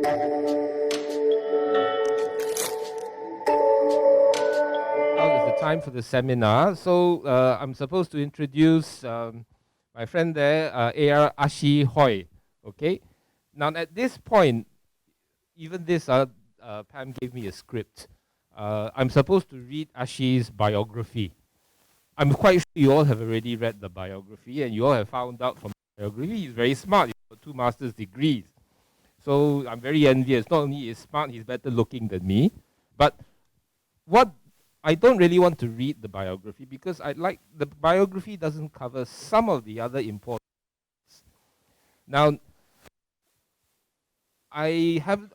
Now is the time for the seminar. So I'm supposed to introduce my friend there, Axxu Hoi. Okay. Now at this point, even this Pam gave me a script. I'm supposed to read Axxu's biography. I'm quite sure you all have already read the biography, and you all have found out from the biography he's very smart. He's got 2 master's degrees. So I'm very envious. Not only is smart, he's better looking than me. But what I don't really want to read the biography because the biography doesn't cover some of the other important. Now, I haven't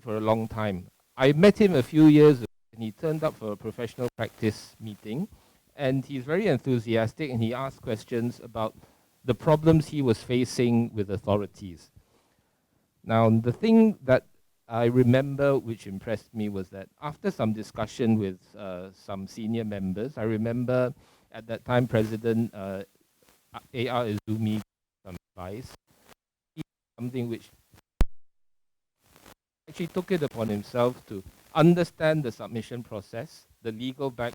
for a long time. I met him a few years ago and he turned up for a professional practice meeting, and he's very enthusiastic and he asked questions about the problems he was facing with authorities. Now, the thing that I remember which impressed me was that after some discussion with some senior members, I remember at that time President A.R. Izumi some advice, something which actually took it upon himself to understand the submission process, the legal back,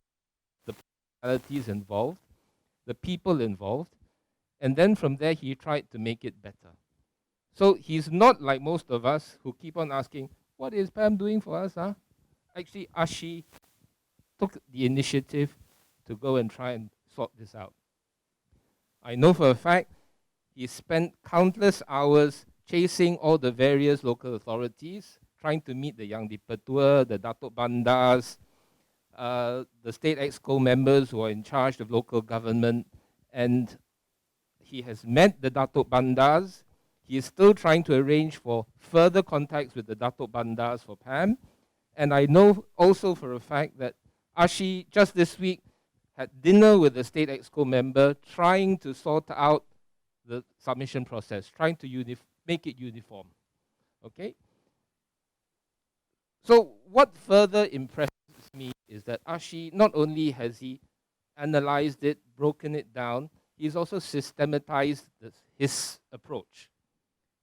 the personalities involved, the people involved, and then from there he tried to make it better. So he's not like most of us who keep on asking, what is Pam doing for us? Huh? Actually, Axxu took the initiative to go and try and sort this out. I know for a fact he spent countless hours chasing all the various local authorities, trying to meet the Yang di-Pertua, the Datuk Bandas, the state exco members who are in charge of local government, and he has met the Datuk Bandas. He is still trying to arrange for further contacts with the Datuk Bandas for Pam. And I know also for a fact that Axxu just this week had dinner with the state exco member trying to sort out the submission process, trying to make it uniform. Okay? So what further impresses me is that Axxu, not only has he analyzed it, broken it down, he's also systematized his approach.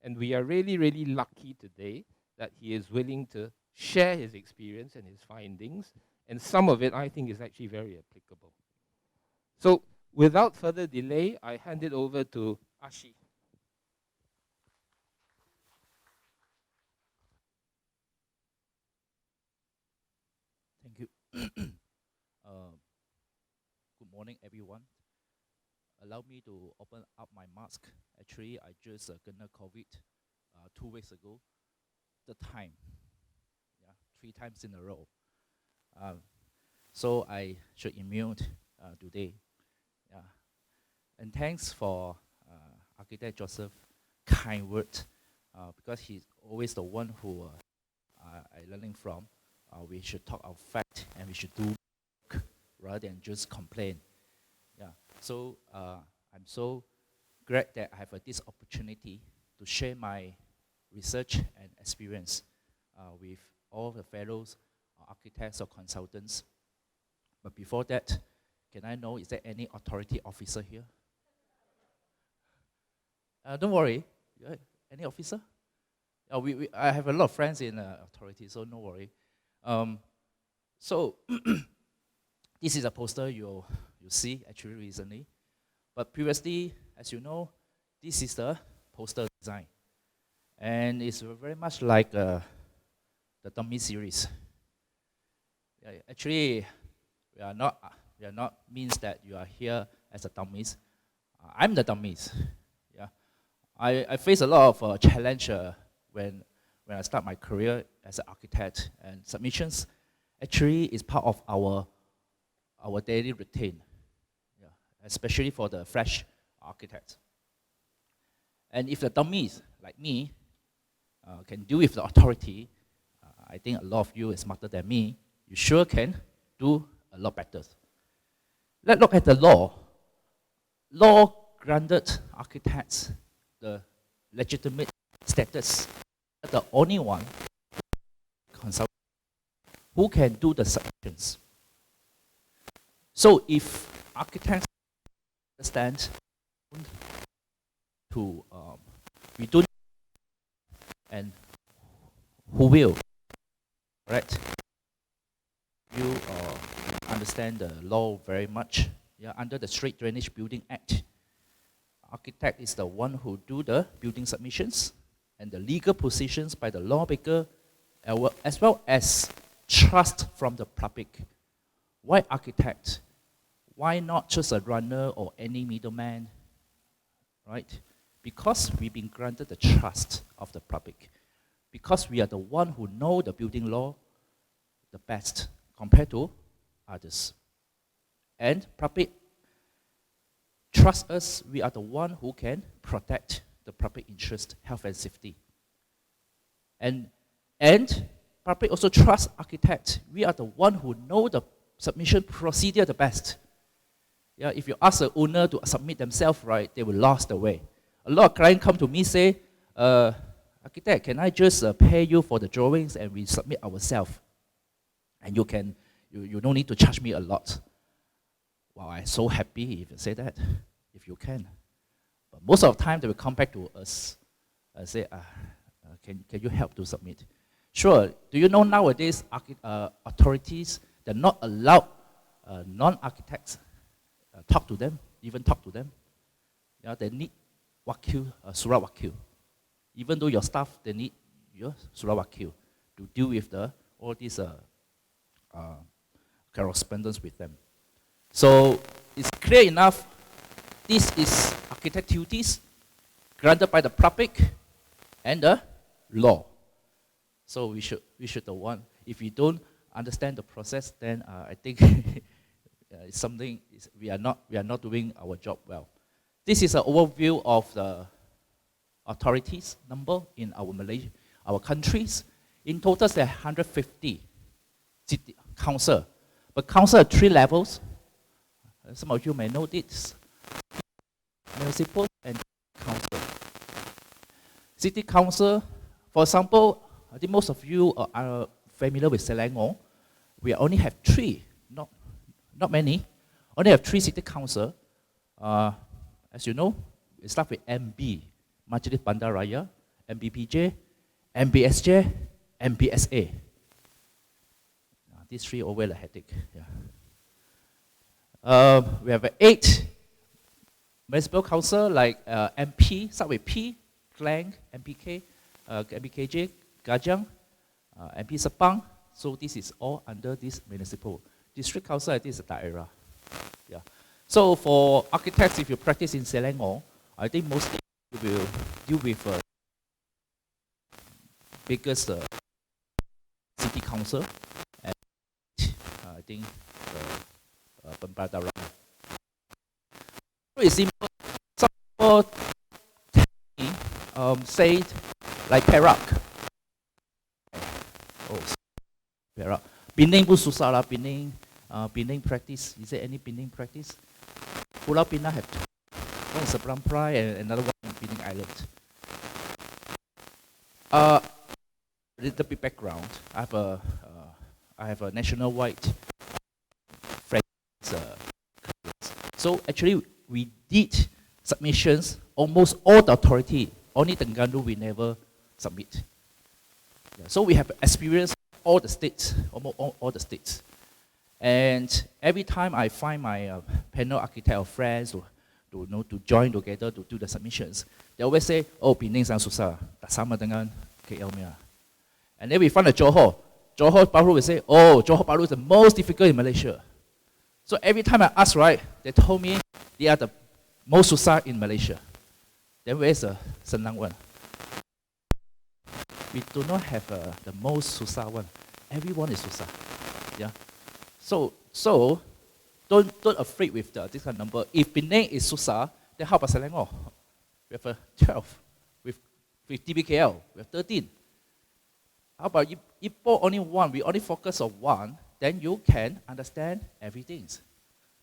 And we are really, really lucky today that he is willing to share his experience and his findings. And some of it, I think, is actually very applicable. So without further delay, I hand it over to Axxu. Thank you. Good morning, everyone. Allow me to open up my mask. Actually, I just got COVID 2 weeks ago. The time, 3 times in a row. So I should immune today. Yeah, and thanks for Architect Joseph kind word because he's always the one who I learning from. We should talk our fact and we should do work rather than just complain. Yeah. So I'm so glad that I have this opportunity to share my research and experience with all the fellows, architects or consultants. But before that, can I know, is there any authority officer here? Don't worry. Any officer? I have a lot of friends in authority, so no worry. So this is a poster you see actually recently. But previously, as you know, this is the poster design. And it's very much like the dummy series. Actually, we are not means that you are here as a dummies. I'm the dummies. Yeah, I face a lot of challenge when I start my career as an architect, and submissions actually is part of our daily routine. Yeah, especially for the fresh architect. And if the dummies like me can deal with the authority, I think a lot of you is smarter than me. You sure can do a lot better. Let's look at the law. Law granted architects the legitimate status, the only one consultant who can do the submissions. So if architects understand to we don't, and who will, right? You understand the law very much. Yeah, under the Straight Drainage Building Act, architect is the one who do the building submissions and the legal positions by the lawmaker, as well as trust from the public. Why architect? Why not just a runner or any middleman, right? Because we've been granted the trust of the public. Because we are the one who know the building law the best compared to others. And public trust us, we are the one who can protect the public interest, health and safety. And public also trust architect. We are the one who know the submission procedure the best. Yeah, if you ask the owner to submit themselves, right, they will lost the way. A lot of clients come to me say, architect, can I just pay you for the drawings and we submit ourselves? And you don't need to charge me a lot. Wow, I'm so happy if you say that, if you can. But most of the time, they will come back to us and say, can you help to submit? Sure, do you know nowadays authorities, they're not allowed non-architects talk to them, even talk to them. Yeah, they need wakil, surat wakil. Even though your staff, they need your surat wakil to deal with all these correspondence with them. So it's clear enough, this is architect duties granted by the public and the law. So we should the one, if we don't understand the process, then I think it's something we are not doing our job well. This is an overview of the authorities number in our countries. In total, there are 150 city council. But council are 3 levels. Some of you may know this. Municipal and council. City council, for example, I think most of you are familiar with Selangor. We only have 3, not many. Only have 3 city council. As you know, we start with MB, Majlis Bandaraya, MBPJ, MBSJ, MBSA. These 3 always a headache. Yeah. We have 8 municipal council like MP, start with P, Klang, MPK, MPKJ, Gajang, MP Sepang. So this is all under this municipal. District council, I think is a daerah. Yeah. So for architects, if you practice in Selangor, I think mostly you will deal with biggest city council, and I think Bandaraya. Very simple. Some people say like Perak. Oh, Perak. Penang pun susah lah. Penang practice. Is there any Penang practice? Pulau Pinang have 2. One is Seberang Perai and another one in Penang Island. A little bit background. I have a national-wide friends. So actually, we did submissions. Almost all the authority. Only Terengganu we never submit. Yeah, so we have experience all the states, almost all the states. And every time I find my panel architect or friends to join together to do the submissions, they always say, oh, Penang sangat susah, tak sama dengan KL punya. And then we find a Johor. Johor Bahru will say, oh, Johor Bahru is the most difficult in Malaysia. So every time I ask, right, they told me they are the most susah in Malaysia. Then where's the Senang one? We do not have the most susah one. Everyone is susah. Yeah. So don't afraid with this kind of number. If Penang is susah, then how about Selangor? We have 12. With DBKL, we have 13. How about if only 1, we only focus on 1, then you can understand everything.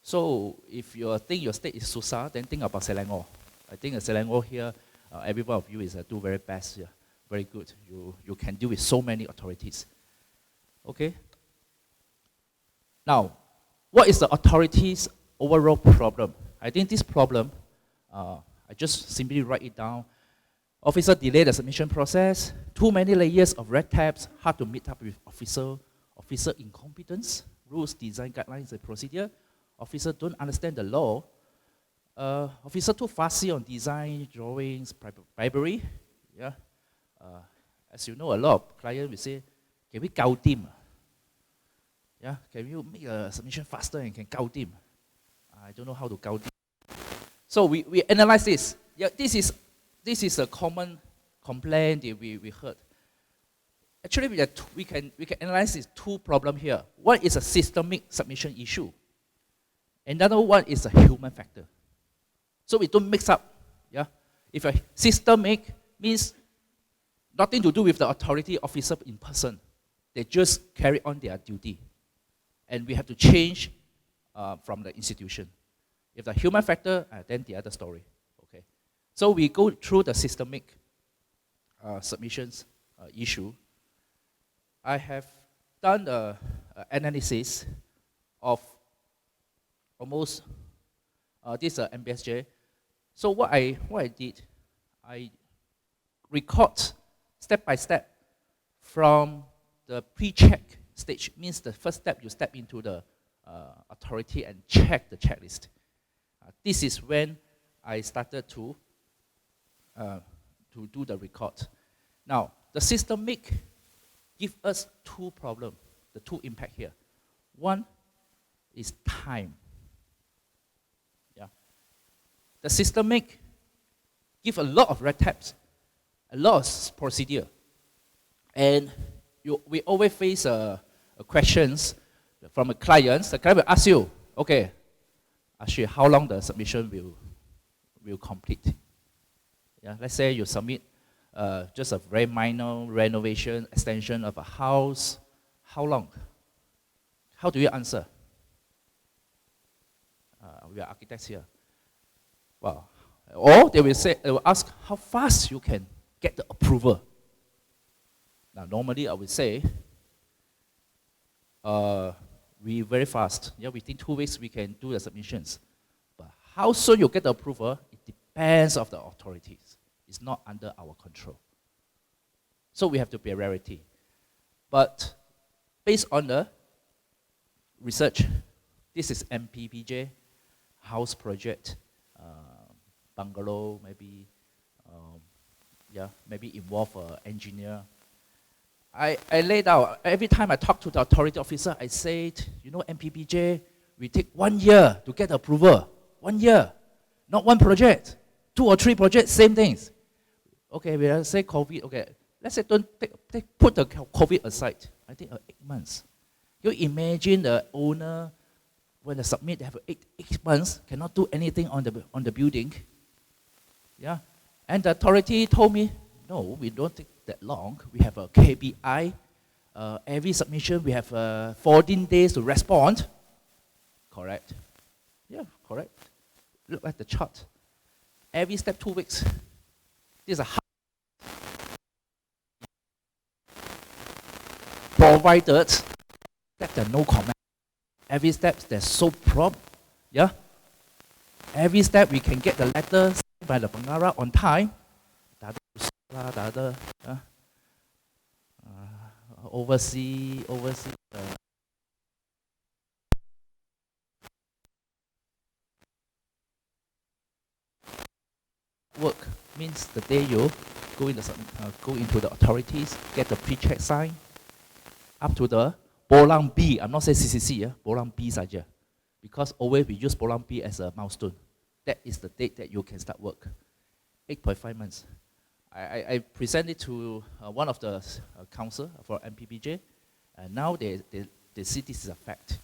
So if you think your state is susah, then think about Selangor. I think Selangor here, every one of you is do very best here. Very good. You can deal with so many authorities. Okay? Now, what is the authority's overall problem? I think this problem, I just simply write it down. Officer delay the submission process, too many layers of red tabs, hard to meet up with officer incompetence, rules, design, guidelines, and procedure. Officer don't understand the law. Officer too fussy on design, drawings, bribery. Yeah. As you know, a lot of clients will say, can we gao team? Yeah, can you make a submission faster and can gao team? I don't know how to gao team. So we analyze this. Yeah, this is a common complaint that we heard. Actually, we can analyze these two problems here. One is a systemic submission issue. Another one is a human factor. So we don't mix up. Yeah, if a systemic means nothing to do with the authority officer in person. They just carry on their duty. And we have to change from the institution. If the human factor, then the other story. Okay. So we go through the systemic submissions issue. I have done an analysis of almost this MBSJ. So what I did, I record step by step from the pre-check stage. Means the first step you step into the authority and check the checklist. This is when I started to do the record. Now, the systemic give us two problems, the two impact here. One is time. Yeah. The systemic give a lot of red tabs, a lot of procedure. And we always face questions from a client. The client will ask you, okay, actually, how long the submission will complete? Yeah, let's say you submit just a very minor renovation, extension of a house. How long? How do you answer? We are architects here. Well, or they will ask how fast you can get the approval. Now, normally I would say, we very fast. Yeah, within 2 weeks we can do the submissions. But how soon you get the approval, it depends on the authorities. It's not under our control. So we have to be a rarity. But based on the research, this is MPPJ, house project, bungalow, maybe, maybe involve an engineer. I laid out, every time I talk to the authority officer, I said, you know, MPPJ, we take 1 year to get approval. 1 year, not one project. 2 or 3 projects, same things. Okay, we say COVID, okay. Let's say put the COVID aside. I think 8 months. You imagine the owner, when they submit, they have 8 months, cannot do anything on the building. Yeah, and the authority told me, no, we don't take that long. We have a KPI. Every submission, we have 14 days to respond. Correct? Yeah, correct. Look at the chart. Every step 2 weeks. This is a hard provided that there are no comment. Every step there's so prompt. Yeah. Every step we can get the letter signed by the Bangara on time. The other oversee work means the day you go into the authorities, get the pre-check sign, up to the Bolang B. I'm not saying CCC, yeah, Bolang B saja, because always we use Bolang B as a milestone. That is the date that you can start work. 8.5 months. I presented to one of the council for MPPJ, and now they see this is a fact.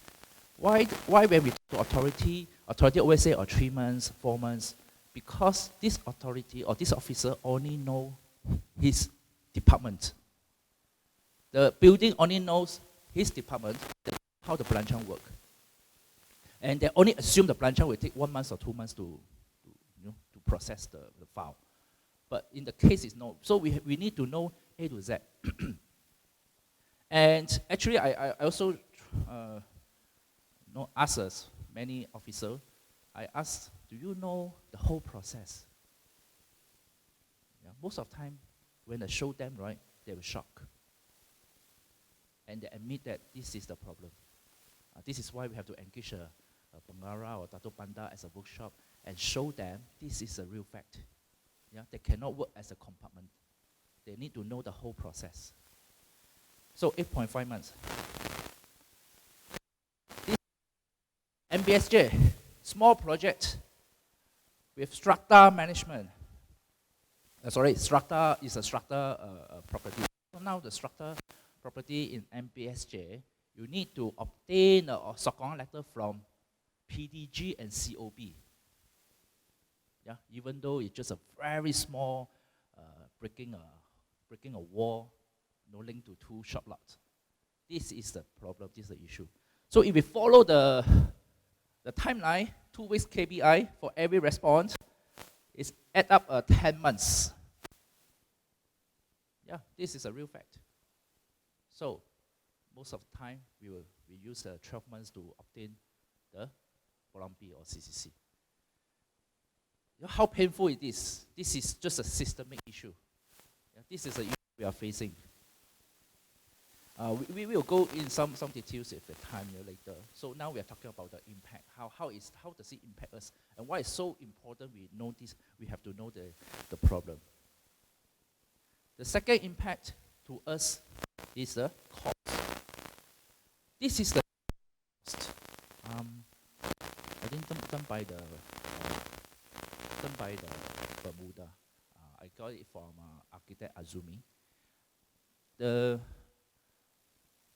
Why when we talk to authority always say 3 months, 4 months, because this authority or this officer only know his department. The building only knows his department, how the planchang work. And they only assume the planchang will take 1 month or 2 months to process the file. But in the case, it's no. So we need to know A to Z. And actually, I also ask us, many officers, I ask, do you know the whole process? Yeah, most of the time, when I show them, right, they will shock. And they admit that this is the problem. This is why we have to engage a Bangara or Tato Panda as a workshop and show them this is a real fact. Yeah, they cannot work as a compartment. They need to know the whole process. So 8.5 months. This MBSJ, small project with strata management. Strata is a strata property. So now the strata property in MBSJ, you need to obtain a Sokong letter from PDG and COB. Yeah, even though it's just a very small breaking a wall, no link to 2 shop lots. This is the problem, this is the issue. So if we follow the timeline, 2 weeks KPI for every response, it's add up 10 months. Yeah, this is a real fact. So most of the time, we use 12 months to obtain the Polampi or CCC. You know how painful it is. This is just a systemic issue. Yeah, this is the issue we are facing. We will go in some details at the time later. So now we are talking about the impact. How does it impact us? And why it's so important we know this, we have to know the problem. The second impact to us is the cost. This is the cost. I think done by the Bermuda. I got it from architect Azumi.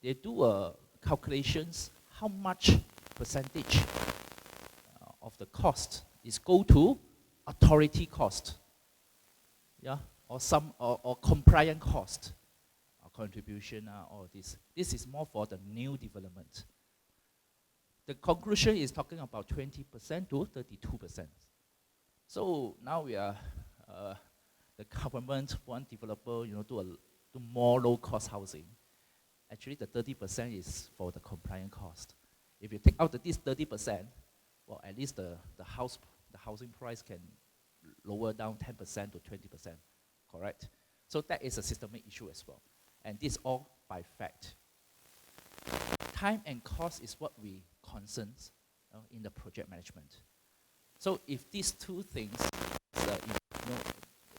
They do calculations how much percentage of the cost is go to authority cost, yeah, or compliant cost, or contribution, all this. This is more for the new development. The conclusion is talking about 20% to 32%. So now we are the government, one developer, do more low-cost housing. Actually, the 30% is for the compliant cost. If you take out this 30%, well, at least the housing price can lower down 10% to 20%, correct? So that is a systemic issue as well. And this all by fact. Time and cost is what we concerns in the project management. So if these two things,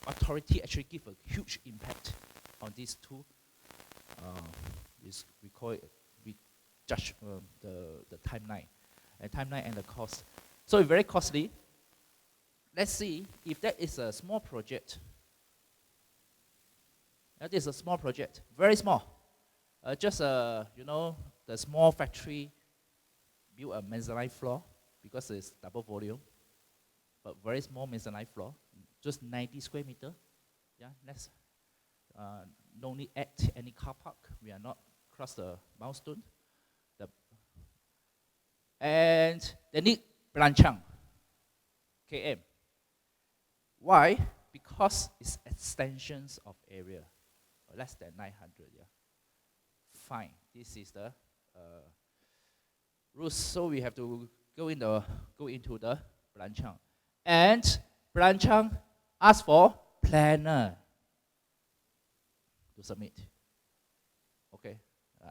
authority actually give a huge impact on these two, we judge the timeline and the cost. So it's very costly. Let's see if that is a small project. That is a small project, very small. Just the small factory build a mezzanine floor because it's double volume, but very small mezzanine floor, just 90 square meter. Yeah, next. No need add any car park. We are not cross the milestone. And they need Blanchang, KM. Why? Because it's extensions of area, less than 900. Yeah. Fine. This is the rules. So we have to go into the Blanchang, and Blanchang ask for planner to submit. Okay.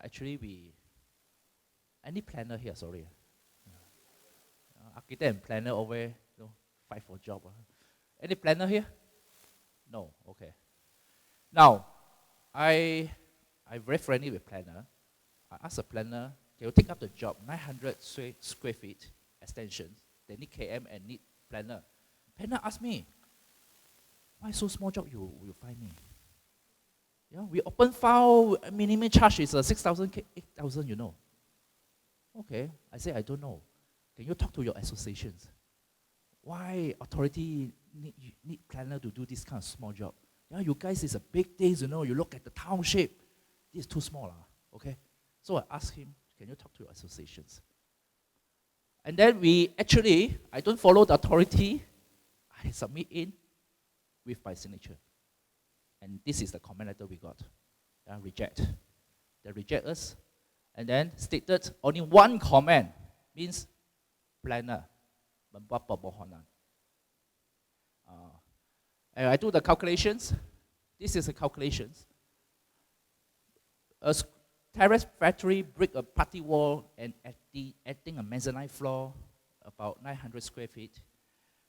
Actually, any planner here? Sorry. Architect and planner over, fight for job. Any planner here? No. Okay. Now, I very friendly with planner. I asked the planner, can you take up the job, 900 square feet extension. They need KM and need planner. Planner asked me, why so small job you find me? Yeah, we open file, minimum charge is 6,000, 8,000, Okay, I say I don't know. Can you talk to your associations? Why authority need planner to do this kind of small job? Yeah, you guys is a big things, you look at the township. This is too small, okay? So I asked him, can you talk to your associations? And then I don't follow the authority. I submit in with my signature. And this is the comment letter we got. Reject. They reject us. And then stated only one comment, means planner. And I do the calculations. This is the calculations. A terrace factory brick a party wall and adding a mezzanine floor, about 900 square feet.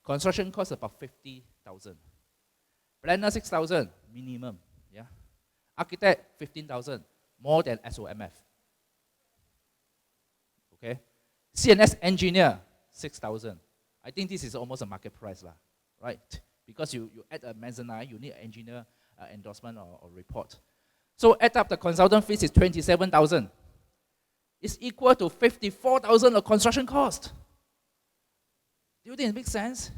Construction cost about 50,000. Planner 6,000 minimum. Yeah. Architect 15,000, more than SOMF. Okay. CNS engineer 6,000. I think this is almost a market price, right? Because you add a mezzanine, you need an engineer endorsement or report. So add up the consultant fees is 27,000. It's equal to 54,000 of construction cost. Do you think it makes sense?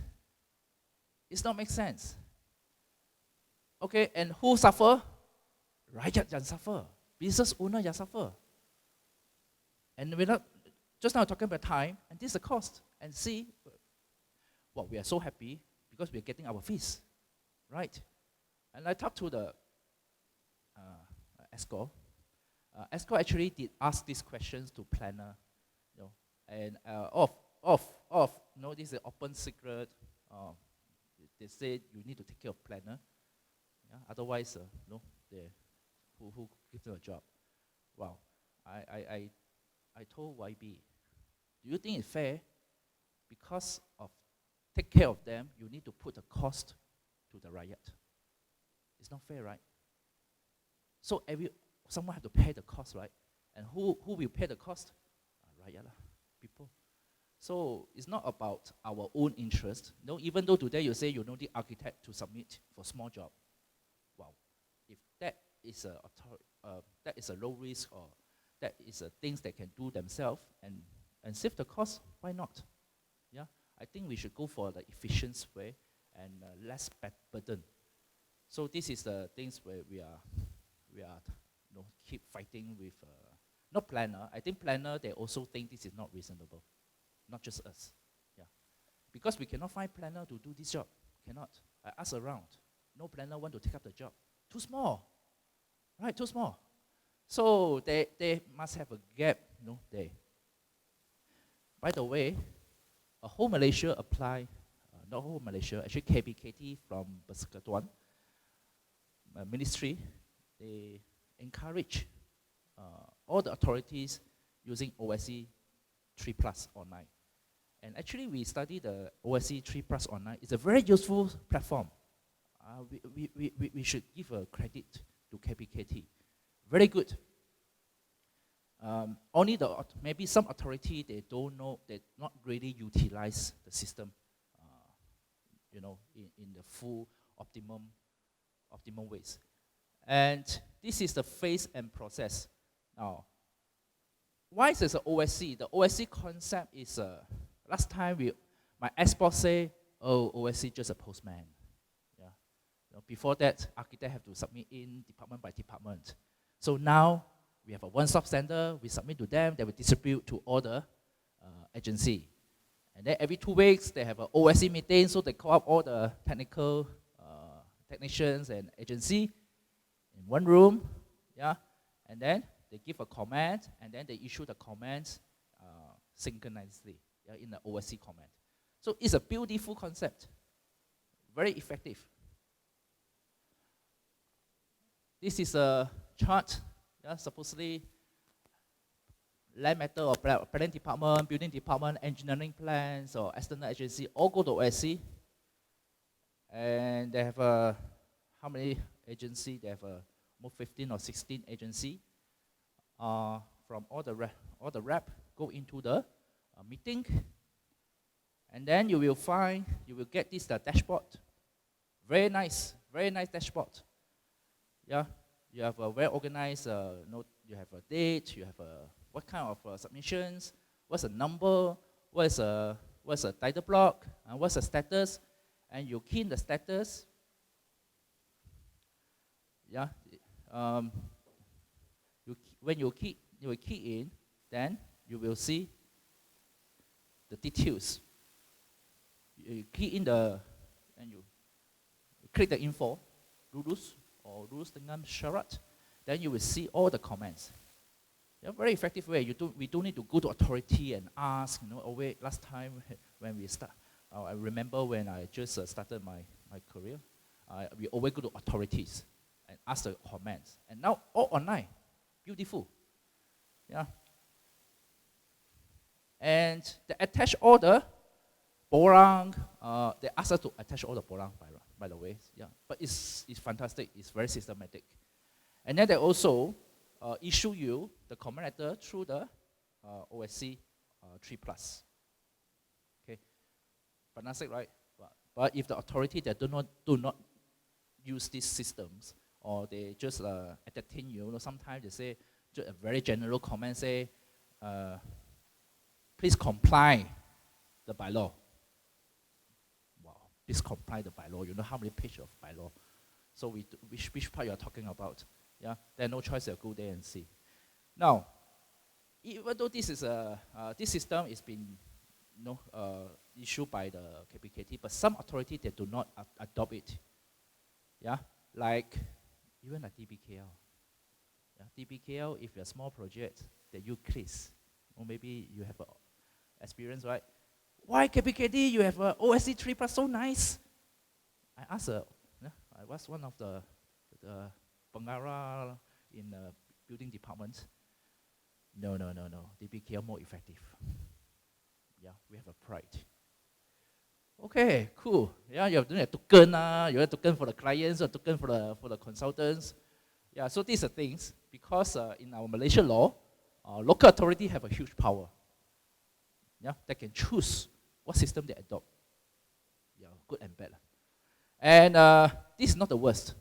It's not make sense. Okay, and who suffer? Rakyat yang suffer. Business owner yang suffer. And we're not, just now talking about time, and this is the cost. And see, well, we are so happy because we're getting our fees, right? And I talked to the ESCO. ESCO actually did ask these questions to planner, and this is an open secret. They say you need to take care of planner. Yeah, otherwise, who gives them a job? Wow, I told YB, do you think it's fair? Because of take care of them, you need to put the cost to the riot. It's not fair, right? So someone have to pay the cost, right? And who will pay the cost? Riot people. So it's not about our own interest. No, even though today you say you know the architect to submit for small job. Wow, if that is a low risk or that is things they can do themselves and save the cost, why not? Yeah, I think we should go for the efficient way and less burden. So this is the things where we are keep fighting with not planner. I think planner they also think this is not reasonable, not just us. Yeah, because we cannot find planner to do this job. Cannot. I ask around. No planner want to take up the job. Too small, right? Too small. So they must have a gap, there. By the way, a whole Malaysia apply, not whole Malaysia, actually KBKT from Persekutuan Ministry, they encourage all the authorities using OSC 3+ online. And actually we the OSC 3+ online. It's a very useful platform. We should give a credit to KBKT. Very good. Only maybe some authority they don't know, they not really utilize the system, in the full optimum ways. And this is the phase and process. Now, why is this OSC? The OSC concept is last time my ex-boss say, OSC just a postman. Before that, architect have to submit in department by department. So now we have a one-stop center. We submit to them. They will distribute to all the agency. And then every 2 weeks they have an OSC meeting. So they call up all the technicians and agency in one room. Yeah, and then they give a comment, and then they issue the comments synchronously in the OSC comment. So it's a beautiful concept, very effective. This is a chart, supposedly land matter or planning department, building department, engineering plans, or external agency all go to OSC. And they have how many agency? They have almost 15 or 16 agency. From all the rep go into the meeting. And then you will get this dashboard. Very nice dashboard. Yeah, you have a well-organized, you have a date, you have what kind of submissions, what's the number, what's a title block, and what's the status, and you key in the status. Yeah, when you key in, then you will see the details. You key in and you click the info, rules dengan syarat, then you will see all the comments. Very effective way. We don't need to go to authority and ask. Last time when we start, I remember when I just started my career, we always go to authorities. and ask the comments. And now all online, beautiful. Yeah. And the attach order, borang, they ask us to attach all the borang, by the way. Yeah. But it's fantastic. It's very systematic. And then they also issue you the command letter through the OSC 3+. Okay. Fantastic, right? But if the authority that do not use these systems, or they just entertain you, sometimes they say just a very general comment, say, please comply the bylaw. Wow, please comply the bylaw. You know how many pages of bylaw? So which part you are talking about? Yeah, there's no choice. They'll go there and see. Now, even though this is this system is been issued by the KPKT, but some authority they do not adopt it. Yeah, like even like DBKL. Yeah, DBKL, if you're a small project, that you CLIS, or maybe you have experience, right? Why KPKT you have a OSC 3+, so nice? I asked I was one of the Bangara in the building department. No. DBKL more effective. Yeah, we have a pride. Okay, cool. Yeah, you have to token, you have token for the clients, or token for the consultants. Yeah, so these are things, because in our Malaysian law, local authority have a huge power. Yeah, they can choose what system they adopt. Yeah, good and bad. And this is not the worst.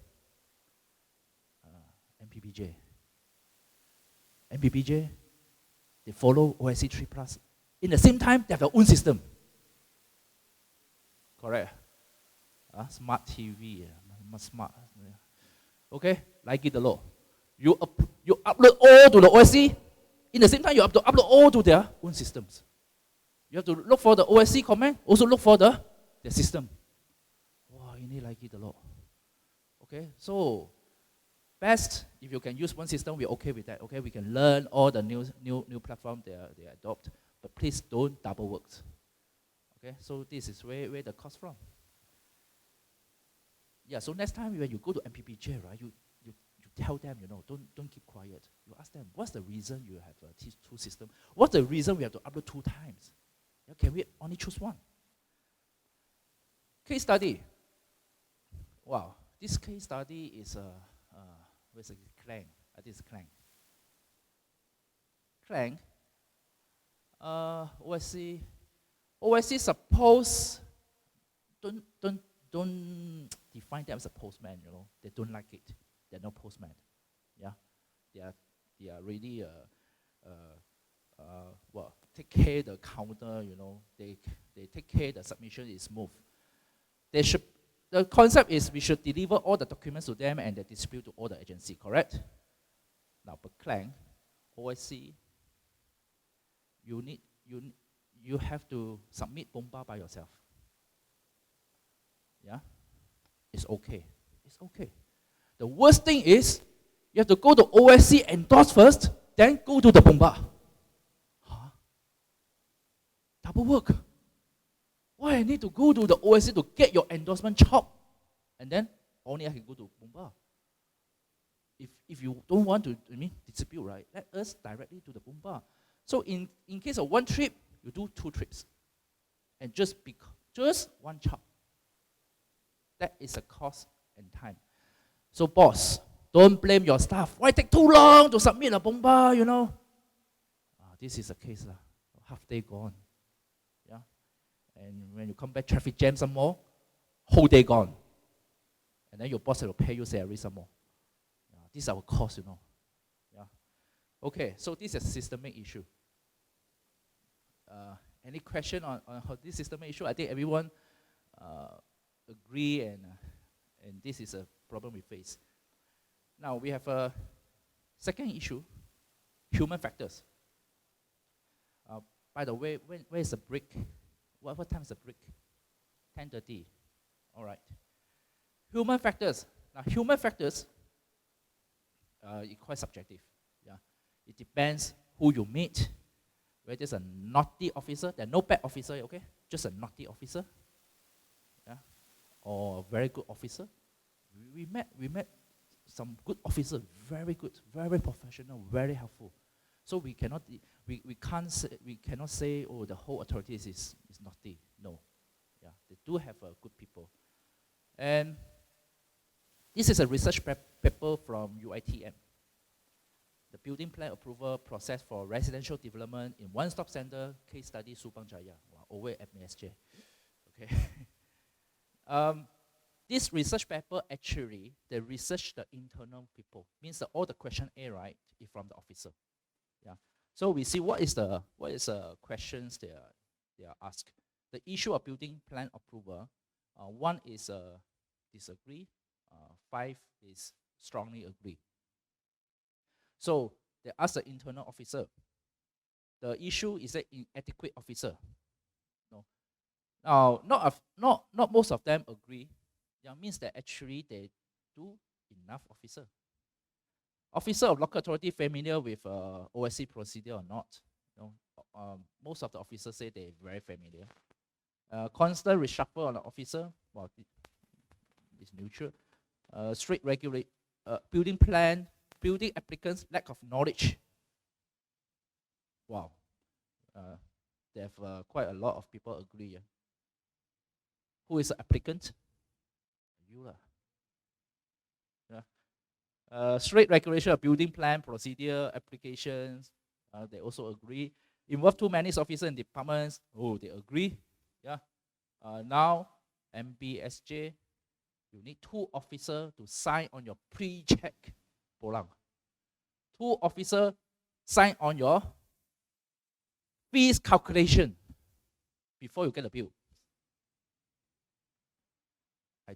MPPJ, they follow OSC 3+. In the same time, they have their own system. Correct. Smart TV, smart. Okay, like it the law. You upload all to the OSC. In the same time, you have to upload all to their own systems. You have to look for the OSC command, also look for their system. Wow, you need like it the law. Okay, so best if you can use one system, we're okay with that. Okay, we can learn all the new platform they adopt, but please don't double work. Okay, so this is where the cost from. Yeah, so next time when you go to MPPJ, right, you tell them, don't keep quiet. You ask them, what's the reason you have a two system? What's the reason we have to upload 2 times? Yeah, can we only choose one? Case study. Wow, this case study is where's it? Clang. I think it's Clang. Clang. OSC suppose don't define them as a postman. They don't like it. They're not postman. Yeah, they are really take care of the counter. They take care the submission is smooth. The concept is we should deliver all the documents to them and the dispute to all the agency. Correct? Now, but Clang, OSC, you have to submit bomba by yourself. Yeah? It's okay. It's okay. The worst thing is, you have to go to OSC, endorse first, then go to the bomba. Huh? Double work. Why I need to go to the OSC to get your endorsement chopped? And then only I can go to bomba. If you don't want to dispute, right, let us directly to the bomba. So in case of one trip, you do 2 trips. And just one chop. That is a cost and time. So boss, don't blame your staff. Why take too long to submit a bomba, This is a case, half day gone. Yeah. And when you come back, traffic jam some more, whole day gone. And then your boss will pay you salary some more. This is our cost, Yeah. Okay, so this is a systemic issue. Any question on this systemic issue? I think everyone agree, and this is a problem we face. Now we have a second issue, human factors. By the way, where is the break? What time is the break? 10:30. All right. Human factors. Now human factors is quite subjective. Yeah, it depends who you meet. Whether it's a naughty officer, there's no bad officer, okay? Just a naughty officer, yeah, or a very good officer. We met some good officer, very good, very professional, very helpful. So we cannot say, oh, the whole authorities is naughty. No, yeah, they do have good people. And this is a research paper from UiTM. The building plan approval process for residential development in one-stop center, case study Subang Jaya, over at MSJ. Okay. This research paper actually, they research the internal people, means that all the question A, right, is from the officer. Yeah. So we see what is the questions they are asked. The issue of building plan approval, 1 is disagree, 5 is strongly agree. So they ask the internal officer. The issue is that inadequate officer. No. Now, not most of them agree. That means that actually they do enough officer. Officer of local authority familiar with OSC procedure or not? No. Most of the officers say they're very familiar. Constant reshuffle on the officer, well, it's neutral. Strict regulate, building plan, building applicants, lack of knowledge. Wow. They have quite a lot of people agree. Who is the applicant? You lah. Yeah. Strict regulation of building plan, procedure, applications. They also agree. Involve too many officers and departments. Oh, they agree. Yeah. Now, MBSJ, you need 2 officers to sign on your pre-check. 2 officers sign on your fees calculation before you get the bill. I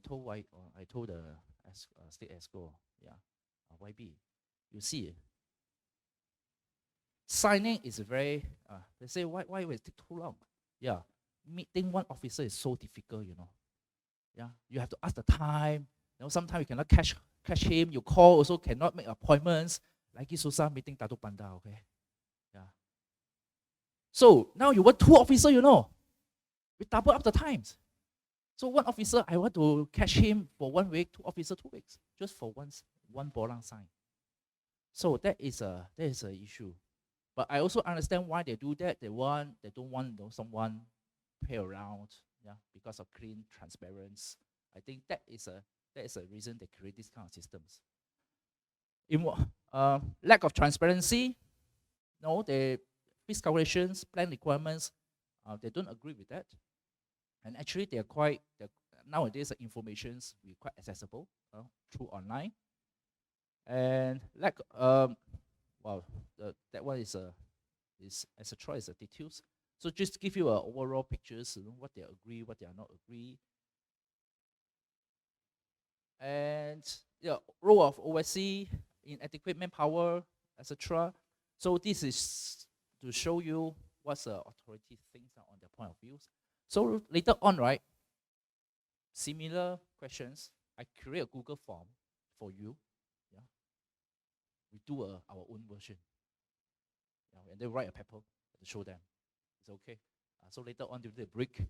told the state ESCO, yeah, YB, you see, signing is very, they say, why will it take too long? Yeah, meeting one officer is so difficult, you know. Yeah, you have to ask the time. You know, sometimes you cannot catch him. You call also cannot make appointments. Like susah meeting Tatu Panda, okay? Yeah. So now you want 2 officers, you know. We double up the times. So 1 officer, I want to catch him for 1 week, 2 officers 2 weeks, just for one bolang sign. So that is an issue. But I also understand why they do that. They don't want someone pay around, yeah, because of clean transparency. I think that is a reason they create these kind of systems. Lack of transparency. No, the fees calculations, plan requirements, they don't agree with that. And actually, nowadays the informations be quite accessible through online. And that one is etc. is the details. So just to give you an overall pictures, what they agree, what they are not agree. And role of OSC in adequate manpower, etc. So this is to show you what the authority thinks on their point of views. So later on, right, similar questions, I create a Google form for you. Yeah, we do our own version. Yeah, and they write a paper to show them. It's okay. So later on during the break,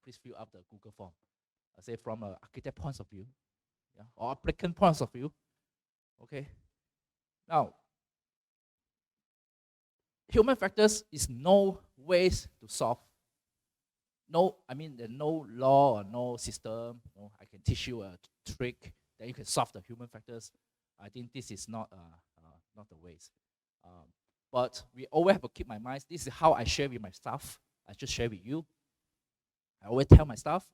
please fill up the Google form. Say from an architect point of view, yeah, or applicant point of view. Okay. Now, human factors is no ways to solve. There's no law or no system. No, I can teach you a trick that you can solve the human factors. I think this is not the ways. But we always have to keep my mind. This is how I share with my staff. I just share with you. I always tell my staff,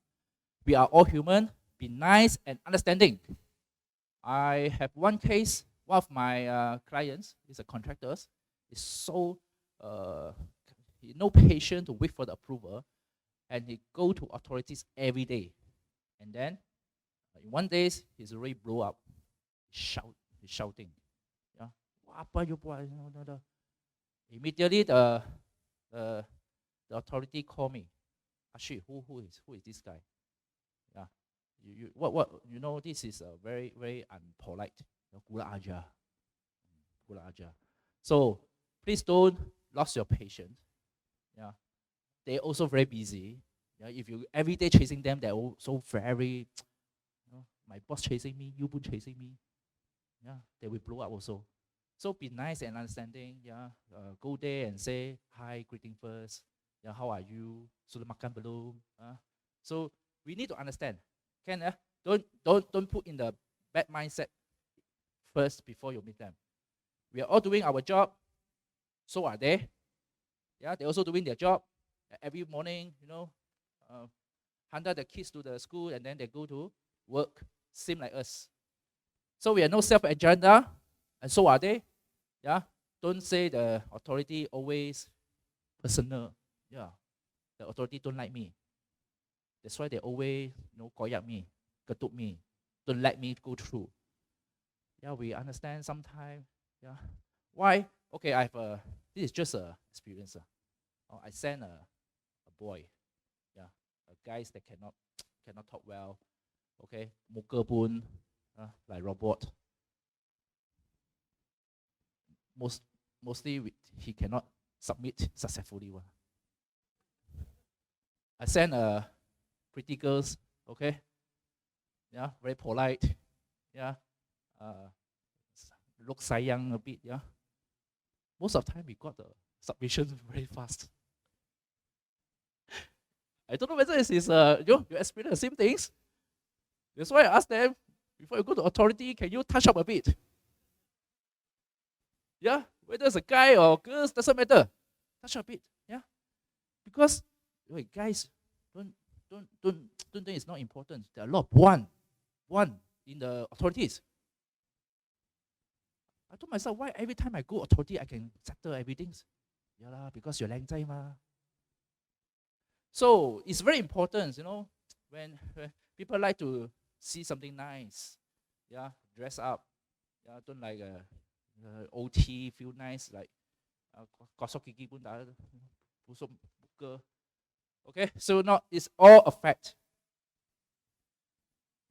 we are all human. Be nice and understanding. I have one case. One of my clients is a contractor. Is so no patience to wait for the approval. And he go to authorities every day. And then, in one day, he's already blow up. He's shouting. Yeah. Apa you boy? No. Immediately, the authority call me. Axxu, who is this guy? Yeah. This is very, very unpolite. Gula aja. So, please don't lose your patience. Yeah. They're also very busy. Yeah, if you every day chasing them, they're also very, my boss chasing me, you been chasing me. yeah, they will blow up also. So be nice and understanding, yeah. Go there and say hi, greeting first. Yeah, how are you? Sudah makan belum? So we need to understand. Can don't put in the bad mindset first before you meet them. We are all doing our job. So are they. Yeah, they're also doing their job. Every morning, handle the kids to the school and then they go to work. Same like us. So we have no self-agenda, and so are they. Yeah, don't say the authority always personal. Yeah, the authority don't like me. That's why they always koyak me, ketuk me, don't let me go through. Yeah, we understand sometimes. Yeah, why? Okay, I have this is just a experience. I sent a boy, yeah, a guys that cannot talk well. Okay, muka pun like robot. Mostly he cannot submit successfully. I sent pretty girls, okay, yeah, very polite, yeah, look sayang a bit, yeah. Most of the time we got the submission very fast. I don't know whether this is you experience the same things. That's why I asked them before you go to authority, can you touch up a bit? Yeah, whether it's a guy or girls doesn't matter. Touch up a bit, yeah, because wait, guys, don't think it's not important. There are a lot of one in the authorities. I told myself, why every time I go authority, I can settle everything? Yeah lah, because you're lang zai ma. So it's very important, when people like to see something nice, yeah, dress up, yeah, don't like OT, feel nice, like kosok gigi pun tak busuk muka. Okay, so it's all a fact.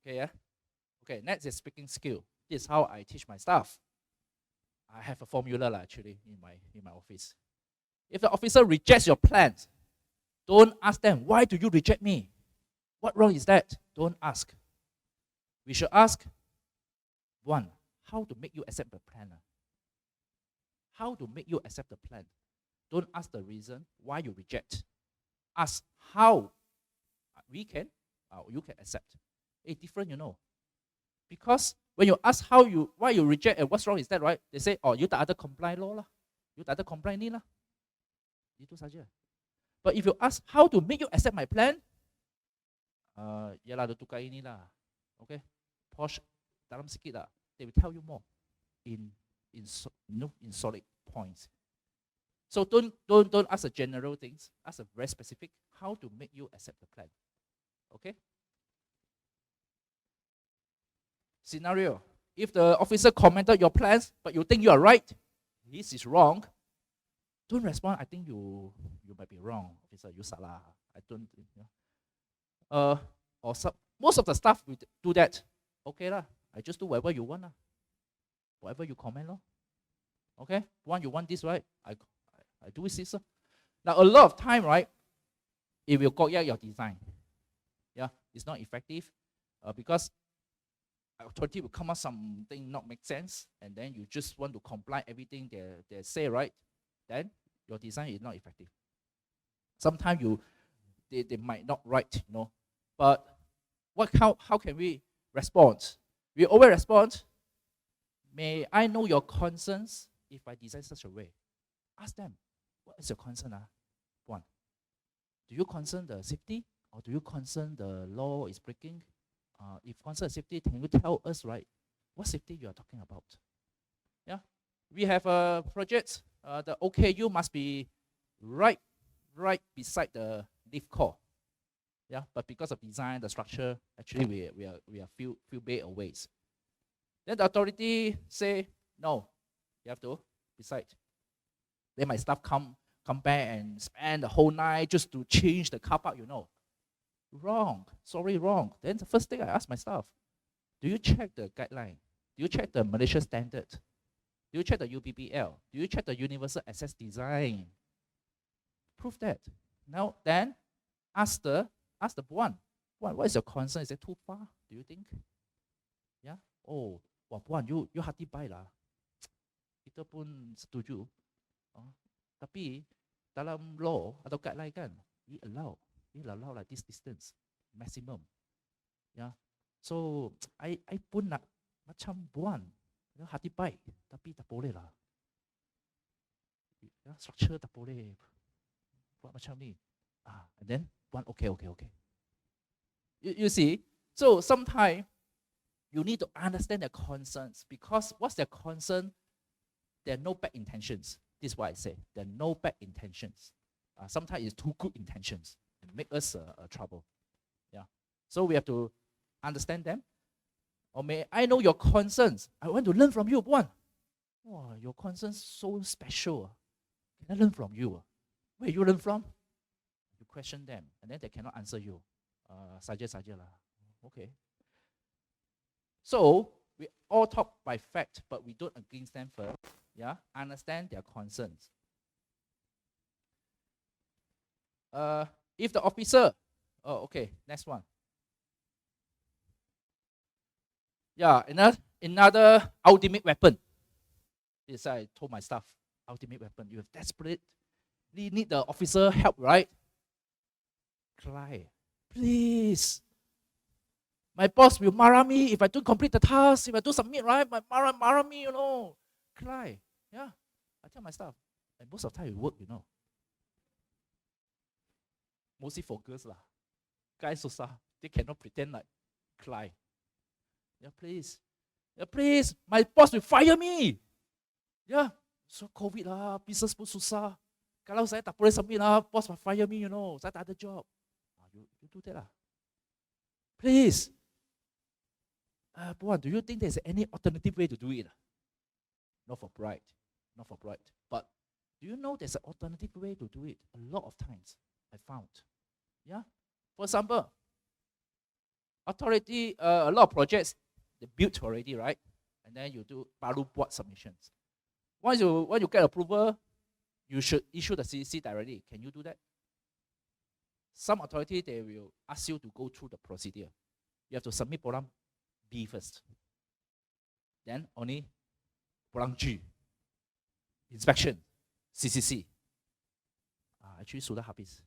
Okay, yeah. Okay, next is speaking skill. This is how I teach my staff. I have a formula actually in my office. If the officer rejects your plans, don't ask them, why do you reject me? What wrong is that? Don't ask. We should ask, one, how to make you accept the plan? How to make you accept the plan? Don't ask the reason why you reject. Ask how you can accept. It's different, Because when you ask why you reject and what's wrong is that, right? They say, oh, you tak ada comply law lah. You tak ada comply ni lah. Itu saja. But if you ask how to make you accept my plan, yalah, tukar ini lah. Okay? Posh dalam sikit lah. They will tell you more in solid points. So don't ask the general things. Ask a very specific how to make you accept the plan. Okay? Scenario: if the officer commented your plans, but you think you are right, this is wrong. Don't respond. I think you might be wrong, officer. You salah. I don't. Most of the staff will do that. Okay lah. I just do whatever you want lah. Whatever you comment lah. Okay. You want this, right? I do this. Now a lot of time, right? It will koyak your design. Yeah, it's not effective because authority will come up something not make sense, and then you just want to comply everything they say, right? Then your design is not effective. Sometimes they might not write, But how can we respond? We always respond. May I know your concerns if I design such a way? Ask them, what is your concern? One, do you concern the safety, or do you concern the law is breaking? If concern safety, can you tell us, right, what safety you are talking about? Yeah, we have a project. The OKU must be right beside the lift core. Yeah, but because of design, the structure, actually we are few bit away. Then the authority say no, you have to beside. Then my staff come back and spend the whole night just to change the car park. Wrong. Sorry, wrong. Then the first thing I ask my staff, do you check the guideline? Do you check the Malaysia standard? Do you check the UPPL? Do you check the universal access design? Prove that. Now then, ask the one, what is your concern? Is it too far? Do you think? Yeah. Oh, wah puan, you hati baik lah. Kita pun setuju. Tapi dalam law atau guideline kan, we allow like this distance maximum. Ya. So I pun nak macam puan, hati baik, tapi tak boleh lah. Ya, structure tak boleh buat macam ni. And then puan okay. You see, so sometimes you need to understand their concerns, because what's their concern? There are no bad intentions. This is why I say there are no bad intentions. Sometimes it's too good intentions and make us trouble. Yeah. So we have to understand them. Or may I know your concerns? I want to learn from you, Puan. Wow, your concerns so special. Can I learn from you? Where you learn from? You question them, and then they cannot answer you. Saja lah. Okay. So we all talk by fact, but we don't against them first. Yeah, understand their concerns. If the officer, okay, next one. Yeah, another ultimate weapon. This I told my staff, ultimate weapon. You have desperately need the officer help, right? Cry, please. My boss will marah me if I don't complete the task, if I don't submit, right? My marah me, Cry. Yeah. I tell my staff, and most of the time it work, Mostly for girls lah. Guys susah. They cannot pretend like cry. Yeah, please. Yeah, please. My boss will fire me. Yeah. So COVID lah, business pun susah. Kalau saya tak boleh submit lah, boss will fire me, Saya tak ada job. You do that lah. Please. Puan, do you think there's any alternative way to do it? Not for pride. But do you know there's an alternative way to do it? A lot of times I found. Yeah. For example, authority, a lot of projects, they built already, right? And then you do baru buat submissions. Once you get approval, you should issue the CC directly. Can you do that? Some authority, they will ask you to go through the procedure. You have to submit program B first. Then only program G. Inspection, CCC. Actually sudah habis.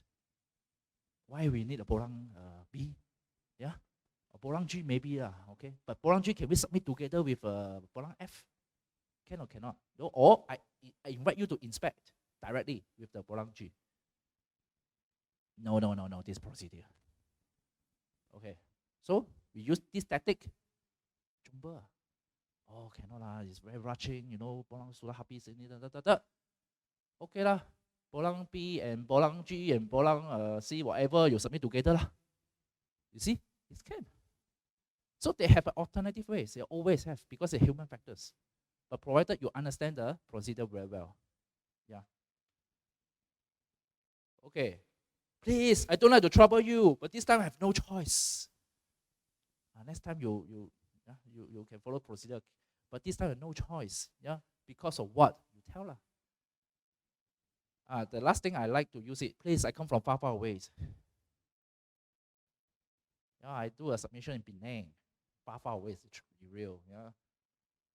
Why we need a program B? Yeah, a program G maybe okay. But program G can we submit together with program F? Can or cannot? Or I invite you to inspect directly with the program G. No, this procedure. Okay, so we use this tactic. Jumpa. Oh, cannot lah, it's very rushing, Bolang sudah habis ini, Okay lah, Bolang B and Bolang G and Bolang C, whatever, you submit together lah. You see, it can. So they have alternative ways, they always have, because they're human factors. But provided you understand the procedure very well. Yeah. Okay. Please, I don't like to trouble you, but this time I have no choice. Next time you can follow procedure, but this time no choice. Yeah, because of what? You tell lah. The last thing I like to use it. Please, I come from far away. Yeah, I do a submission in Penang, far away. It's real. Yeah.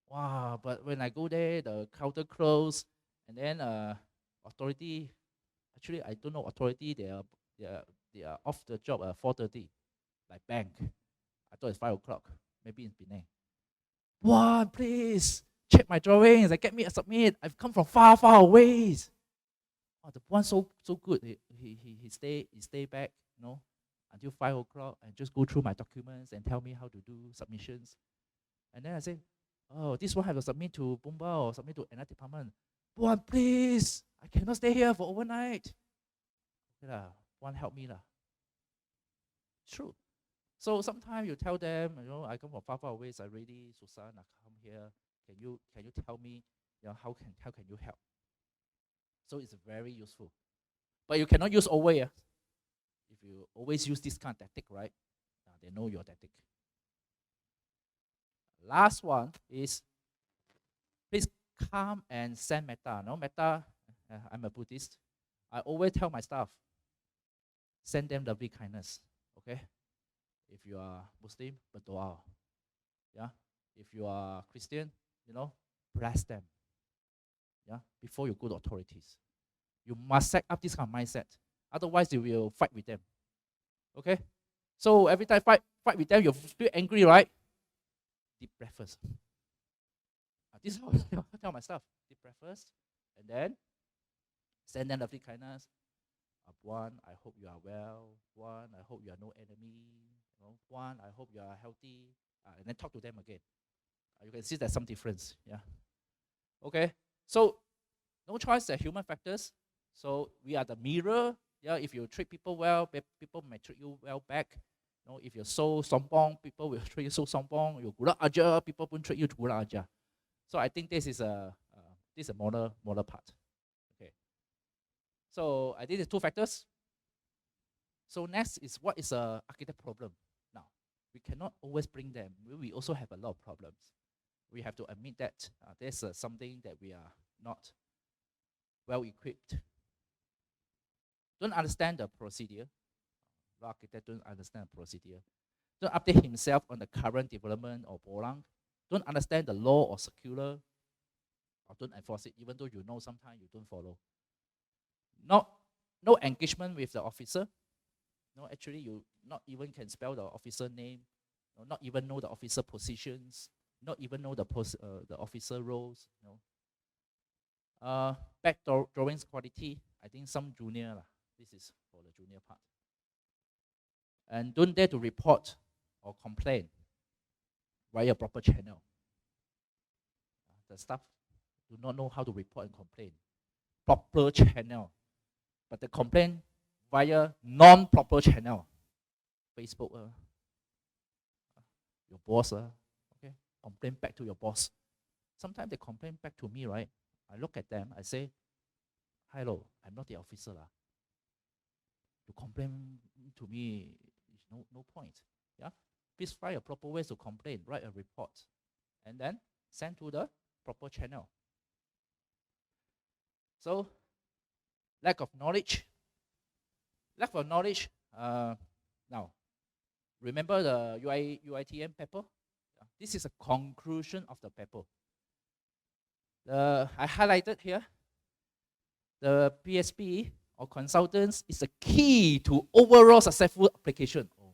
Wow, but when I go there, the counter closed, and then authority. Actually, I don't know authority. They are off the job at 4:30, like bank. I thought it's 5 o'clock. Maybe in Penang. Wow, please check my drawings. Get me a submit. I've come from far away. The one so good. He stay back, until 5 o'clock and just go through my documents and tell me how to do submissions. And then I say, oh, this one I have to submit to Pumba or submit to another department. One, please. I cannot stay here for overnight. Okay lah, one help me lah. True. So sometimes you tell them, I come from far away. I really Susan, I come here. Can you tell me, how can you help? So it's very useful. But you cannot use always. If you always use this kind of tactic, right? They know your tactic. Last one is, please come and send metta. Metta, I'm a Buddhist. I always tell my staff, send them lovely kindness. Okay? If you are Muslim, berdoa. Yeah? If you are Christian, bless them. Yeah, before you go to authorities. You must set up this kind of mindset. Otherwise, you will fight with them. Okay? So every time fight with them, you feel angry, right? Deep breath first. This is how I tell myself. Deep breath first. And then send them lovely kindness. One, I hope you are well. One, I hope you are no enemy. One, I hope you are healthy. And then talk to them again. You can see there's some difference. Yeah. Okay. So no choice. There are human factors. So we are the mirror. Yeah. If you treat people well, people may treat you well back. If you're so sombong, people will treat you so sombong. You gula aja, people won't treat you gula aja. So I think this is a model part. Okay. So I did the two factors. So next is what is a architect problem. Now we cannot always bring them. We also have a lot of problems. We have to admit that there's something that we are not well equipped. Don't understand the procedure. The architect don't understand the procedure. Don't update himself on the current development or Polang. Don't understand the law or circular, or don't enforce it, even though you know sometimes you don't follow. No engagement with the officer. No, actually you not even can spell the officer name. Not even know the officer positions. Not even know the officer roles. Back drawings quality. I think some junior lah. This is for the junior part. And don't dare to report or complain via proper channel. The staff do not know how to report and complain. Proper channel. But the complaint via non-proper channel. Facebook, your boss, okay, complain back to your boss. Sometimes they complain back to me, right? I look at them, I say, hello, I'm not the officer. To complain to me is no point. Yeah? Please find a proper way to complain, write a report, and then send to the proper channel. So, lack of knowledge. Now, remember the UITM paper? This is a conclusion of the paper. I highlighted here, the PSP or consultants is the key to overall successful application. Oh,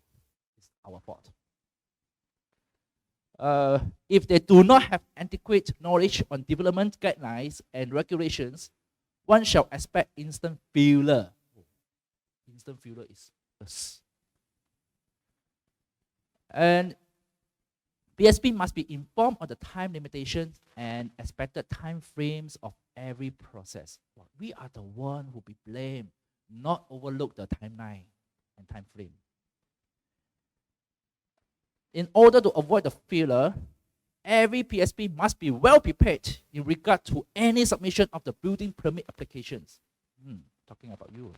it's our fault. If they do not have adequate knowledge on development guidelines and regulations, one shall expect instant failure. Instant failure is us. And PSP must be informed of the time limitations and expected time frames of every process. We are the one who be blamed, not overlook the timeline and time frame. In order to avoid the failure, every PSP must be well prepared in regard to any submission of the building permit applications. Talking about you.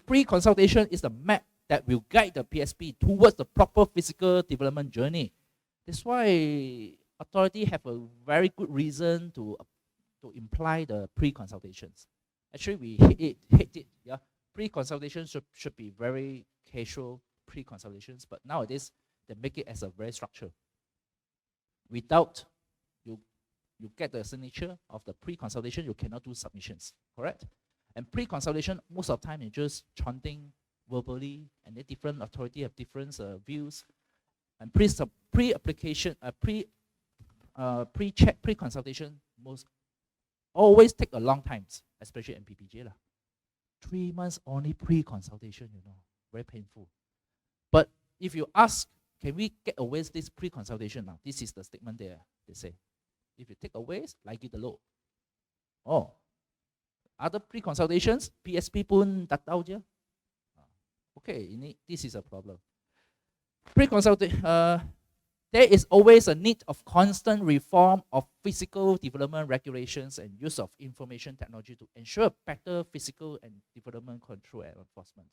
Pre-consultation is the map that will guide the PSP towards the proper physical development journey. That's why authority have a very good reason to imply the pre-consultations. Actually, we hate it. Yeah, pre-consultation should be very casual pre-consultations, but nowadays they make it as a very structure. Without you get the signature of the pre-consultation, you cannot do submissions. Correct? And pre-consultation, most of the time, is just chanting verbally, and the different authority have different views. And pre-application, pre-check, pre-consultation, most always take a long time, especially MPPJ lah. 3 months only pre-consultation, very painful. But if you ask, can we get away with this pre-consultation now? This is the statement there. They say, if you take away, like it the law. Oh, other pre-consultations, PSP pun tak tahu je. Okay, this is a problem. There is always a need of constant reform of physical development regulations and use of information technology to ensure better physical and development control and enforcement.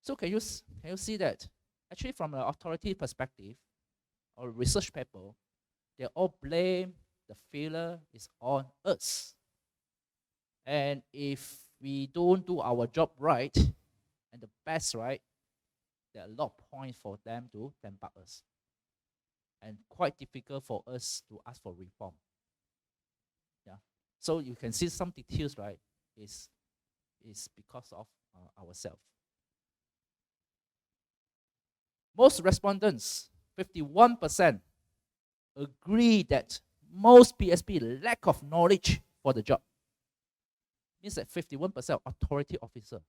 So can you see that actually from an authority perspective or research paper, they all blame the failure is on us. And if we don't do our job right and the best right, there are a lot of points for them to temper us. and quite difficult for us to ask for reform. Yeah. So you can see some details, right, is because of ourselves. Most respondents, 51%, agree that most PSP lack of knowledge for the job. Means that 51% of authority officer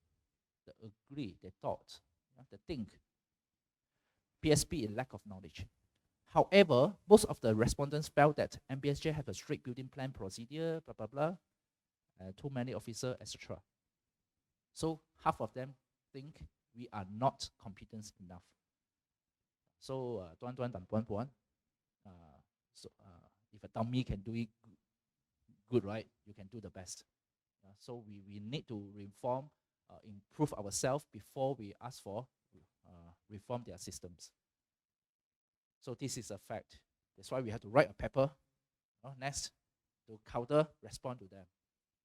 they agree, they thought, they think PSP is lack of knowledge. However, most of the respondents felt that MBSJ have a strict building plan procedure, blah, blah, blah, too many officers, etc. So half of them think we are not competent enough. So, if a dummy can do it good, right, you can do the best. So we need to reform, improve ourselves before we ask for reform their systems. So this is a fact. That's why we have to write a paper next to counter respond to them.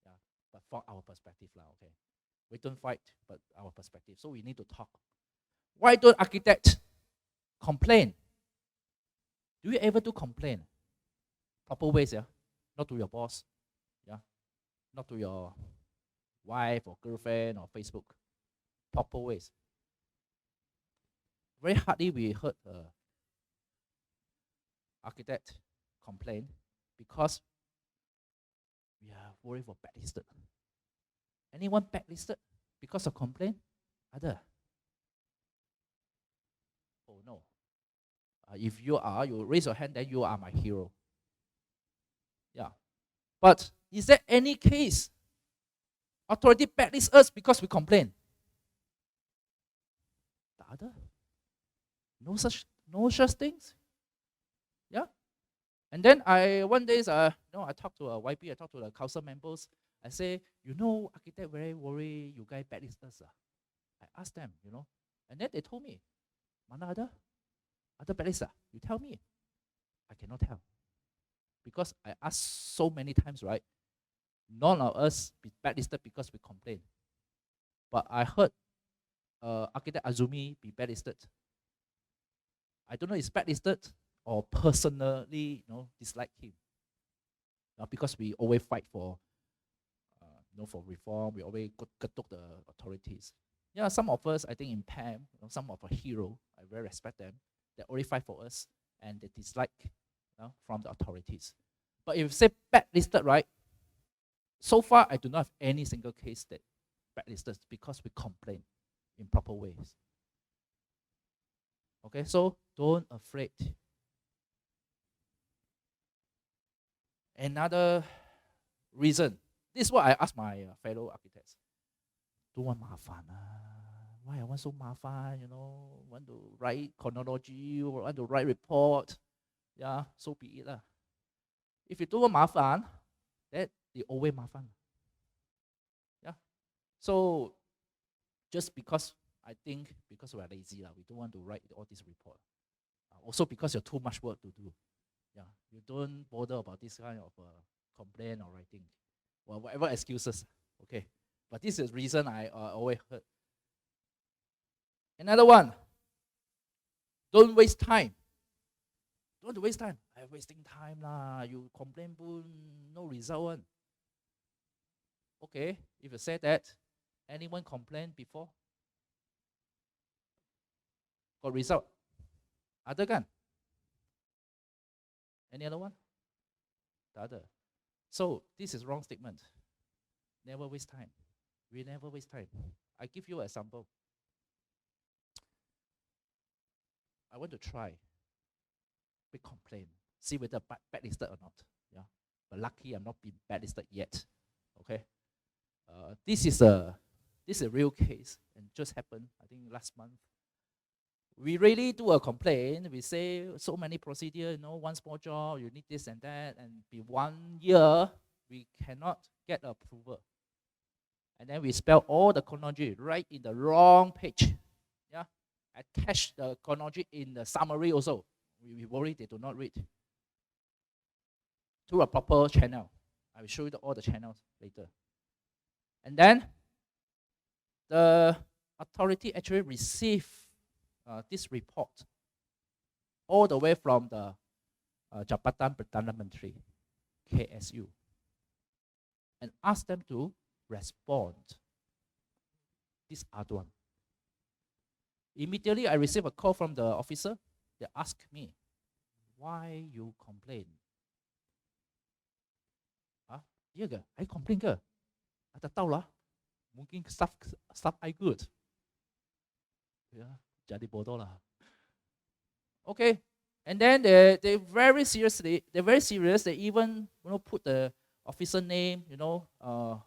Yeah, but from our perspective now, okay. We don't fight, but our perspective. So we need to talk. Why don't architects complain? Do you ever do complain? Proper ways, yeah. Not to your boss, yeah. Not to your wife or girlfriend or Facebook. Proper ways. Very hardly we heard architect complain because we are worried for blacklisted. Anyone blacklisted because of complaint? Other? Oh no. If you are, you raise your hand, then you are my hero. Yeah. But is there any case authority blacklist us because we complain? The other? No such things. Yeah. And then one day I talked to a YP, I talked to the council members. I say, architect very worried you guys blacklist us. I asked them, and then they told me, mana other blacklist, you tell me. I cannot tell. Because I asked so many times, right? None of us be blacklisted because we complain. But I heard architect Azumi be blacklisted. I don't know if it's blacklisted or personally, dislike him. Because we always fight for reform. We always ketuk the authorities. Yeah, some of us, I think in PAM, some of our hero, I very respect them. They always fight for us and they dislike from the authorities. But if you say blacklisted, right? So far, I do not have any single case that blacklisted because we complain in proper ways. Okay, so don't afraid. Another reason, this is what I ask my fellow architects. Don't want mafan. Why I want so mafan, want to write chronology, or want to write report. Yeah, so be it. If you don't want mafan, then you always mafan. Yeah. So just because I think because we are lazy, we don't want to write all this report. Also because you have too much work to do. Yeah, you don't bother about this kind of complaint or writing, or whatever excuses. Okay, but this is the reason I always heard. Another one, don't waste time. Don't waste time. I'm wasting time lah. You complain, no result one. Okay, if you say that, anyone complain before? Got result? Other kan? Any other one? The other. So this is wrong statement. Never waste time. We never waste time. I give you an example. I want to try. Big complaint. See whether blacklisted or not. Yeah. But lucky I'm not been blacklisted yet. Okay. This is a real case and just happened. I think last month. We really do a complaint. We say so many procedure, one small job, you need this and that, and be 1 year, we cannot get approval. And then we spell all the chronology right in the wrong page. Yeah, attach the chronology in the summary also. We worry they do not read. To a proper channel. I will show you all the channels later. And then the authority actually receive this report all the way from the Jabatan Perdana Menteri, KSU, and ask them to respond. This other one. Immediately, I received a call from the officer. They asked me, why you complain? Ya ke? I complain ke? I tak tahu lah. Mungkin staff I good. Ya, jadi bodoh lah. Okay, and then they very serious. They even put the officer name.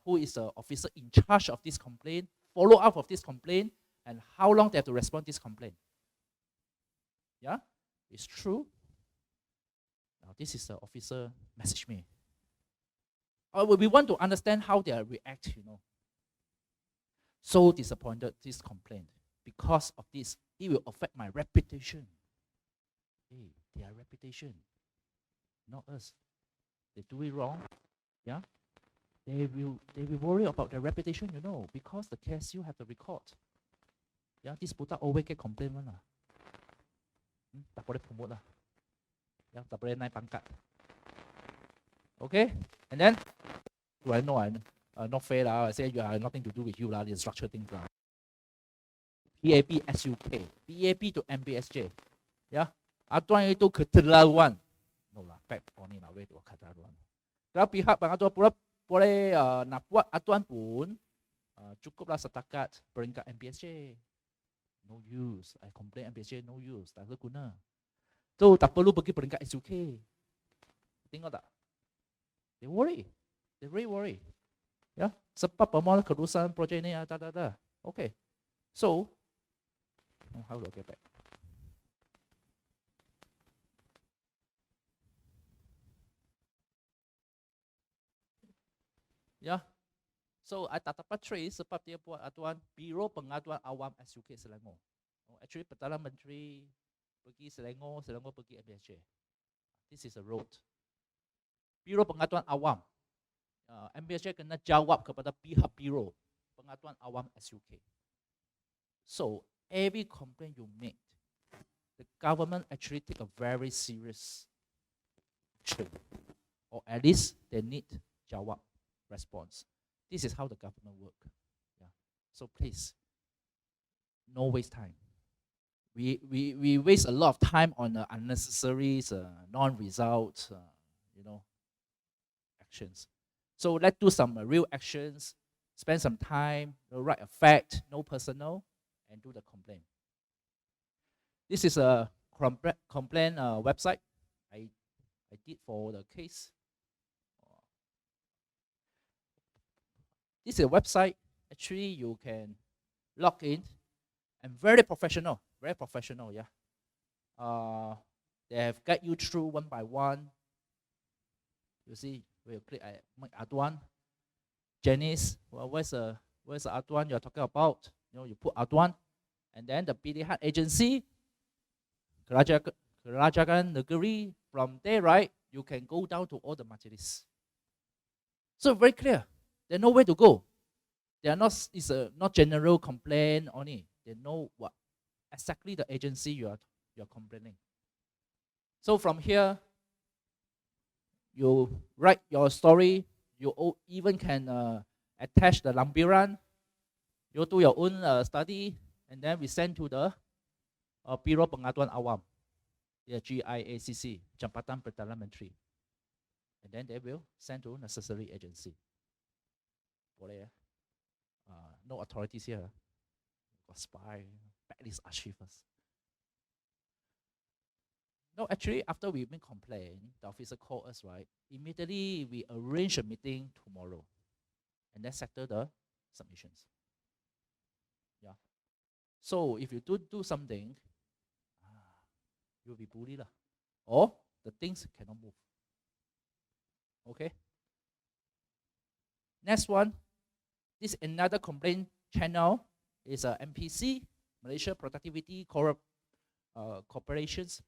Who is the officer in charge of this complaint, follow up of this complaint, and how long they have to respond to this complaint. Yeah, it's true. Now this is the officer message me. We want to understand how they react. So disappointed this complaint because of this. It will affect my reputation. Hey, their reputation, not us. They do it wrong. Yeah, they will worry about their reputation. Because the KSU have the record. Yeah, this budak always get complaint one lah. Tak boleh promote lah. Yeah, tak boleh naik pangkat. Okay, and then I know not fair lah. I say you are nothing to do with you lah. The structure things lah. PAP SUK, PAP to MBSJ. Yeah, atuan itu keterlaluan. No lah, back on ni lah, way to keterlaluan. Kalau pihak bang atuan boleh nak buat atuan pun cukuplah setakat peringkat MBSJ. No use. I complain MBSJ no use. Tak guna. So tak perlu pergi peringkat SUK. Tengok tak? They worry. They really worry. Ya, sebab pemohon kerusakan projek ini ada. Okay. So, how do I get back? Ya. So, I tak dapat trace sebab dia buat atuan Biro Pengaduan Awam SUK Selangor. Actually, Perdana Menteri pergi Selangor pergi MBSJ. This is a road. Biro Pengaduan Awam. MBSJ kena jawab kepada pihak Biro Pengaduan Awam SUK. So, every complaint you make, the government actually take a very serious action. Or at least they need jawab response. This is how the government work. Yeah. So please, no waste time. We waste a lot of time on unnecessary non-result actions. So let's do some real actions, spend some time, write a fact, no personal, and do the complaint. This is a complaint website I did for the case. This is a website. Actually, you can log in and very professional, yeah. They have guide you through one by one. You see, we'll click at Aduan. Janice, well, where's the Aduan you're talking about? You put Aduan, and then the pilihan agency, Kerajaan Negeri. From there, right, you can go down to all the majlis. So very clear. They know where to go. They are not. It's not general complaint only. They know what exactly the agency you're complaining. So from here, you write your story. You even can attach the lampiran. You do your own study, and then we send to the Biro Pengaduan Awam, the GIACC, Jabatan Perdana Menteri, and then they will send to necessary agency. No authorities here. Got spy, blacklist archivers. No, actually, after we make complaint, the officer called us, right? Immediately, we arrange a meeting tomorrow, and then settle the submissions. Yeah. So if you do something, you'll be bullied, or the things cannot move. Okay. Next one. This another complaint channel is MPC, Malaysia Productivity Corporations.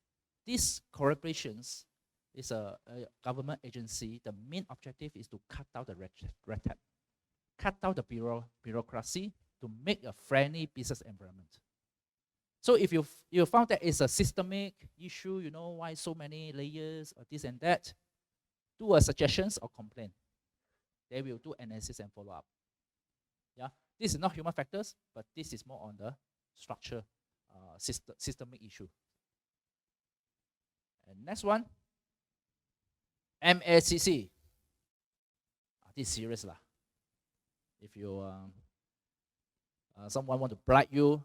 These corporations is a government agency. The main objective is to cut down the red tape, cut down the bureaucracy to make a friendly business environment. So if you found that it's a systemic issue, you know, why so many layers or this and that, do a suggestions or complaint. They will do analysis and follow up. Yeah, this is not human factors, but this is more on the structure, systemic issue. And next one, MACC. This is serious lah. If you someone want to bribe you,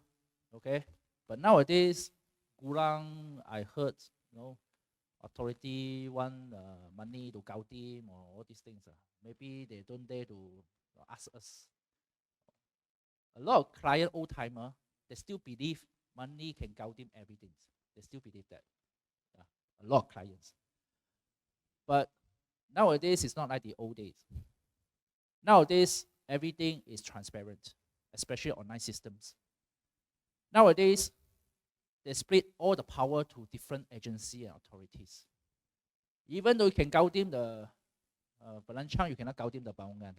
okay. But nowadays, kurang, I heard, you know, authority want money to gao team or all these things. Maybe they don't dare to ask us. A lot of client old timer, they still believe money can gao team everything. They still believe that. Yeah, a lot of clients. But nowadays, it's not like the old days. Nowadays, everything is transparent, especially online systems. Nowadays, they split all the power to different agencies and authorities. Even though you can gao team the Belancang, you cannot gao team the Bangungan.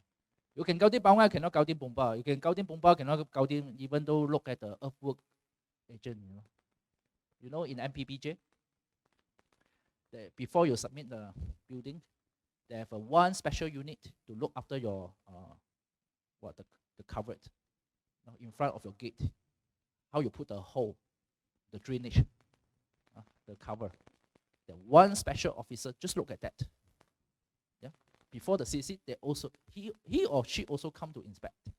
You can gao team Bangungan, cannot gao team Bomba. You can gao team Bomba, cannot gao team, even though look at the earthwork agent. You know in MPPJ, before you submit the building, they have one special unit to look after your the covered, in front of your gate. How you put the hole, the drainage, the cover. The one special officer just look at that. Yeah, before the CC, they also he or she also come to inspect.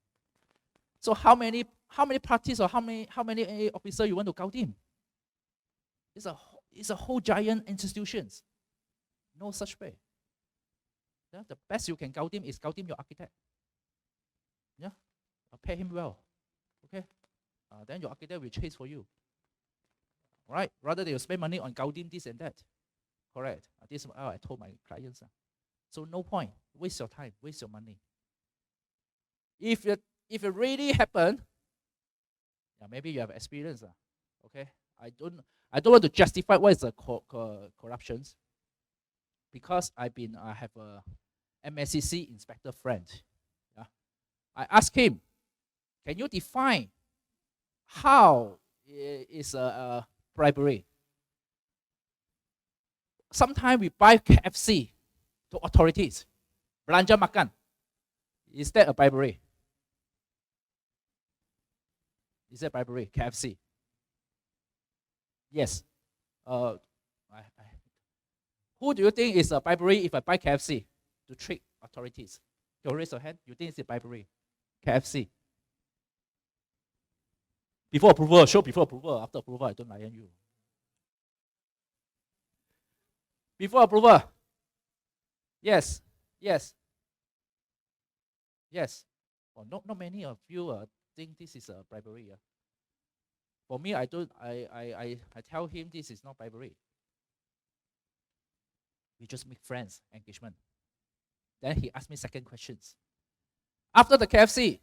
So how many parties or how many officer you want to gao team? It's a whole giant institutions. No such way. Yeah, the best you can gao team is gao team your architect. Yeah, pay him well. Okay, then your architect will chase for you. Right? Rather they will spend money on gao team this and that. Correct. This is how I told my clients. So no point. Waste your time. Waste your money. If it really happen, yeah, maybe you have experience. Okay. I don't want to justify what is the corruptions, because I have a MSCC inspector friend. Yeah. I asked him, can you define how is a bribery? Sometimes we buy KFC to authorities. Belanja makan. Is that a bribery? Is that bribery? KFC. Yes. Who do you think is a bribery if I buy KFC to trick authorities? You raise your hand. You think it's a bribery? KFC. Before approval, show before approval. After approval, I don't lie on you. Before approval. Yes. Yes. Yes. Oh, not many of you think this is a bribery. For me, I don't. I tell him this is not bribery. We just make friends, engagement. Then he asked me second questions. After the KFC,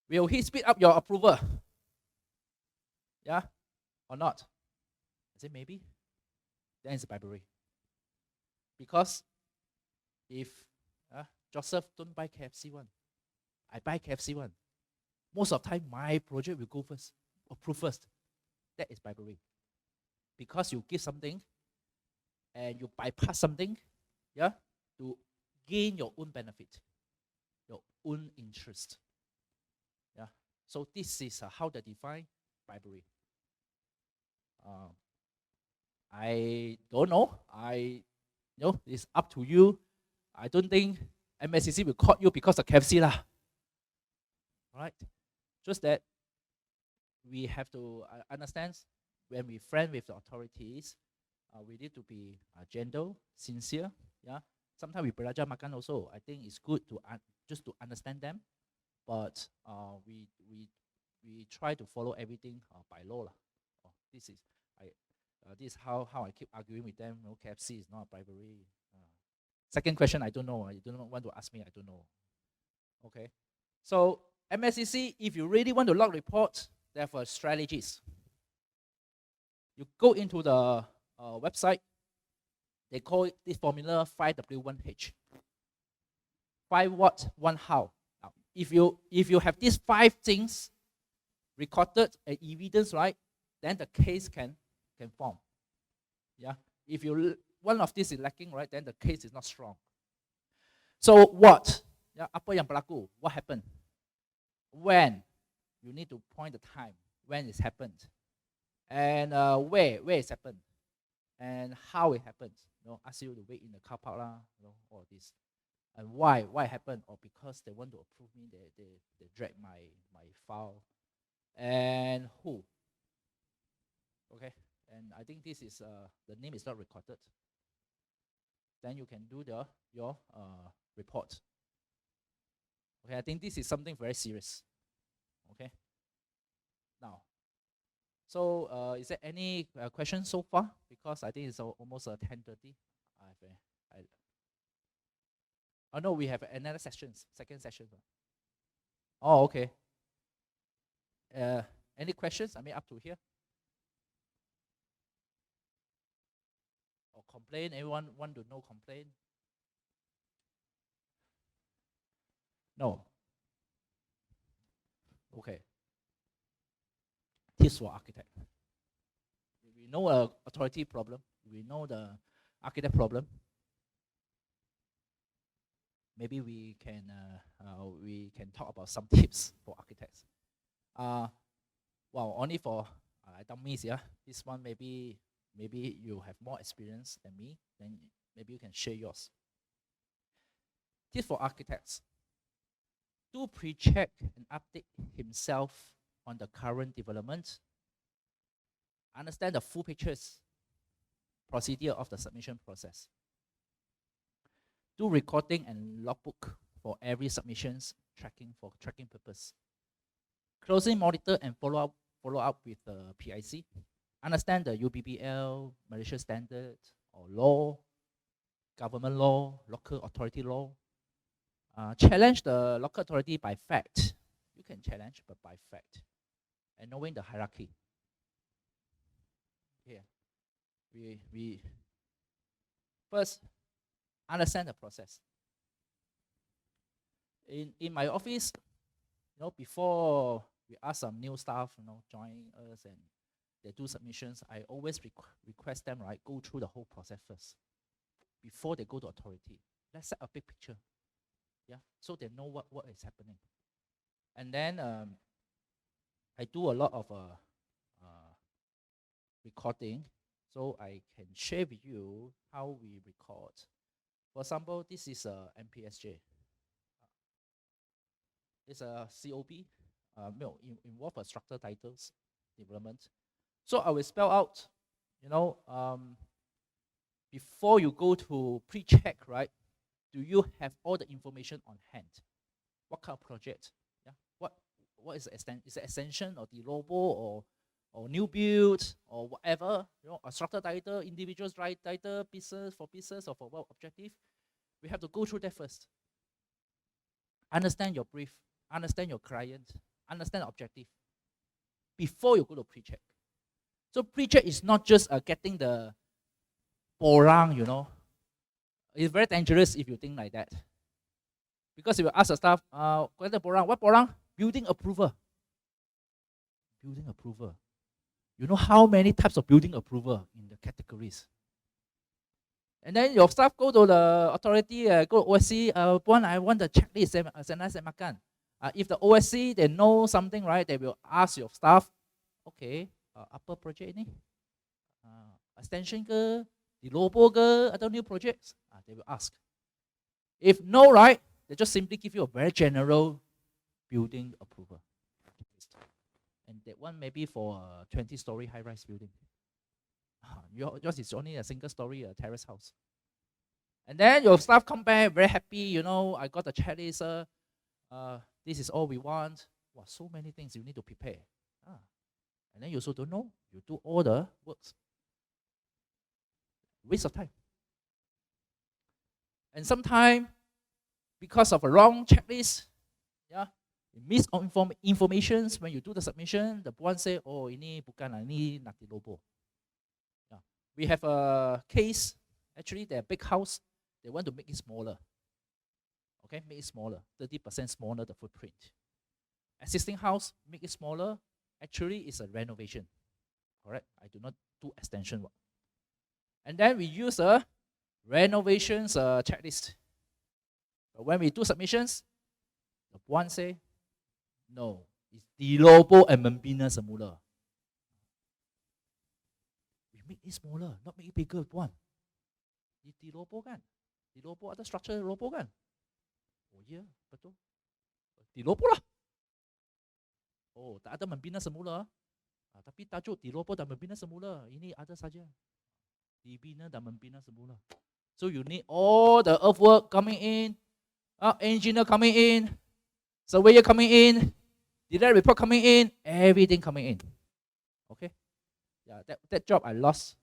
will he speed up your approval? Yeah, or not? I said maybe. Then it's a bribery. Because if Joseph don't buy KFC one, I buy KFC one. Most of the time, my project will go first, approve first. That is bribery. Because you give something and you bypass something, yeah, to gain your own benefit, your own interest. Yeah. So this is how they define bribery. I don't know. It's up to you. I don't think MSCC will caught you because of KFC lah. Right? Just that we have to understand when we friend with the authorities, we need to be gentle, sincere. Yeah. Sometimes we belajar makan also. I think it's good to just to understand them, but we try to follow everything by law lah. This is how I keep arguing with them. No, KFC is not a bribery. Second question, I don't know. You don't want to ask me. I don't know. Okay. So MSCC, if you really want to log reports, they have strategies. You go into the website. They call it this formula 5W1H. 5 what, 1 how. Now, if you have these 5 things recorded and evidence, right, then the case can form. Yeah. If one of these is lacking, right, then the case is not strong. So what? Yeah, apa yang berlaku? What happened? When? You need to point the time when it's happened, and where it's happened, and how it happened. Ask you to wait in the car park lah, all this, and why it happened, or because they want to approve me, they drag my file, and who. Okay, and I think this is the name is not recorded. Then you can do your report. Okay, I think this is something very serious. Okay. Now, so is there any questions so far? Because I think it's almost 10:30. Oh no, we have another second session. Oh, okay. Any questions? I mean, up to here. Or complain? Everyone want to know complain? No. Okay. Tips for architect. We know authority problem. We know the architect problem. Maybe we can talk about some tips for architects. Well, only for dummies, yeah. This one maybe you have more experience than me. Then maybe you can share yours. Tips for architects. Do pre-check and update himself on the current development. Understand the full pictures, procedure of the submission process. Do recording and logbook for every submissions, for tracking purpose. Closely monitor and follow up with the PIC. Understand the UBBL, Malaysia standard, or law, government law, local authority law. Challenge the local authority by fact. You can challenge, but by fact. And knowing the hierarchy. Here, we first understand the process. In my office, before we ask some new staff, join us and they do submissions, I always request them, right, go through the whole process first before they go to authority. Let's set a big picture, yeah, so they know what is happening. And then I do a lot of recording, so I can share with you how we record. For example, this is a MPSJ. It's a COB, involve a structure titles development. So I will spell out, before you go to pre-check, right? Do you have all the information on hand? What kind of project? Yeah. What is the extent? Is it extension or delobo or new build or whatever? A structure title, individuals title, pieces or for what objective? We have to go through that first. Understand your brief, understand your client, understand the objective before you go to pre-check. So pre-check is not just getting the borang, It's very dangerous if you think like that. Because if you ask the staff, what borang? Building approval. Building approval. You know how many types of building approval in the categories? And then your staff go to the authority, go to OSC, I want the checklist, if the OSC, they know something, right, they will ask your staff, okay, apa project ini? Extension ke? Delobo ke? Other new projects? They will ask. If no, right, they just simply give you a very general building approval. And that one maybe for a 20-story high-rise building. Yours is only a single-story terrace house. And then your staff come back very happy, I got the checklist, this is all we want. Wow, so many things you need to prepare. And then you also don't know. You do all the works. Waste of time. And sometimes, because of a wrong checklist, yeah, you miss information when you do the submission. The one say, oh, ini bukan, ini nanti lobo. Yeah. We have a case, actually, they're a big house. They want to make it smaller. Okay, make it smaller, 30% smaller the footprint. Existing house, make it smaller. Actually, it's a renovation. correct? I do not do extension work. And then we use a renovations checklist. But when we do submissions, the one say, no, it's dilopo and membina semula. We make it smaller, not make it bigger, Puan. Dilopo kan? Dilopo ada structure lopo kan? Oh ya, betul. Dilopo lah. Oh, tak ada membina semula. Tapi tajuk dilopo dan membina semula. Ini ada saja. Dibina dan membina semula. So you need all the earthwork coming in, engineer coming in, surveyor coming in, direct report coming in, everything coming in. Okay, yeah, that job I lost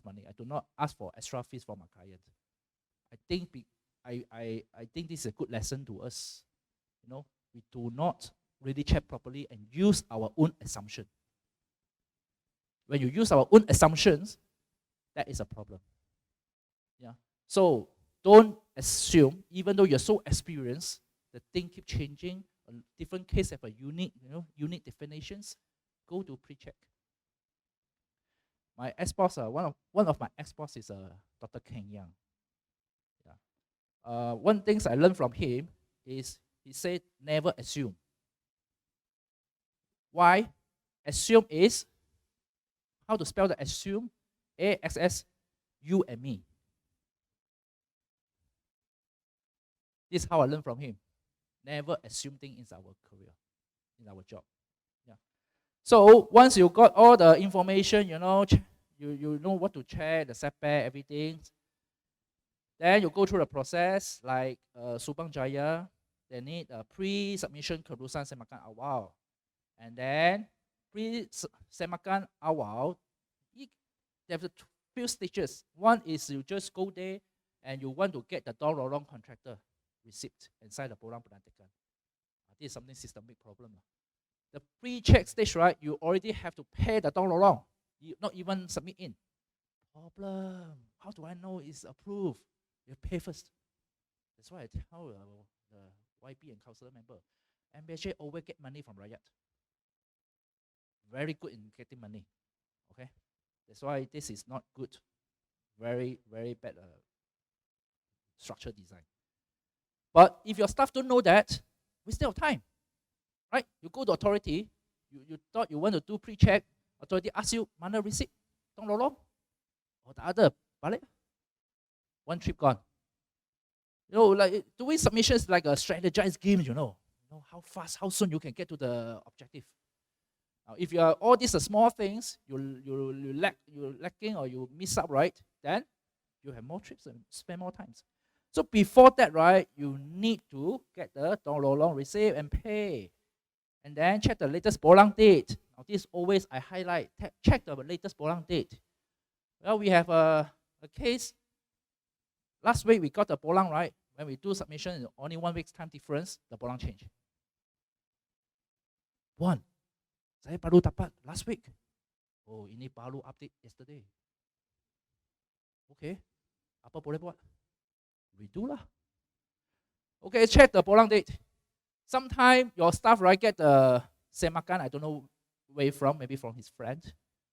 money. I do not ask for extra fees for my client. I think this is a good lesson to us. You know, we do not really check properly and use our own assumption. When you use our own assumptions, that is a problem. Yeah. So don't assume, even though you're so experienced, the thing keep changing. A different case have a unique definitions. Go to pre-check. My ex-boss, one of my ex-boss is Dr. Keng Yang. Yeah. One things I learned from him is he said never assume. Why? Assume is how to spell the assume? AXS, you and me. This is how I learned from him. Never assume things in our career, in our job. Yeah. So once you got all the information, you know what to check, the setback, everything. Then you go through the process like Subang Jaya. They need a pre-submission kelulusan semakan awal, and then pre-semakan awal. There's a few stages. One is you just go there and you want to get the door lorong contractor receipt and sign the borang penantikan. This is something systemic problem. The pre-check stage, right? You already have to pay the door lorong. You not even submit in. Problem. How do I know it's approved? You pay first. That's why I tell the YP and council member, MBHA always get money from Rakyat. Very good in getting money. Okay. That's why this is not good. Very, very bad structure design. But if your staff don't know that, waste of time. Right? You go to authority, you thought you want to do pre-check, authority asks you, mana receipt? Tong lorong? Or the other, balik? One trip gone. You know, like doing submissions like a strategized game, you know how fast, how soon you can get to the objective. Now, if you are all these small things, you're lacking or you miss out, right? Then you have more trips and spend more time. So before that, right, you need to get the Dong Lorong receipt and pay, and then check the latest borang date. Now this always I highlight. Check the latest borang date. Well, we have a case. Last week we got the borang, right? When we do submission, only 1 week's time difference, the borang change. Saya baru dapat last week. Oh, ini baru update yesterday. Okay, apa boleh buat? Redo lah. Okay, check the borang date. Sometime your staff, right, get the semakan, I don't know where from, maybe from his friend.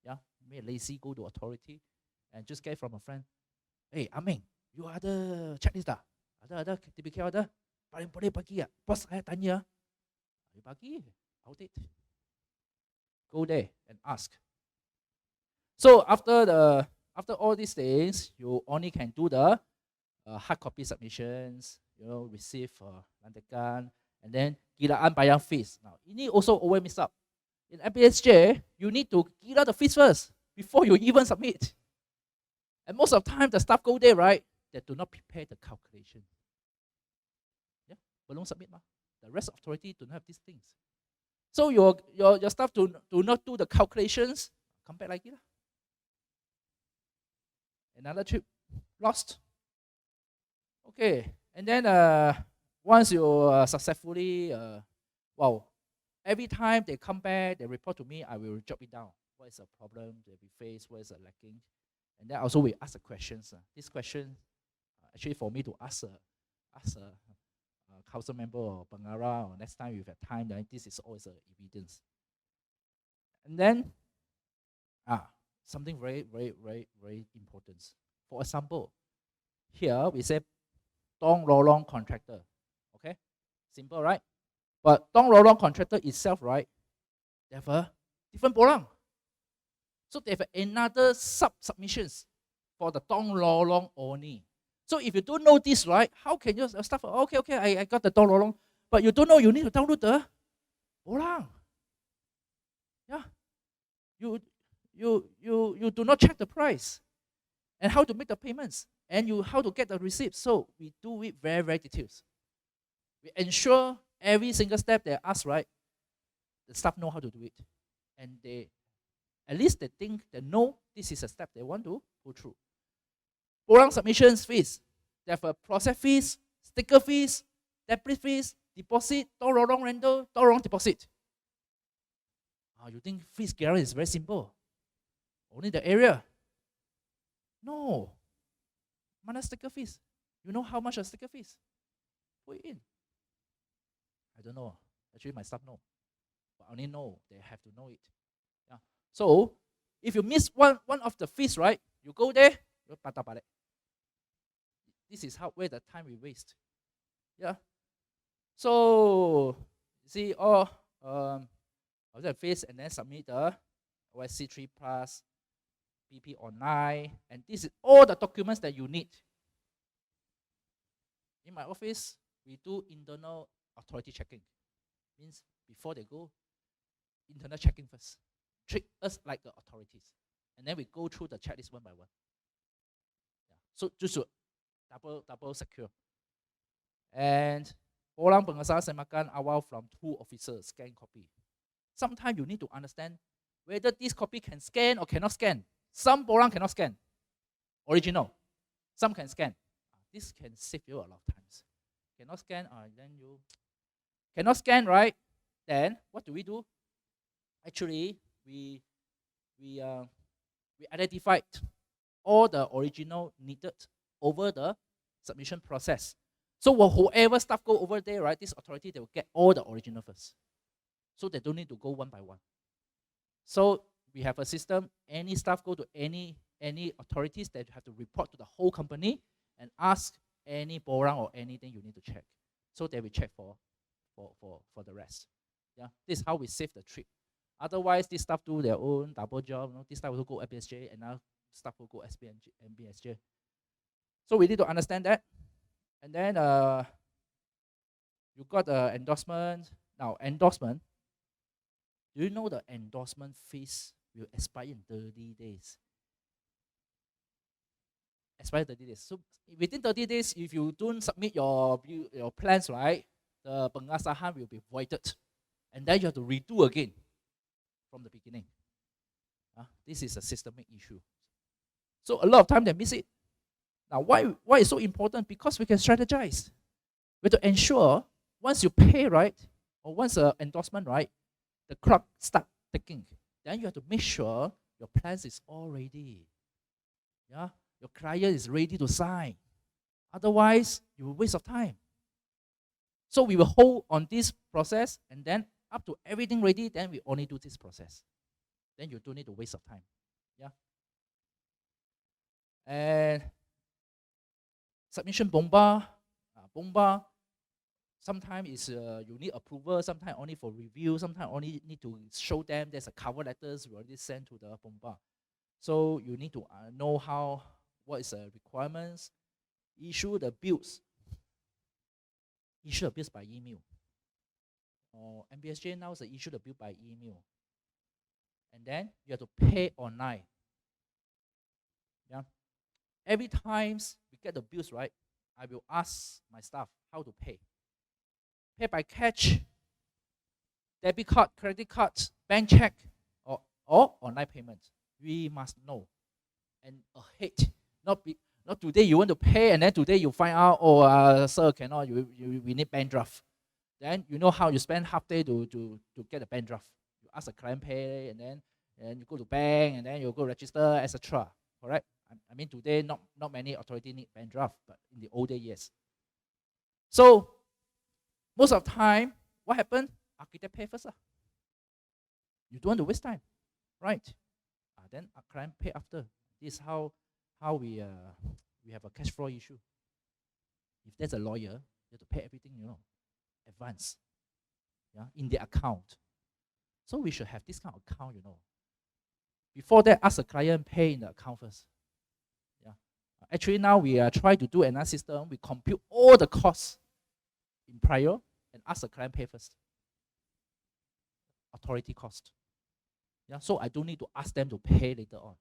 Yeah, maybe lazy, go to authority and just get from a friend. Hey, Aming, you ada checklist tak? Ada, TBK ada. Paling boleh bagi ya? Bos saya tanya. You bagi, outdate. Go there and ask. So after all these things, you only can do the hard copy submissions, receive lantikan, and then kiraan bayar fees. Now, ini also always miss up. In MPSJ, you need to kira the fees first before you even submit. And most of the time, the staff go there, right? They do not prepare the calculation. Yeah, belum submit mah. The rest of authority do not have these things. So your staff do not do the calculations. Come back like it. Another trip lost. Okay, and then once you successfully, every time they come back, they report to me, I will jot it down. What is the problem that we face? What is the lacking? And then also we ask the questions. This question, actually for me to ask a council member or pengara, or next time you have time, then this is always evidence. And then Something very, very, very, very important. For example, here we say Dong Lorong contractor. Okay, simple, right? But Dong Lorong contractor itself, right? They have a different borang. So they have another submissions for the Dong Lorong only. So if you don't know this, right, how can you start? Okay, I got the Dong Lorong, but you don't know you need to download the borang. Yeah, you do not check the price and how to make the payments and how to get the receipts. So we do it very, very details. We ensure every single step they ask, right, the staff know how to do it. And they, at least they think, they know this is a step they want to go through. Borang submissions fees. They have a process fees, sticker fees, debit fees, deposit, Dong rental, Dong deposit. You think fees guarantee is very simple? Only the area? No. Mana sticker fees? You know how much a sticker fees? Put it in. I don't know. Actually, my staff know. But I only know they have to know it. Yeah. So if you miss one of the fees, right? You go there, you patah balik. This is where the time we waste. Yeah. So see the fees and then submit the OSC3 plus BP online, and this is all the documents that you need. In my office, we do internal authority checking. Means before they go, internal checking first. Treat us like the authorities. And then we go through the checklist one by one. Yeah. So just double secure. And orang pengesahan semakan awal from 2 officers scan copy. Sometimes you need to understand whether this copy can scan or cannot scan. Some borang cannot scan. Original. Some can scan. This can save you a lot of times. Cannot scan, then you cannot scan, right? Then what do? Actually, we identified all the original needed over the submission process. So whoever staff go over there, right? This authority, they will get all the original first. So they don't need to go one by one. So we have a system. Any staff go to any authorities that have to report to the whole company and ask any borang or anything you need to check. So they will check for the rest. Yeah, this is how we save the trip. Otherwise, this staff do their own double job. This staff will go FBSJ and now staff will go MBSJ. So we need to understand that. And then you got the endorsement. Now endorsement. Do you know the endorsement fees will expire in 30 days? Expire 30 days. So within 30 days, if you don't submit your plans, right, the pengesahan will be voided. And then you have to redo again from the beginning. This is a systemic issue. So a lot of time they miss it. Now why it's so important? Because we can strategize. We have to ensure once you pay, right, or once an endorsement, right, the clock start ticking. Then you have to make sure your plans is all ready. Yeah, your client is ready to sign. Otherwise, you will waste of time. So we will hold on this process, and then up to everything ready, then we only do this process. Then you don't need to waste of time. Yeah. And submission bomba. Sometimes it's you need approval, sometimes only for review, sometimes only need to show them there's a cover letters we already sent to the bomba. So you need to know what is the requirements, issue the bills. Issue the bills by email. Or MBSJ now is issue the bill by email. And then you have to pay online. Yeah. Every time we get the bills, right, I will ask my staff how to pay. Pay by cash, debit card, credit card, bank check, or online payment. We must know. And ahead, not today you want to pay and then today you find out, sir, cannot, we need bank draft. Then you know how you spend half day to get a bank draft. You ask the client pay and then you go to bank and then you go register, etc. Correct? I mean today not many authority need bank draft, but in the older years. So most of the time, what happened? Architect pay first. You don't want to waste time, right? Then our client pay after. This is how we have a cash flow issue. If there's a lawyer, you have to pay everything, advance, in the account. So we should have this kind of account, Before that, ask the client pay in the account first. Actually, now we are trying to do another system. We compute all the costs in prior and ask the client pay first. Authority cost. So I don't need to ask them to pay later on.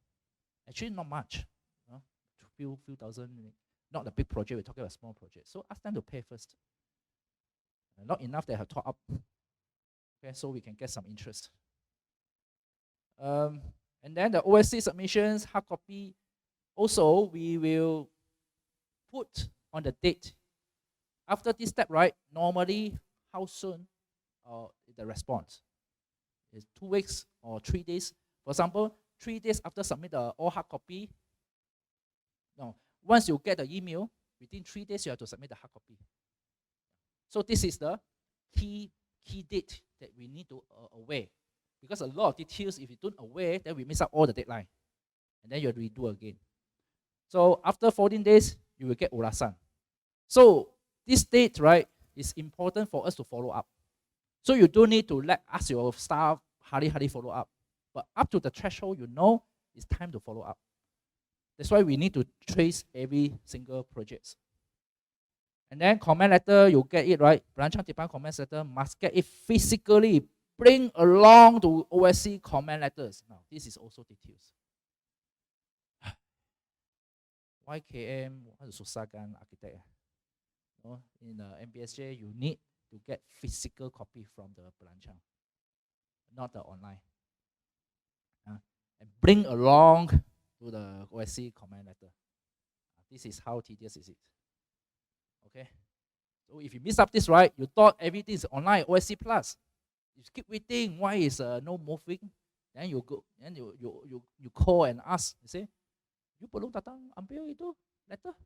Actually, not much. Few thousand, not a big project. We're talking about a small project. So ask them to pay first. Not enough they have top up. Okay, so we can get some interest. And then the OSC submissions, hard copy. Also, we will put on the date. After this step, right, normally, how soon the response? Is 2 weeks or 3 days? For example, 3 days after submit the all hard copy. No, once you get the email, within 3 days, you have to submit the hard copy. So this is the key date that we need to aware. Because a lot of details, if you don't aware, then we miss out all the deadline. And then you have to redo again. So after 14 days, you will get ulasan. So this date, right, is important for us to follow up. So you don't need to ask your staff, hurry follow up. But up to the threshold, it's time to follow up. That's why we need to trace every single project. And then comment letter, you get it, right? Perancang Department comment letter must get it physically. Bring along to OSC comment letters. Now, this is also details. YKM, susahkan architect. In the MBSJ, you need to get physical copy from the perancang, not the online. And bring along to the OSC comment letter. This is how tedious is it. Okay, so if you miss up this, right, you thought everything is online, OSC plus. You keep waiting, why is no moving? Then you go, and you call and ask. You say, you belum datang ambil itu letter,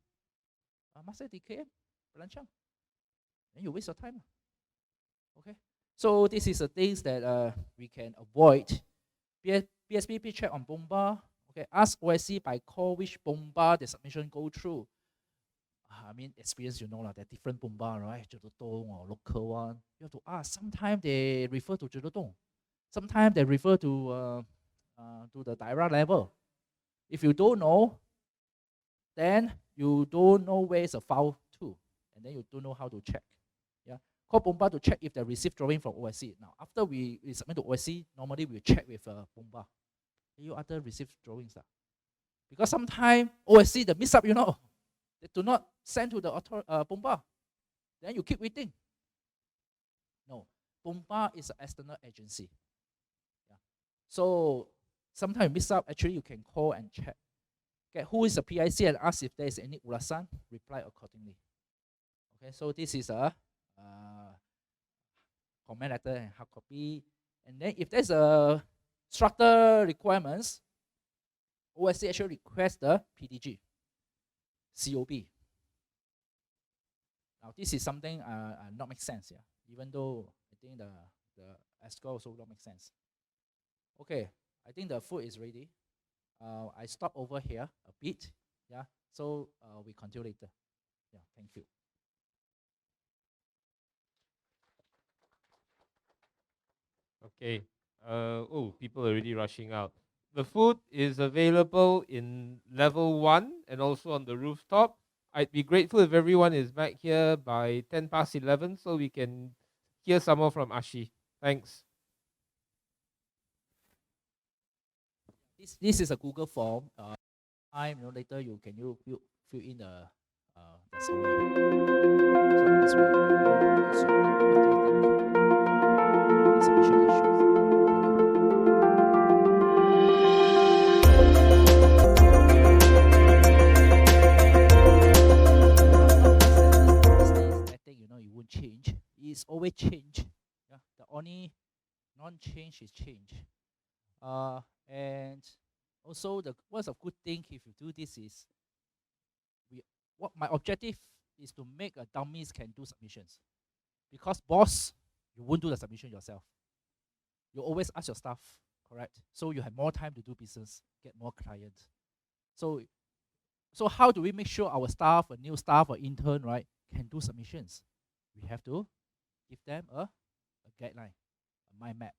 masa DKM perancang. Then you waste your time. Okay, so this is the things that we can avoid. PSPP check on bomba. Okay, ask OSC by call which bomba the submission go through. I mean, experience, they're different bomba, right? Jelutong or local one. You have to ask. Sometimes they refer to Jelutong. Sometimes they refer to the daerah level. If you don't know, then you don't know where is a file to, and then you don't know how to check. Call bomba to check if they receive drawing from OSC. Now, after we submit to OSC, normally we check with bomba. You other receive drawings. Because sometimes OSC, the miss up, they do not send to the bomba. Then you keep waiting. No, bomba is an external agency. So sometimes you miss up, actually you can call and check. Okay, who is the PIC and ask if there is any ulasan, reply accordingly. Okay, so this is a comment letter and hard copy. And then if there's a structure requirements, OSC actually request the PDG, COB. Now this is something not make sense, even though I think the ESCO also don't make sense. Okay, I think the food is ready. I stop over here a bit, so we continue later. Thank you. Okay. People are already rushing out. The food is available in level 1 and also on the rooftop. I'd be grateful if everyone is back here by 11:10 so we can hear some more from Ashi. Thanks. This is a Google form. Later you can fill in the summary. So this way, what do you think? Submission issues. It won't change. It's always change. The only non-change is change. And also what's a good thing if you do this is what my objective is to make a dummies can do submissions. Because boss, you won't do the submission yourself. You always ask your staff, correct? So you have more time to do business, get more clients. So how do we make sure our staff, a new staff or intern, right, can do submissions? We have to give them a guideline, a mind map.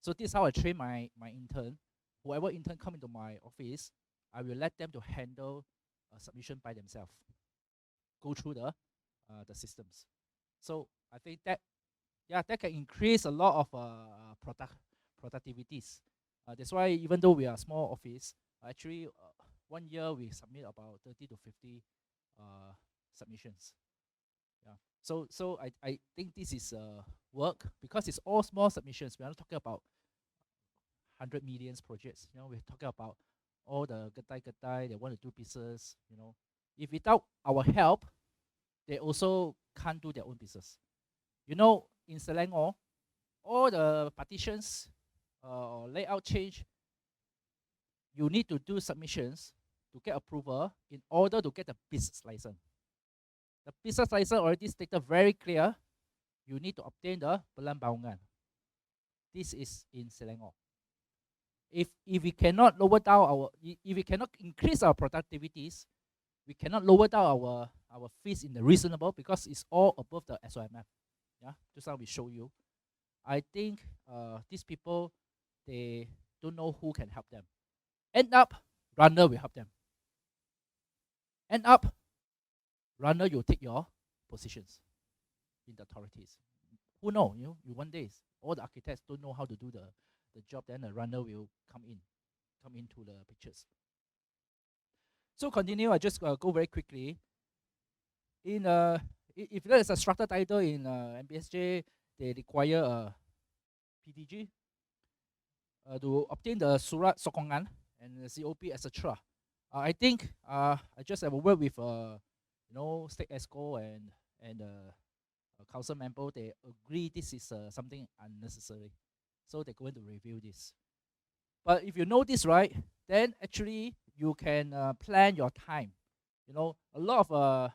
So this is how I train my intern. Whoever intern come into my office, I will let them to handle a submission by themselves, go through the systems. So I think that, yeah, that can increase a lot of productivities. That's why even though we are a small office, actually 1 year we submit about 30 to 50 submissions. Yeah. So I think this is work because it's all small submissions. We are not talking about 100 millions projects. We're talking about all the getai, they want to do business. If without our help, they also can't do their own business. In Selangor, all the partitions or layout change, you need to do submissions to get approval in order to get the business license. The business license already stated very clear, you need to obtain the Pelan Bangungan. This is in Selangor. If we cannot lower down if we cannot increase our productivities, we cannot lower down our fees in the reasonable because it's all above the SOMF. Yeah, just now we show you. I think these people, they don't know who can help them. End up, runner will help them. End up, runner will take your positions in the authorities. Who know? You one day all the architects don't know how to do the job, then the runner will come into the pictures. So continue. I just go very quickly. If there is a structure title in MBSJ, they require a PDG to obtain the Surat Sokongan and the COP, etc. I think I just have a word with State ESCO and council member. They agree this is something unnecessary, so they're going to review this. But if you know this, right, then actually you can plan your time. A lot of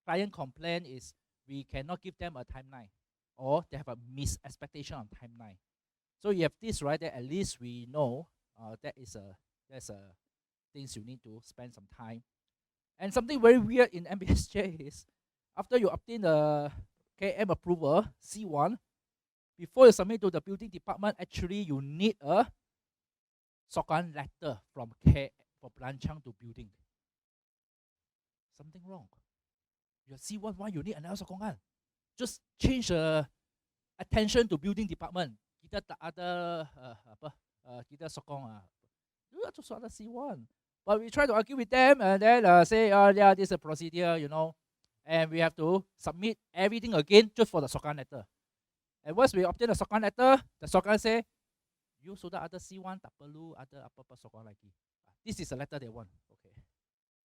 client complaint is we cannot give them a timeline, or they have a mis-expectation on timeline. So you have this, right, that at least we know that's a things you need to spend some time. And something very weird in MBSJ is after you obtain the KM approval, C1, before you submit to the building department, actually you need a Sokan letter from for Blanchang to building. Something wrong. Your C1, why you need another Sokongan? Just change the attention to building department. Kita tak ada kita sokong you have to sort the C1. But we try to argue with them and then say, yeah, this is a procedure, and we have to submit everything again just for the Sokan letter. And once we obtain the Sokan letter, the Sokan say, you sudah ada C1, tak perlu ada apa-apa Sokan lagi. This is the letter they want. Okay.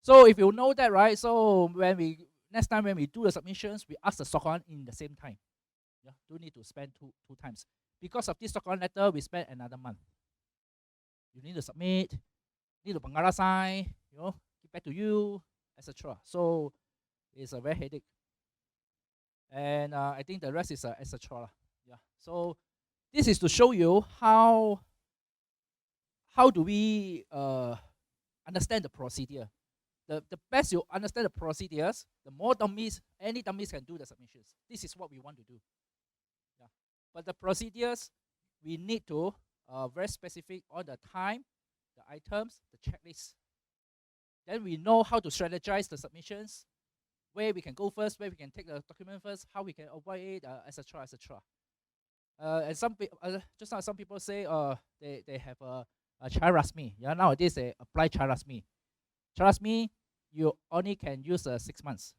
So if you know that, right? So next time when we do the submissions, we ask the Sokan in the same time. Yeah, don't need to spend two times. Because of this Sokan letter, we spend another month. You need to submit, need to pengarah sign, get back to you, etc. So it's a very headache. And I think the rest is etc. Yeah. So this is to show you how do we understand the procedure. The best you understand the procedures, the more any dummies can do the submissions. This is what we want to do. Yeah. But the procedures, we need to very specific on the time, the items, the checklist. Then we know how to strategize the submissions, where we can go first, where we can take the document first, how we can avoid it, etc., etc. And just now some people say they have a Chai Rasmi. Yeah, nowadays they apply Chai Rasmi. Chai Rasmi, you only can use 6 months.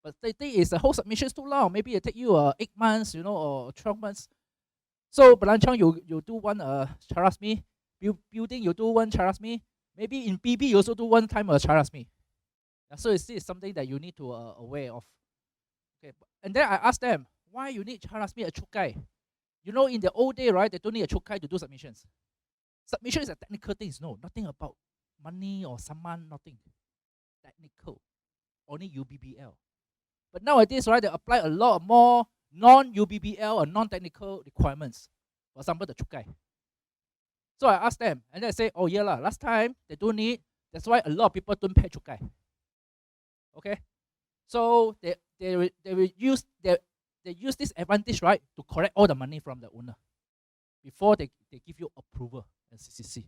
But the thing is the whole submission is too long. Maybe it take you 8 months, or 12 months. So Blanchang, you do one Chai Rasmi. Building, you do one Chai Rasmi. Maybe in BB, you also do one time a Chai Rasmi. So this is something that you need to aware of. Okay, and then I asked them, why you need Chai Rasmi a chukai? In the old day, right, they don't need a chukai to do submissions. Submission is a technical thing. No, nothing about money or saman, nothing. Technical. Only UBBL. But nowadays, right, they apply a lot more non-UBBL or non-technical requirements. For example, the chukai. So I asked them, and they say, oh yeah lah, last time they don't need, that's why a lot of people don't pay cukai. Okay? So they will use this advantage, right, to collect all the money from the owner before they give you approval and CCC.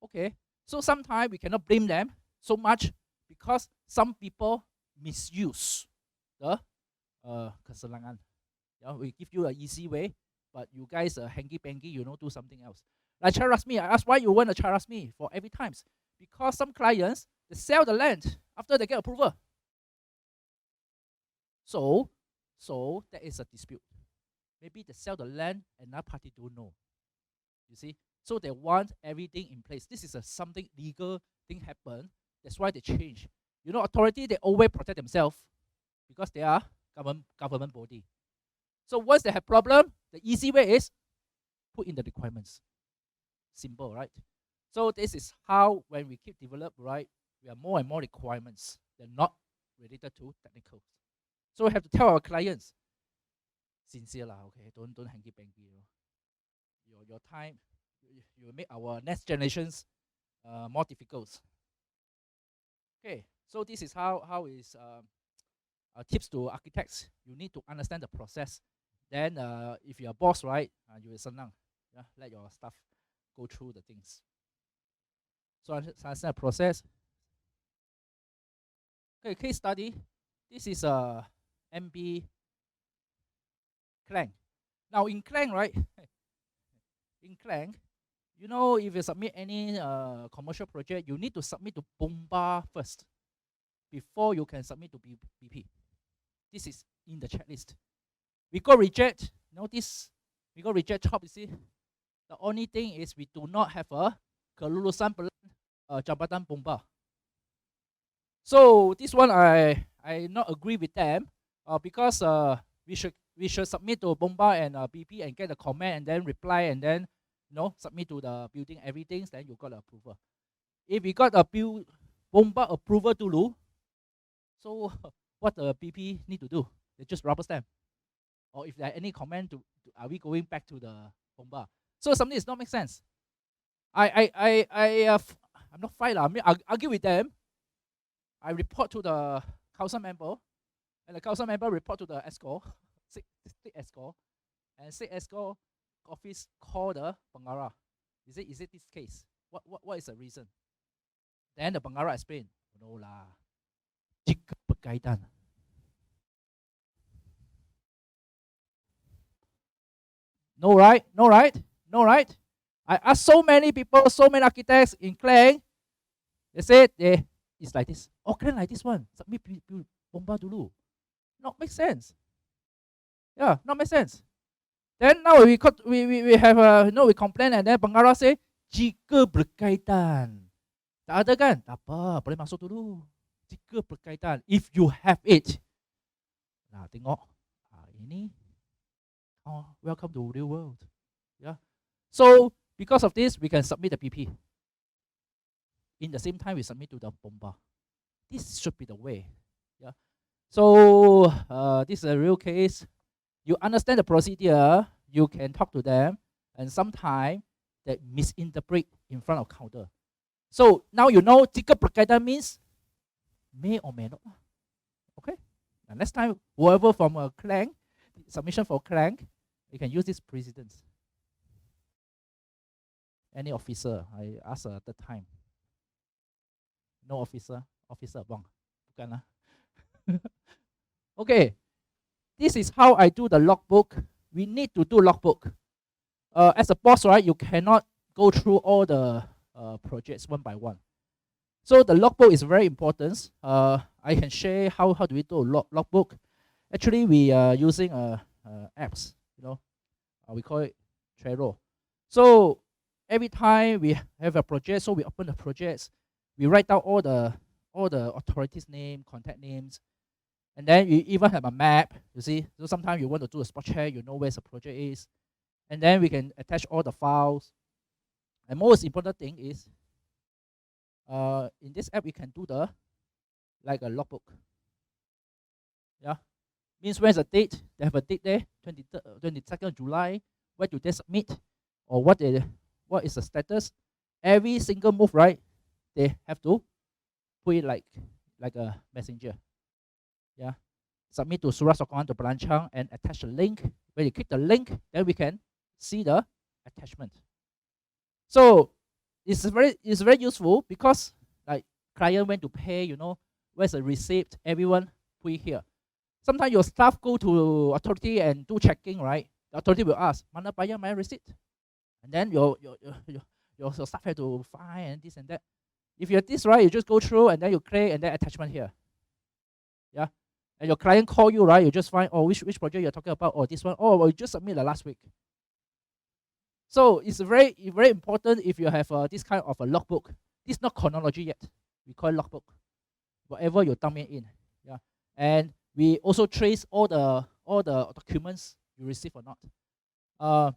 Okay, so sometimes we cannot blame them so much because some people misuse the kesenangan. Yeah, we give you an easy way, but you guys are hanky-panky, do something else. Like Charasmi, I asked why you want a Charasmi for every times. Because some clients, they sell the land after they get approval. So there is a dispute. Maybe they sell the land and another party don't know. You see? So they want everything in place. This is something legal thing happen. That's why they change. Authority, they always protect themselves because they are government body. So once they have problem, the easy way is put in the requirements. Simple, right? So this is how when we keep develop, right, we have more and more requirements. They're not related to technical. So we have to tell our clients, sincere lah, okay, don't hanky-panky. Your time, you make our next generations more difficult. Okay, so this is how is tips to architects. You need to understand the process. Then if you're a boss, right, you will senang. Yeah, let your staff go through the things. So understand the process. Okay, case study. This is a MB Clang. Now in Clang, right? In Clang, if you submit any commercial project, you need to submit to Bomba first before you can submit to BP. This is in the checklist. We got reject. Notice we got reject top. You see, the only thing is we do not have a kelulusan jabatan Bomba. So this one I not agree with them because we should submit to Bomba and BP and get a comment and then reply and then submit to the building everything, then you got the approval. If we got a Bomba approval dulu, so what the BP need to do? They just rubber stamp. Or if there are any comment are we going back to the Bomba? So something does not make sense. I'm not fight. I mean, I argue with them. I report to the council member, and the council member report to the ESCO, state ESCO, and state ESCO office call the Bangara. Is it this case? What is the reason? Then the Bangara explain, no lah, jika berkaitan. No right. I asked so many people, so many architects in Klang. They said it's like this. Oh, Klang like this one. Submit Bomba dulu. Not make sense. Yeah, not make sense. Then now we have we complain and then Bangara say jika berkaitan. Tak ada kan? Tak apa, boleh masuk dulu. Jika berkaitan. If you have it. Nah, tengok. Ini. Oh, welcome to real world. Yeah. So because of this, we can submit the PP. In the same time, we submit to the Bomba. This should be the way. Yeah. So this is a real case. You understand the procedure, you can talk to them, and sometimes they misinterpret in front of counter. So now you know jika berkaitan means may or may not. Okay? And next time, whoever from a Klang, submission for Klang, you can use this precedence. Any officer, I ask at the time. No officer bang. Bukan lah. Okay. This is how I do the logbook. We need to do logbook. As a boss, right, you cannot go through all the projects one by one. So the logbook is very important. I can share how do we do a logbook. Actually, we are using apps. We call it Trello. So every time we have a project, so we open the projects, we write down all the authorities' name, contact names, and then you even have a map. You see, so sometimes you want to do a spot check, you know where the project is, and then we can attach all the files. And most important thing is, in this app we can do like a logbook. Yeah, means when's the date? They have a date there, 22nd July. Where do they submit, or what they what is the status? Every single move, right? They have to put it like a messenger. Yeah. Submit to Surah Sokongan to Pelanchang and attach a link. When you click the link, then we can see the attachment. So it's very useful because like client went to pay, where's the receipt? Everyone put it here. Sometimes your staff go to authority and do checking, right? The authority will ask, "Mana bayar my receipt?" And then your staff have to find and this and that. If you have this, right, you just go through and then you click and then attachment here. Yeah. And your client call you, right? You just find, which project you're talking about, or this one, well, you just submit the last week. So it's very important if you have this kind of a logbook. This is not chronology yet. We call it logbook. Whatever you dump it in. Yeah. And we also trace all the documents you receive or not.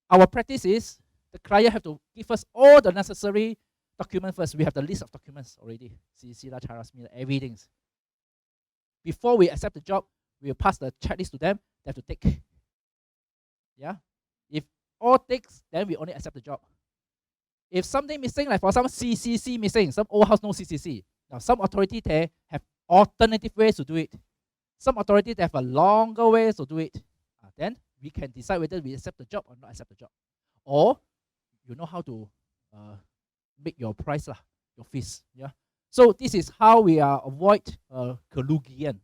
Our practice is the client have to give us all the necessary documents first. We have the list of documents already. Sila, Charasmi, everything. Before we accept the job, we will pass the checklist to them. They have to take. Yeah. If all takes, then we only accept the job. If something missing, like for example CCC missing, some old house no CCC. Now some authority they have alternative ways to do it. Some authorities have a longer way to do it. Then we can decide whether we accept the job or not accept the job. Or you know how to make your price, your fees. Yeah. So this is how we avoid kerugian.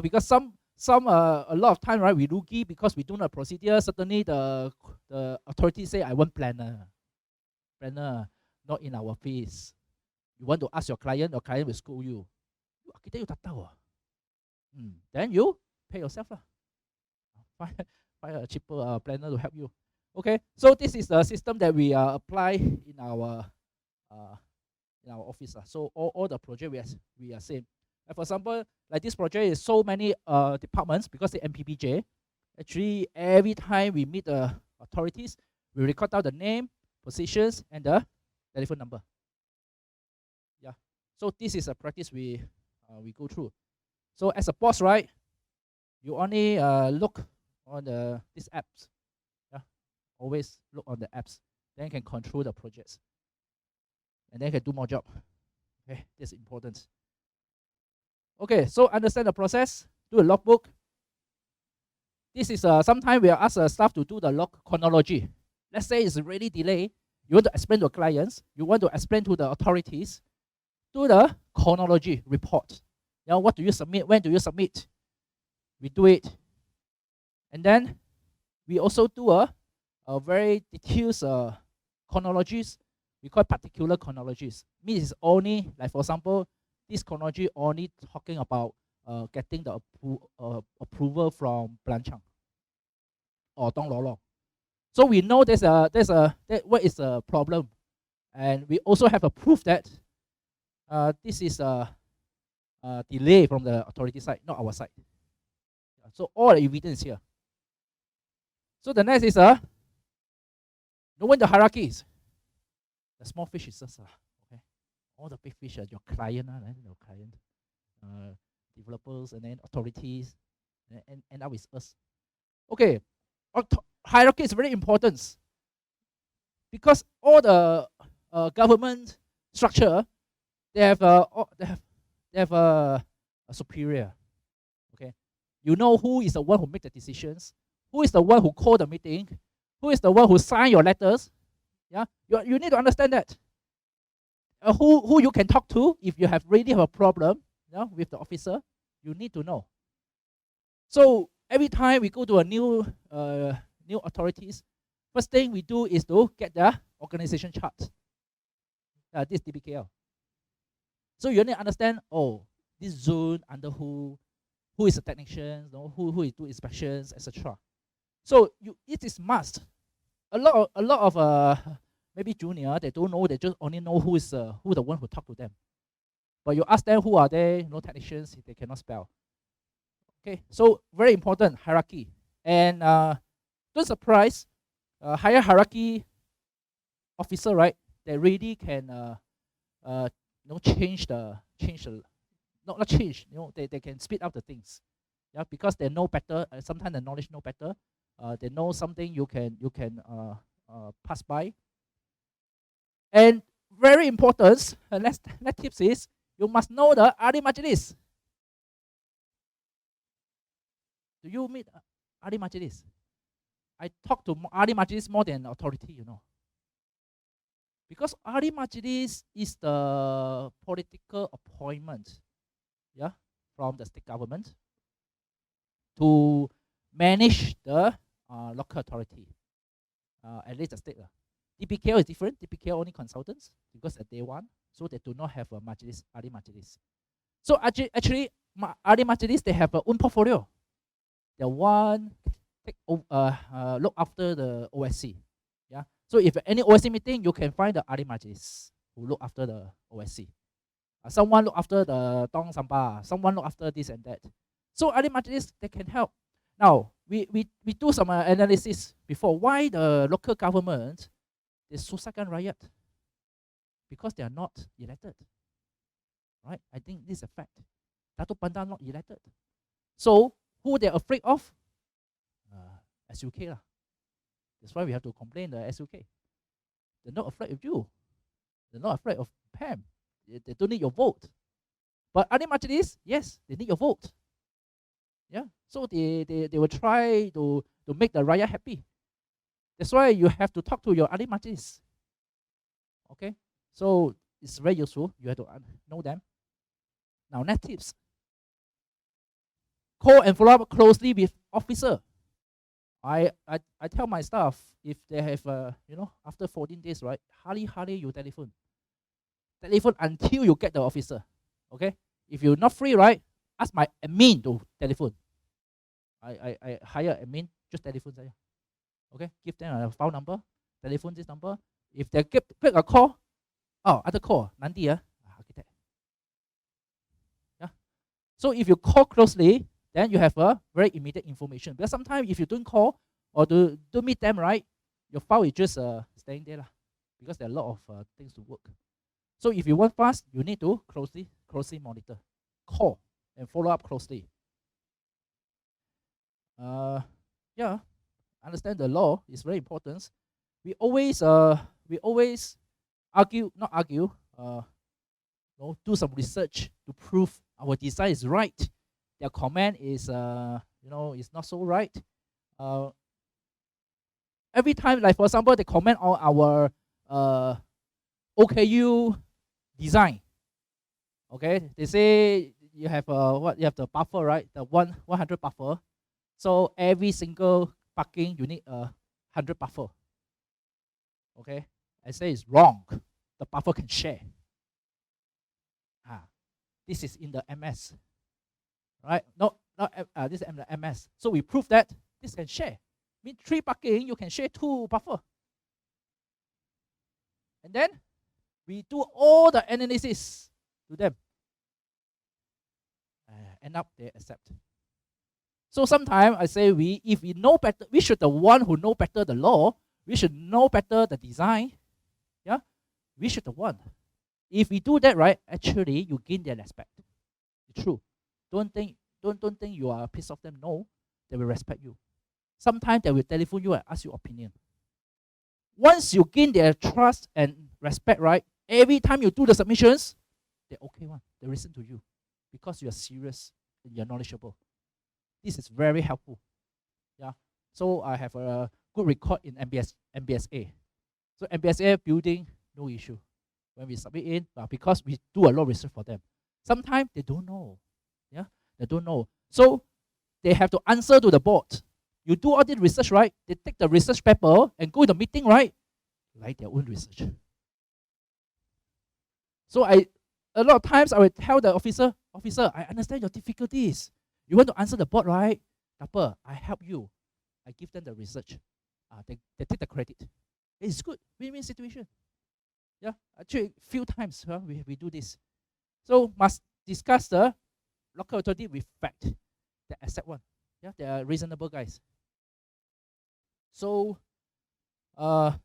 Because a lot of time, right, we rugi because we don't have procedure. Suddenly the authority say, I want planner. Planner, not in our fees. You want to ask your client will school you. Then you pay yourself. Find a cheaper planner to help you. Okay, so this is the system that we apply in our office. So all the project we are same. For example, like this project is so many departments because the MPPJ. Actually, every time we meet the authorities, we record down the name, positions, and the telephone number. Yeah. So this is a practice we go through. So as a boss, right, you only look on these apps. Yeah. Always look on the apps. Then you can control the projects. And then you can do more job. Okay, that's important. Okay, so understand the process, do a logbook. This is sometimes we ask staff to do the log chronology. Let's say it's really delayed. You want to explain to clients, you want to explain to the authorities, do the chronology report. What do you submit? When do you submit? We do it. And then we also do a very detailed chronologies. We call it particular chronologies. Means it's only, like for example, this chronology only talking about getting the approval from Pelanchang or Dong Lorong. So we know what is the problem, and we also have a proof that this is a delay from the authority side, not our side. So all the evidence here. So the next is knowing the hierarchies. The small fish is just okay. All the big fish are your client, developers, and then authorities, and end up with us. Okay, hierarchy is very important because all the government structure they have a superior. Okay, you know who is the one who make the decisions, who is the one who call the meeting, who is the one who sign your letters. Yeah, you need to understand that. Who you can talk to if you really have a problem, with the officer, you need to know. So every time we go to a new authorities, first thing we do is to get the organization chart. This DBKL. So you need to understand, this zone under who is the technician, who is do inspections, etc. So it is must. A lot of maybe junior, they don't know, they just only know who the one who talk to them. But you ask them who are they, technicians, they cannot spell. Okay, so very important hierarchy. And don't surprise, higher hierarchy officer, right? They really can change the not change. They can speed up the things. Yeah, because they know better. Sometimes the knowledge know better. They know something you can pass by. And very important, next tips is, you must know the ahli majlis. Do you meet ahli majlis? I talk to ahli majlis more than authority, you know. Because ahli majlis is the political appointment, yeah, from the state government to manage the local authority, at least the state. TPKL is different. TPKL only consultants because at day one, so they do not have a majlis, ahli majlis. So actually, ahli majlis, they have their own portfolio. They one look after the OSC. Yeah. So if any OSC meeting, you can find the ahli majlis who look after the OSC. Someone look after the Tong Sampa. Someone look after this and that. So ahli majlis, they can help. Now we do some analysis before why the local government is susahkan rakyat, because they are not elected. Right? I think this is a fact. Datuk Pandan not elected. So who they're afraid of? SUK lah. That's why we have to complain the SUK. They're not afraid of you. They're not afraid of Pam. They don't need your vote. But ahli majlis, yes, they need your vote. Yeah. So they will try to make the rakyat happy. That's why you have to talk to your ahli majlis. Okay. So it's very useful. You have to know them. Now, next tips. Call and follow up closely with officer. I tell my staff, if they have after 14 days, right, hardly you telephone until you get the officer. Okay. If you're not free, right, ask my admin to telephone. I hire admin, just telephone saya. Okay, give them a phone number, telephone this number. If they pick a call, other call, nanti architect. Yeah. So if you call closely, then you have a very immediate information. Because sometimes if you don't call or don't meet them, right, your file is just staying there lah, because there are a lot of things to work. So if you want fast, you need to closely monitor, call and follow up closely. Yeah, understand the law is very important. We always do some research to prove our design is right. Their comment is is not so right. Every time, like for example, they comment on our OKU design. Okay, they say you have you have the buffer, right? The 100 buffer. So every single parking you need 100 buffer. Okay, I say it's wrong. The buffer can share. This is in the MS, right? This is the MS. So we prove that this can share. Mean 3 parking you can share 2 buffer. And then we do all the analysis to them. End up they accept. So sometimes I say if we know better, we should the one who know better the law. We should know better the design. Yeah, we should the one. If we do that right, actually you gain their respect. It's true. Don't think you are a piece of them. No, they will respect you. Sometimes they will telephone you and ask your opinion. Once you gain their trust and respect, right? Every time you do the submissions, they're okay one. They listen to you because you are serious and you're knowledgeable. This is very helpful. Yeah. So I have a good record in MBSA. So MBSA building, no issue. When we submit in, because we do a lot of research for them. Sometimes they don't know. Yeah, they don't know. So they have to answer to the board. You do all the research, right? They take the research paper and go to the meeting, right? Write their own research. So a lot of times I will tell the officer, I understand your difficulties. You want to answer the board, right? Upper, I help you. I give them the research. They take the credit. It's good. Win-win situation. Yeah, actually, few times we do this. So must discuss the local authority with fact. They accept one. Yeah, they are reasonable guys. So, I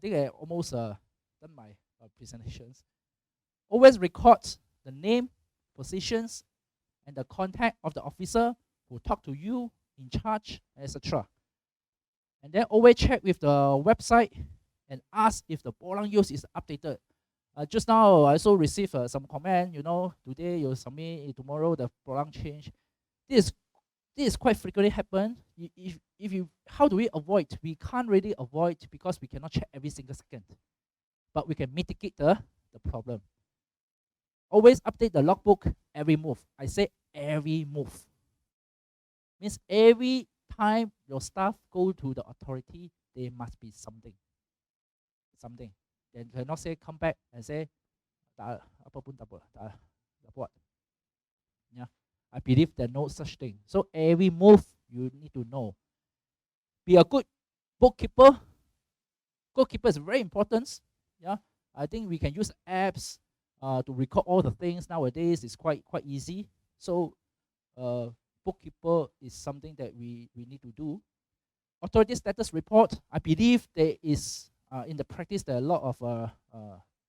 think I almost done my presentations. Always record the name, positions, and the contact of the officer who talk to you, in charge, etc. And then always check with the website and ask if the Polang use is updated. Just now, I also received some comment, today you submit, tomorrow the Polang change. This is quite frequently happen. If you, how do we avoid? We can't really avoid because we cannot check every single second. But we can mitigate the problem. Always update the logbook every move. I say every move. Means every time your staff go to the authority, there must be something. Then cannot say come back and say tak apa pun tak apa, tak buat. Yeah. I believe there's no such thing. So every move you need to know. Be a good bookkeeper. Bookkeeper is very important. Yeah. I think we can use apps to record all the things nowadays. It's quite easy. So bookkeeper is something that we need to do. Authority status report. I believe there is in the practice there are a lot of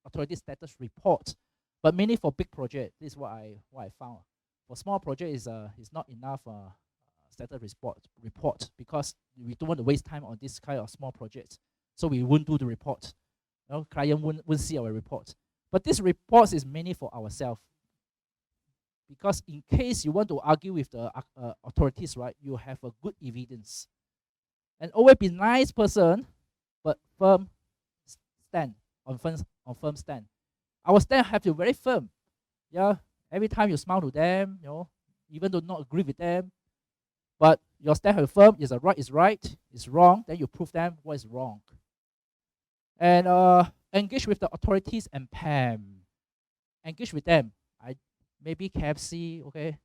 authority status reports, but mainly for big project. This is what I found. For small project is not enough status report because we don't want to waste time on this kind of small projects. So we won't do the report. Client won't see our report. But this report is mainly for ourselves. Because in case you want to argue with the authorities, right, you have a good evidence. And always be nice person, but firm stand, on firm stand. Our stand have to be very firm. Yeah, every time you smile to them, even though not agree with them, but your stand have firm, is right is right, is wrong, then you prove them what is wrong. And engage with the authorities and PAM. Engage with them. Maybe KFC, okay?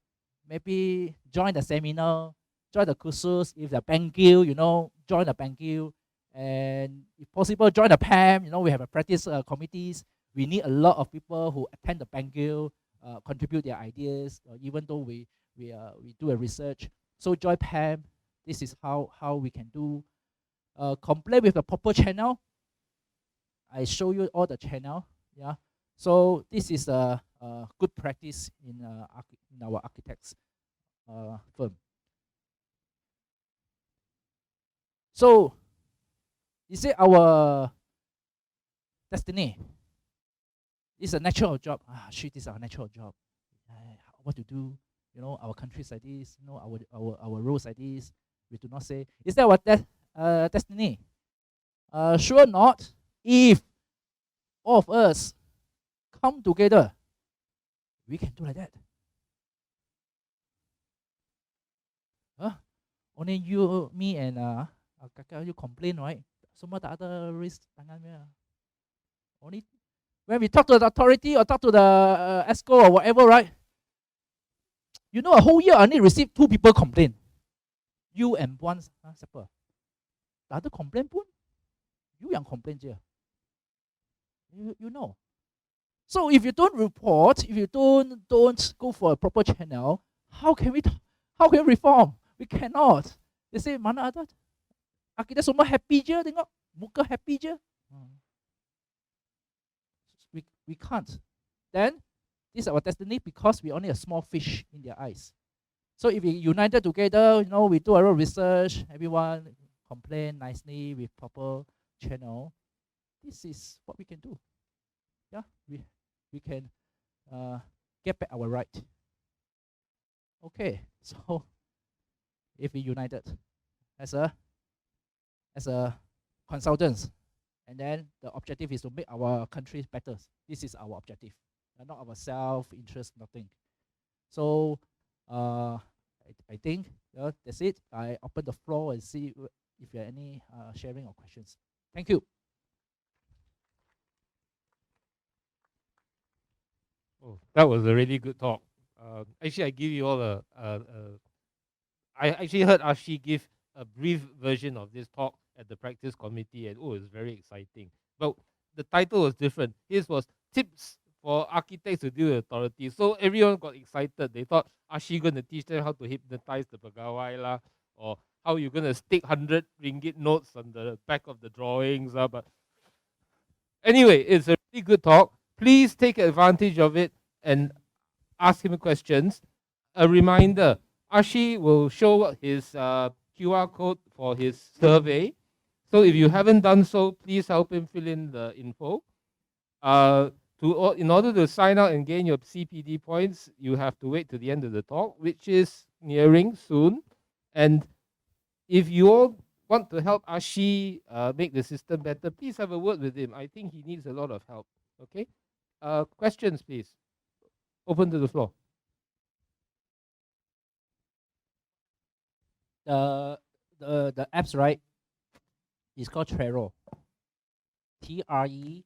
Maybe join the seminar, join the kursus. If the Bangil, join the Bangil. And if possible, join the PAM. We have a practice committees. We need a lot of people who attend the Bangil, contribute their ideas, even though we do a research. So join PAM. This is how we can do. Comply with the proper channel. I show you all the channel. Yeah. So this is a good practice in our architects firm. So you say our destiny is a natural job. This is our natural job. What to do? Our countries like this. Our roads like this. We do not say. Is that our destiny? Sure not. If all of us come together, we can do like that. Only you, me, and Kakak, you complain, right? Semua tak ada risk tangan dia. Only when we talk to the authority or talk to the ESCO or whatever, right? A whole year I only receive 2 people complain. You and one siapa? Tak ada complain pun. You yang complain je. You know. So if you don't report, if you don't go for a proper channel, how can we reform? We cannot. They say mana ada? Kita semua happy je tengok, muka happy je. We can't. Then this is our destiny because we only a small fish in their eyes. So if we united together, we do a lot of research, everyone complain nicely with proper channel. This is what we can do. Yeah, we can get back our right. Okay, so if we united as a consultants, and then the objective is to make our country better. This is our objective, not our self-interest, nothing. So I think that's it. I open the floor and see if you have any sharing or questions. Thank you. Oh, that was a really good talk. Actually, I give you all I actually heard Ashi give a brief version of this talk at the practice committee, and it's very exciting. But the title was different. His was Tips for Architects to Deal with Authority. So everyone got excited. They thought Ashi going to teach them how to hypnotize the pegawai lah, or how you're going to stick 100 ringgit notes on the back of the drawings. But anyway, it's a really good talk. Please take advantage of it and ask him questions. A reminder, Ashi will show his QR code for his survey. So if you haven't done so, please help him fill in the info. In order to sign out and gain your CPD points, you have to wait to the end of the talk, which is nearing soon. And if you all want to help Ashi make the system better, please have a word with him. I think he needs a lot of help. Okay? Questions, please. Open to the floor. The apps, right, is called Trello. Trello.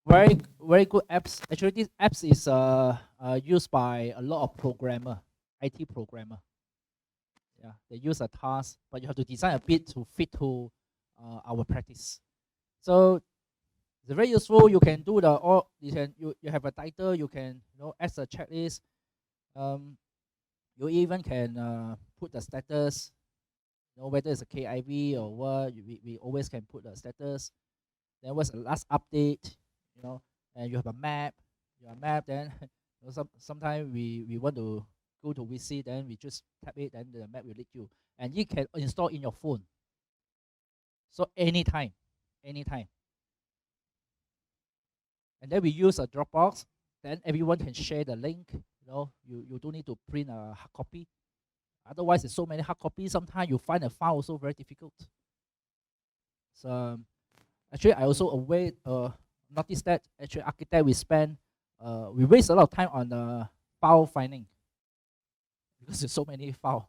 Very good apps. Actually, this apps is used by a lot of programmer, IT programmer. Yeah, they use a task, but you have to design a bit to fit to our practice. So it's very useful. You can do you have a title. You can add a checklist. You even can put the status. Whether it's a KIV or what. We always can put the status. Then what's the last update? And you have a map. Then sometimes we want to go to visit, then we just tap it, then the map will lead you, and you can install in your phone. So anytime. And then we use a Dropbox. Then everyone can share the link. You don't need to print a hard copy. Otherwise, there's so many hard copies. Sometimes you find a file also very difficult. So actually, I also noticed that actually architect we waste a lot of time on file finding because there's so many files.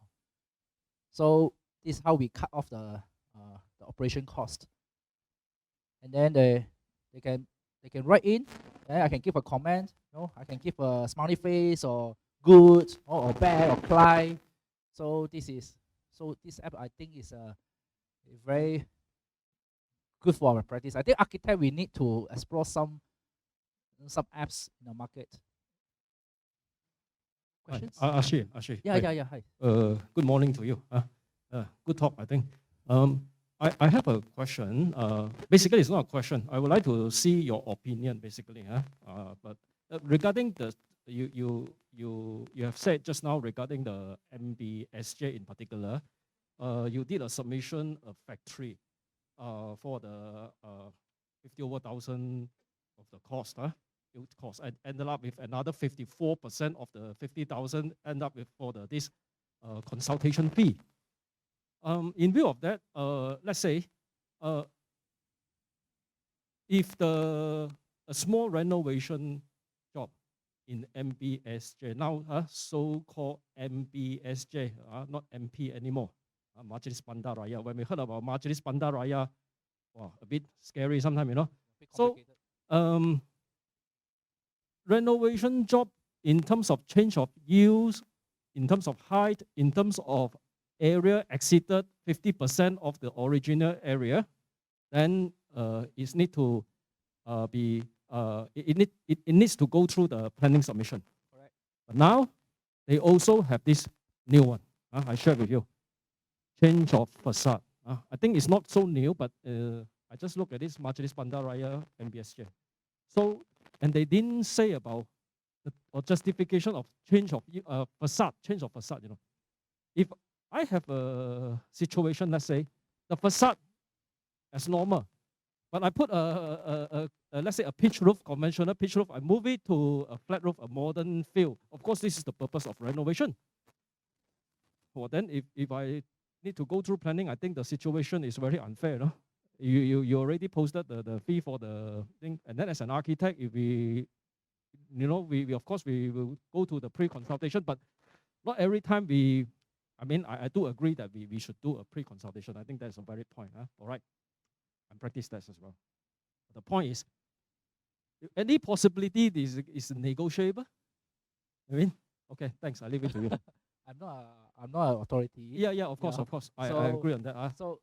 So this is how we cut off the operation cost. And then they can write in. Then I can give a comment. I can give a smiley face or good or bad or cry. So this app I think is very good for our practice. I think architect we need to explore some apps in the market. Questions? Ashi. Yeah. Hi. Good morning to you. Good talk, I think. I have a question. Basically, it's not a question. I would like to see your opinion, basically. But regarding you have said just now regarding the MBSJ in particular, you did a submission of factory for the 50 over 1,000 of the cost. I ended up with another 54% of the 50,000 end up with for this consultation fee. In view of that, let's say if a small renovation job in MBSJ, now so-called MBSJ, not MP anymore, Majelis Bandaraya. When we heard about Majelis Bandaraya, wow, a bit scary sometimes, So renovation job in terms of change of use, in terms of height, in terms of area exceeded 50% of the original area, then it needs to it needs to go through the planning submission. Correct. But now they also have this new one. I shared with you, change of facade. I think it's not so new, but I just look at this Majelis Bandaraya MBSJ. So, and they didn't say about the justification of change of facade. If I have a situation, let's say, the facade as normal, but I put let's say a pitch roof, conventional pitch roof, I move it to a flat roof, a modern feel. Of course, this is the purpose of renovation. Well, then if I need to go through planning, I think the situation is very unfair, You already posted the fee for the thing, and then as an architect, if we of course we will go to the pre-consultation, but not every time I do agree that we should do a pre-consultation. I think that's a valid point. All right, and practice that as well. The point is, any possibility is negotiable. Okay, thanks. I leave it to you. I'm not an authority. Yeah, of course. I agree on that. So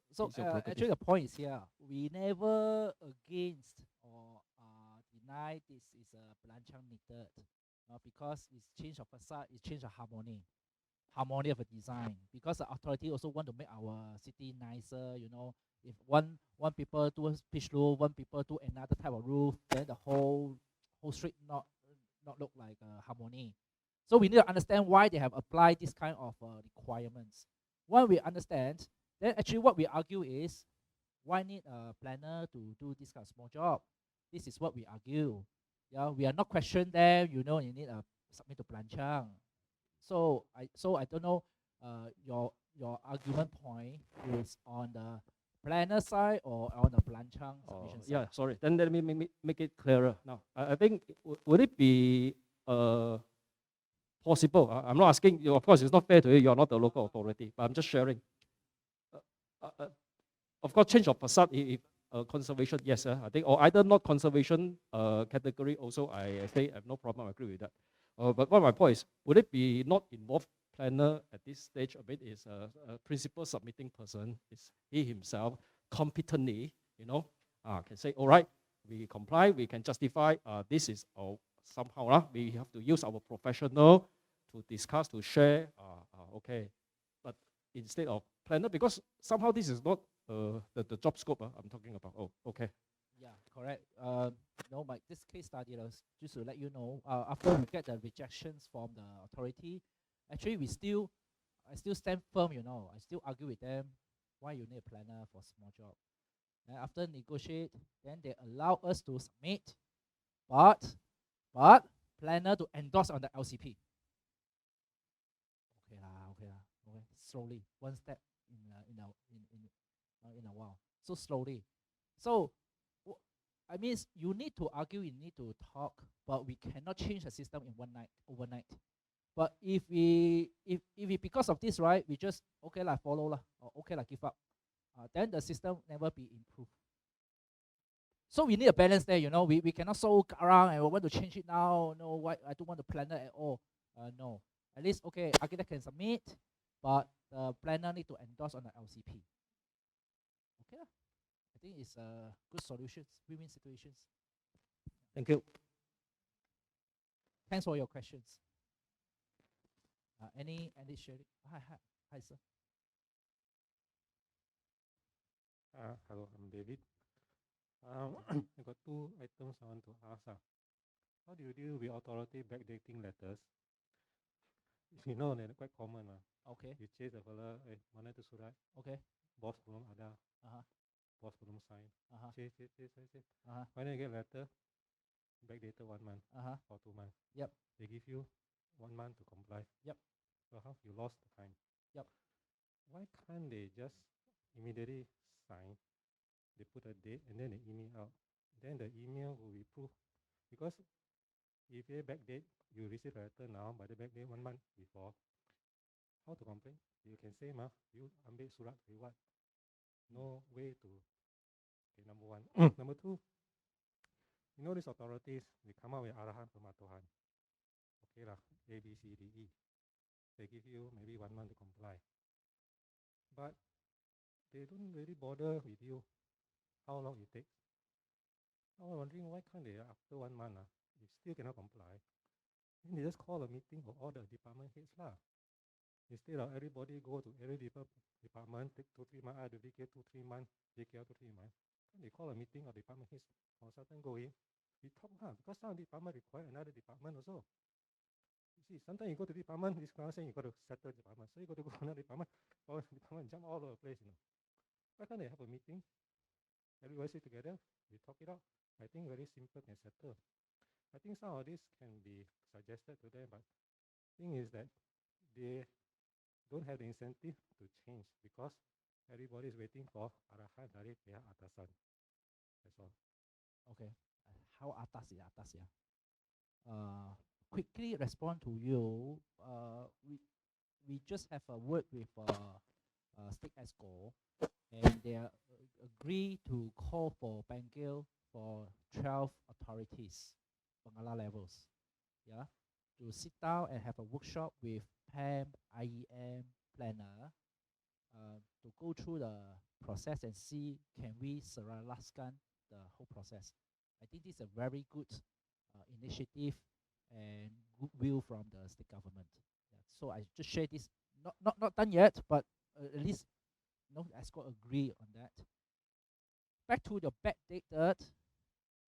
actually the point is here, we never against or deny this is a Blanchang needed, because it's change of facade, it's change of harmony of a design. Because the authority also want to make our city nicer. If one people do a pitch roof, one people do another type of roof, then the whole street not look like harmony. So we need to understand why they have applied this kind of requirements. When we understand, then actually what we argue is, why need a planner to do this kind of small job? This is what we argue. Yeah, we are not question them. You know, you need a submit to Planchang. So I don't know. Your argument point is on the planner side or on the Planchang submission side? Yeah, sorry. Then let me make it clearer now. I think, would it be possible? I'm not asking you, of course, it's not fair to you, you're not the local authority, but I'm just sharing. Of course, change of facade, if conservation, yes, I think, or either not conservation category also, I say I have no problem, I agree with that. But what my point is, would it be not involve planner at this stage a bit, is a principal submitting person, is he himself competently, can say, all right, we comply, we can justify, this is somehow, we have to use our professional to discuss, to share, okay. But instead of planner, because somehow this is not the job scope I'm talking about. Oh, okay. Yeah, correct. No, but this case study, just to let you know, after we get the rejections from the authority, actually I still stand firm, I still argue with them, why you need a planner for small job. And after negotiate, then they allow us to submit, but planner to endorse on the LCP. Okay, slowly, one step in a while, so slowly. So I mean, you need to argue, you need to talk, but we cannot change the system in overnight. But if we because of this, right, we just follow lah, or give up, then the system never be improved. So we need a balance there, we cannot so around and we want to change it now. No, why I don't want the planner at all. No, at least architect can submit, but the planner need to endorse on the LCP. Okay lah. I think it's a good solutions, win-win situations. Thank you. Thanks for your questions. Any sharing? Hi, sir. Hello, I'm David. I got two items I want to ask. How do you deal with authority backdating letters? You know, they're quite common. Okay. You chase the fella, mana tu surat? Okay. Boss belum ada. Boss belum sign. Chase. Finally you get a letter, backdated 1 month or 2 months. Yep. They give you 1 month to comply. Yep. So how you lost the time? Yep. Why can't they just immediately sign? They put a date and then they email out. Then the email will be proof. Because if they backdate, you receive a letter now, but they backdate 1 month before. How to complain? You can say, you ambil surat reward. No way to. Okay, number one. Number two, you know these authorities, they come out with arahan pematuhan. Okay lah, A, B, C, D, E. They give you maybe 1 month to comply. But they don't really bother with you how long it takes. I was wondering, why can't they, after 1 month, if still cannot comply, then they just call a meeting for all the department heads lah. Instead of everybody go to every department, take 2-3 months, the VK 2-3 months, JKL 2-3 months. They call a meeting of department heads, consultant go in, we talk, because some department require another department also. You see, sometimes you go to department, this client saying you got to settle department, so you got to go to another department, or department jump all over the place, Why can't they have a meeting? Everybody sit together, we talk it out. I think very simple can settle. I think some of this can be suggested to them, but the thing is that they don't have the incentive to change because everybody is waiting for arahan dari pihak atasan. That's all. Okay. How atas ya? Quickly respond to you. We just have a word with State EXCO, and they agree to call for panggil for 12 authorities, pengala levels, to sit down and have a workshop with PAM, IEM, planner, to go through the process and see can we seralaskan the whole process. I think this is a very good initiative and goodwill from the state government. So I just share this, not done yet, but at least EXCO agree on that. Back to the backdated,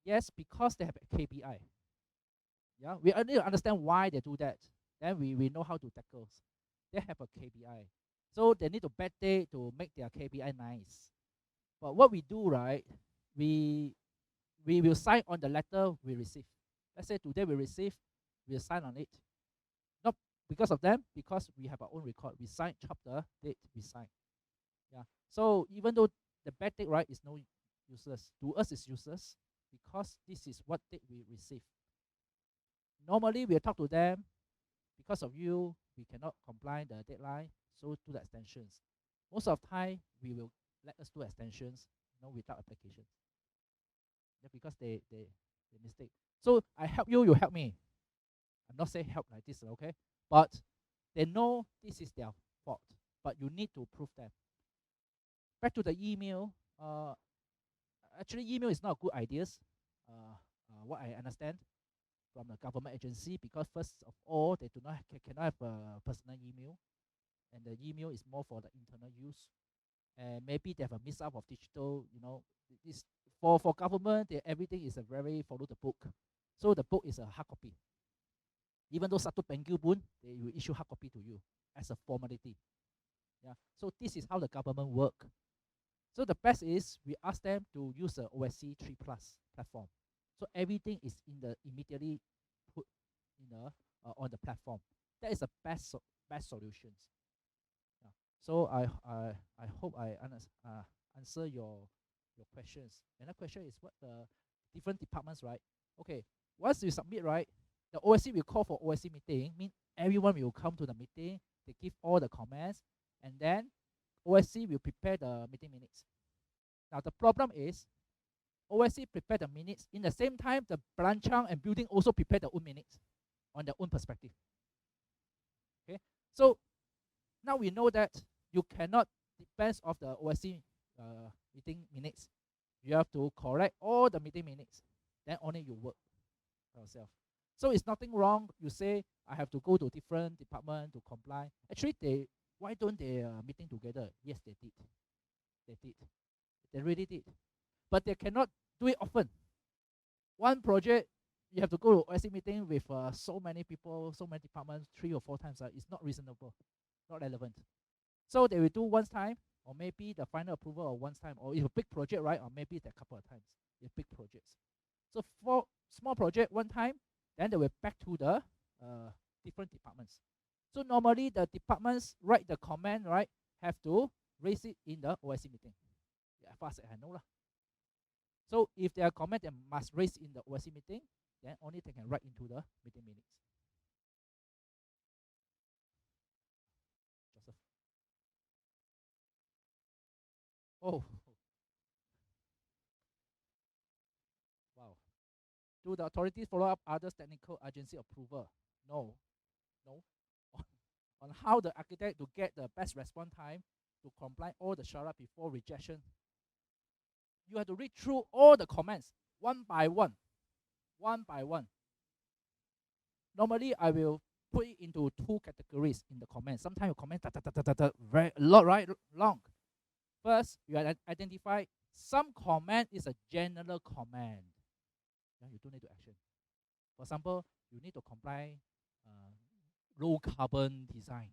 yes, because they have a KPI. Yeah, we need to understand why they do that. then we know how to tackle. They have a KPI. So they need to backdate to make their KPI nice. But what we do, right, we will sign on the letter we receive. Let's say today we receive, we'll sign on it. Not because of them, because we have our own record. We sign chapter, date, we sign. Yeah. So even though the backdate, right, is no useless. To us it's useless because this is what date we receive. Normally we'll talk to them, because of you, we cannot comply the deadline, so do the extensions. Most of the time, we will let us do extensions, without application. Yeah, because they mistake. So I help you, you help me. I'm not saying help like this, okay? But they know this is their fault, but you need to prove them. Back to the email. Actually, email is not a good idea. What I understand from the government agency, because first of all, they cannot have a personal email, and the email is more for the internal use. And maybe they have a mix up of digital. This for government, everything is a very follow the book. So the book is a hard copy. Even though satu pengil pun, they will issue hard copy to you as a formality. Yeah. So this is how the government work. So the best is we ask them to use the OSC 3+ platform. So everything is immediately put on the platform. That is the best solutions. Yeah. So I hope I answer your questions. Another question is what the different departments, right? Okay, once you submit, right, the OSC will call for OSC meeting. Mean everyone will come to the meeting. They give all the comments, and then OSC will prepare the meeting minutes. Now the problem is, OSC prepare the minutes. In the same time, the Blanchang and building also prepare their own minutes on their own perspective. Okay, so now we know that you cannot depend on the OSC meeting minutes. You have to correct all the meeting minutes. Then only you work yourself. So it's nothing wrong. You say I have to go to different department to comply. Actually, why don't they meeting together? Yes, they did. They did. They really did. But they cannot do it often. One project, you have to go to OSC meeting with so many people, so many departments, 3 or 4 times. It's not reasonable, not relevant. So they will do one time, or maybe the final approval of one time, or if a big project, right, or maybe a couple of times, if big projects. So for small project, one time, then they will back to the different departments. So normally the departments write the comment, right, have to raise it in the OSC meeting. Yeah, fast as I know lah. So if there are comment, they must raise in the OSC meeting, then only they can write into the meeting minutes. Joseph. Oh. Wow. Do the authorities follow up others' technical agency approval? No. On how the architect to get the best response time to comply all the shara before rejection. You have to read through all the comments one by one. Normally, I will put it into 2 categories in the comments. Sometimes you comment very a lot, right? Long. First, you identify some comment is a general comment. Yeah, you don't need to action. For example, you need to comply low carbon design.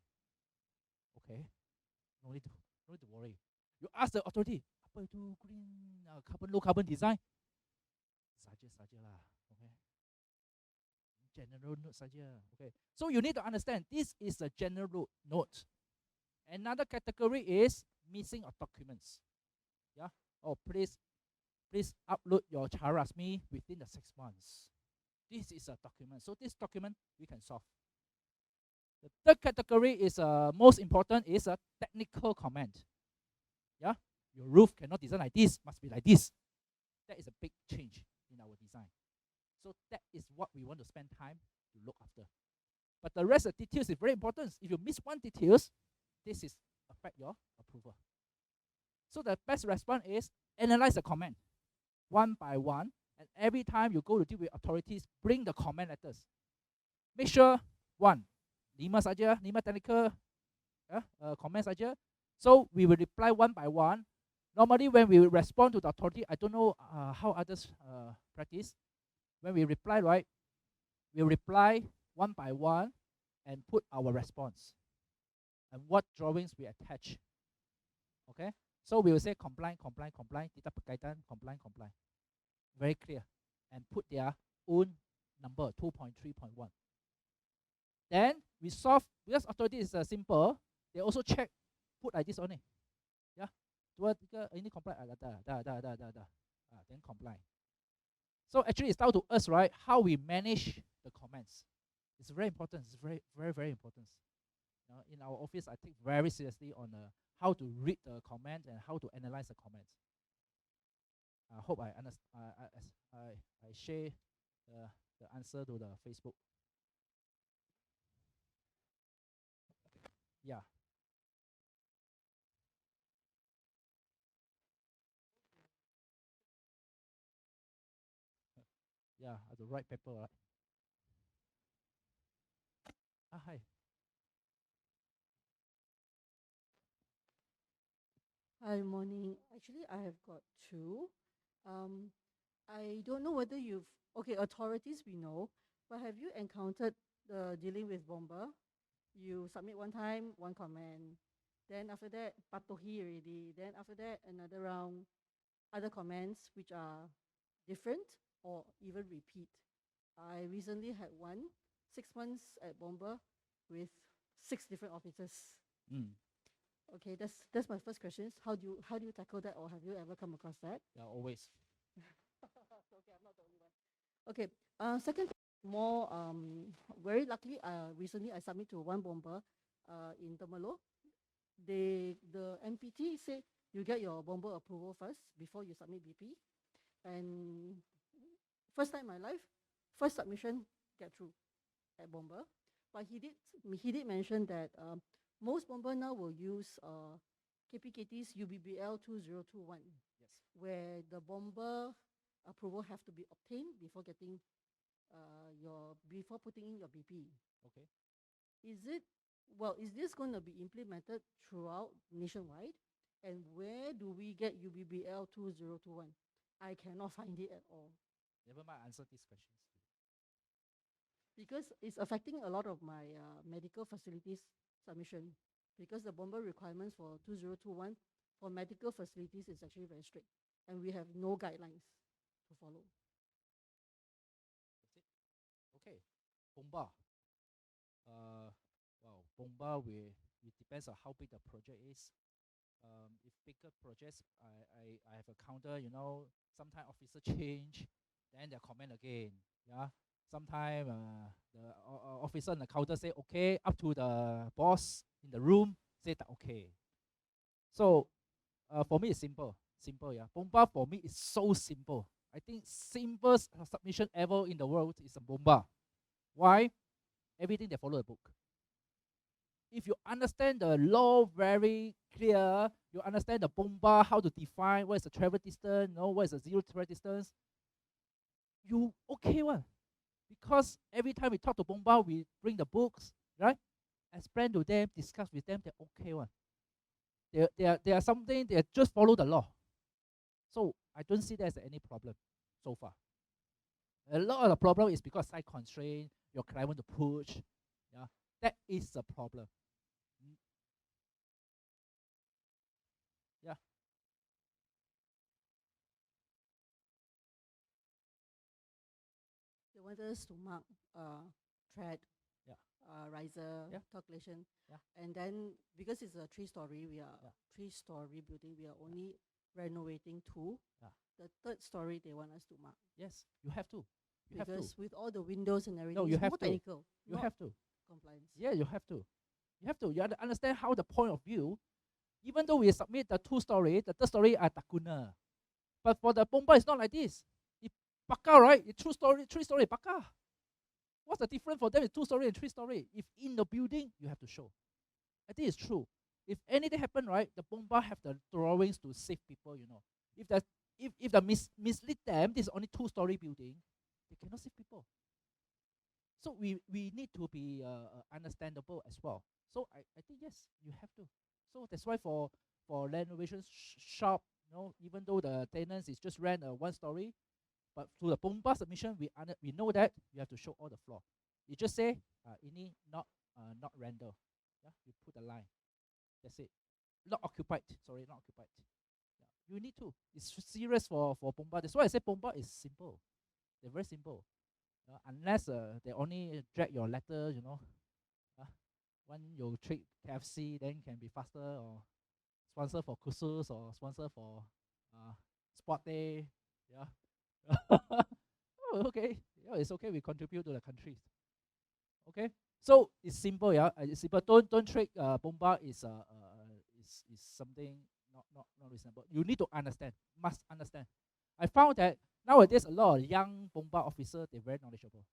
Okay, no need to worry. You ask the authority, apa itu green low carbon design? Saja lah. Okay. General note saja. Okay. So you need to understand this is a general note. Another category is missing of documents. Yeah. Oh, please upload your Charasmi within the 6 months. This is a document. So this document we can solve. The third category is most important is a technical comment. Yeah, your roof cannot design like this, must be like this. That is a big change in our design. So that is what we want to spend time to look after. But the rest of the details is very important. If you miss one details, this is affect your approval. So the best response is analyze the comment one by one, and every time you go to deal with authorities, bring the comment letters. Make sure 5 saja, 5 technical comments saja. So we will reply one by one. Normally when we respond to the authority, I don't know how others practice. When we reply, right, we reply one by one. and put our response and what drawings we attach. Okay, so we will say comply, comply, comply, tidak berkaitan, comply, comply. Very clear, and put their own number 2.3.1. Then we solve because authority is simple. They also check, put like this only. Yeah, ini comply, then comply. So actually, it's down to us, right? How we manage the comments. It's very important. It's very, very, very important. In our office, I take very seriously on how to read the comment and how to analyze the comments. I hope I understand. I share the answer to the Facebook. Yeah. Yeah, I have to write paper, right? Hi. Hi, morning. Actually, I have got two. I don't know whether you've, okay, authorities we know, but have you encountered dealing with bomber? You submit one time, one comment. Then after that, patuhi already. Then after that, another round, other comments which are different or even repeat. I recently had one, 6 months at bomber with 6 different officers. Okay, that's my first question. How do you tackle that, or have you ever come across that? Yeah, always. Okay, I'm not the only one. Okay. Second, more very luckily, recently I submit to one bomber in Temelo. The MPT say you get your bomber approval first before you submit BP. And first time in my life, first submission get through at bomber. But he did mention that most bomber now will use KPKT's UBBL 2021. Yes. Where the bomber approval have to be obtained before getting before putting in your BP. Okay. Is this going to be implemented throughout nationwide? And where do we get UBBL 2021? I cannot find it at all. Never mind, answer these questions. Because it's affecting a lot of my medical facilities submission. Because the bomber requirements for 2021 for medical facilities is actually very strict. And we have no guidelines to follow. That's it. Okay. Bomba. Well, bomba it depends on how big the project is. If bigger projects, I have a counter. Sometimes officer change, then they comment again. Yeah. Sometimes the officer on the counter say okay, up to the boss in the room say that okay. So for me it's simple. Yeah. Bomba for me is so simple. I think simplest submission ever in the world is a bomba. Why? Everything they follow the book. If you understand the law very clear, you understand the bomba, how to define what is the travel distance, what is the zero travel distance, you okay one. Because every time we talk to bomba, we bring the books, right? Explain to them, discuss with them, they're okay one. They are something, they just follow the law. So I don't see there's any problem so far. A lot of the problem is because side constraint, your client want to push. Yeah, that is the problem. Yeah. They want us to mark thread, Yeah. riser, Yeah. calculation. Yeah. And then because it's a 3-story, we are Yeah. 3-story building, we are only renovating 2. Yeah. The 3rd story they want us to mark. Yes, you have to. Because with all the windows and everything, No, you it's have more to. technical. You not have to. compliance. Yeah, you have to. You have to. You understand how the point of view, even though we submit the 2-story, the 3rd story are takuna. But for the bomba, it's not like this. It's paka, right? It's 2-story, 3-story, paka. What's the difference for them? It's 2-story and 3-story. If in the building, you have to show. I think it's true. If anything happen, right, the bomba have the drawings to save people. If the mislead them, this is only 2-story building, they cannot save people. So we need to be understandable as well. So I think yes, you have to. So that's why for renovation shop, even though the tenants is just rent a 1-story, but through the bomba submission, we know that you have to show all the floor. You just say ini not not render. Yeah, you put a line. That's it. Not occupied. Sorry, not occupied. Yeah. You need to. It's serious for Bomba. That's why I say Bomba is simple. They're very simple. Unless they only drag your letter, when you trade KFC, then can be faster, or sponsor for Kusus, or sponsor for Sport Day. Yeah. Oh, okay. Yeah, it's okay. We contribute to the countries. Okay. So it's simple, yeah. It's simple. Don't trade Bomba is something not reasonable. You need to understand. Must understand. I found that nowadays a lot of young Bomba officers, they're very knowledgeable.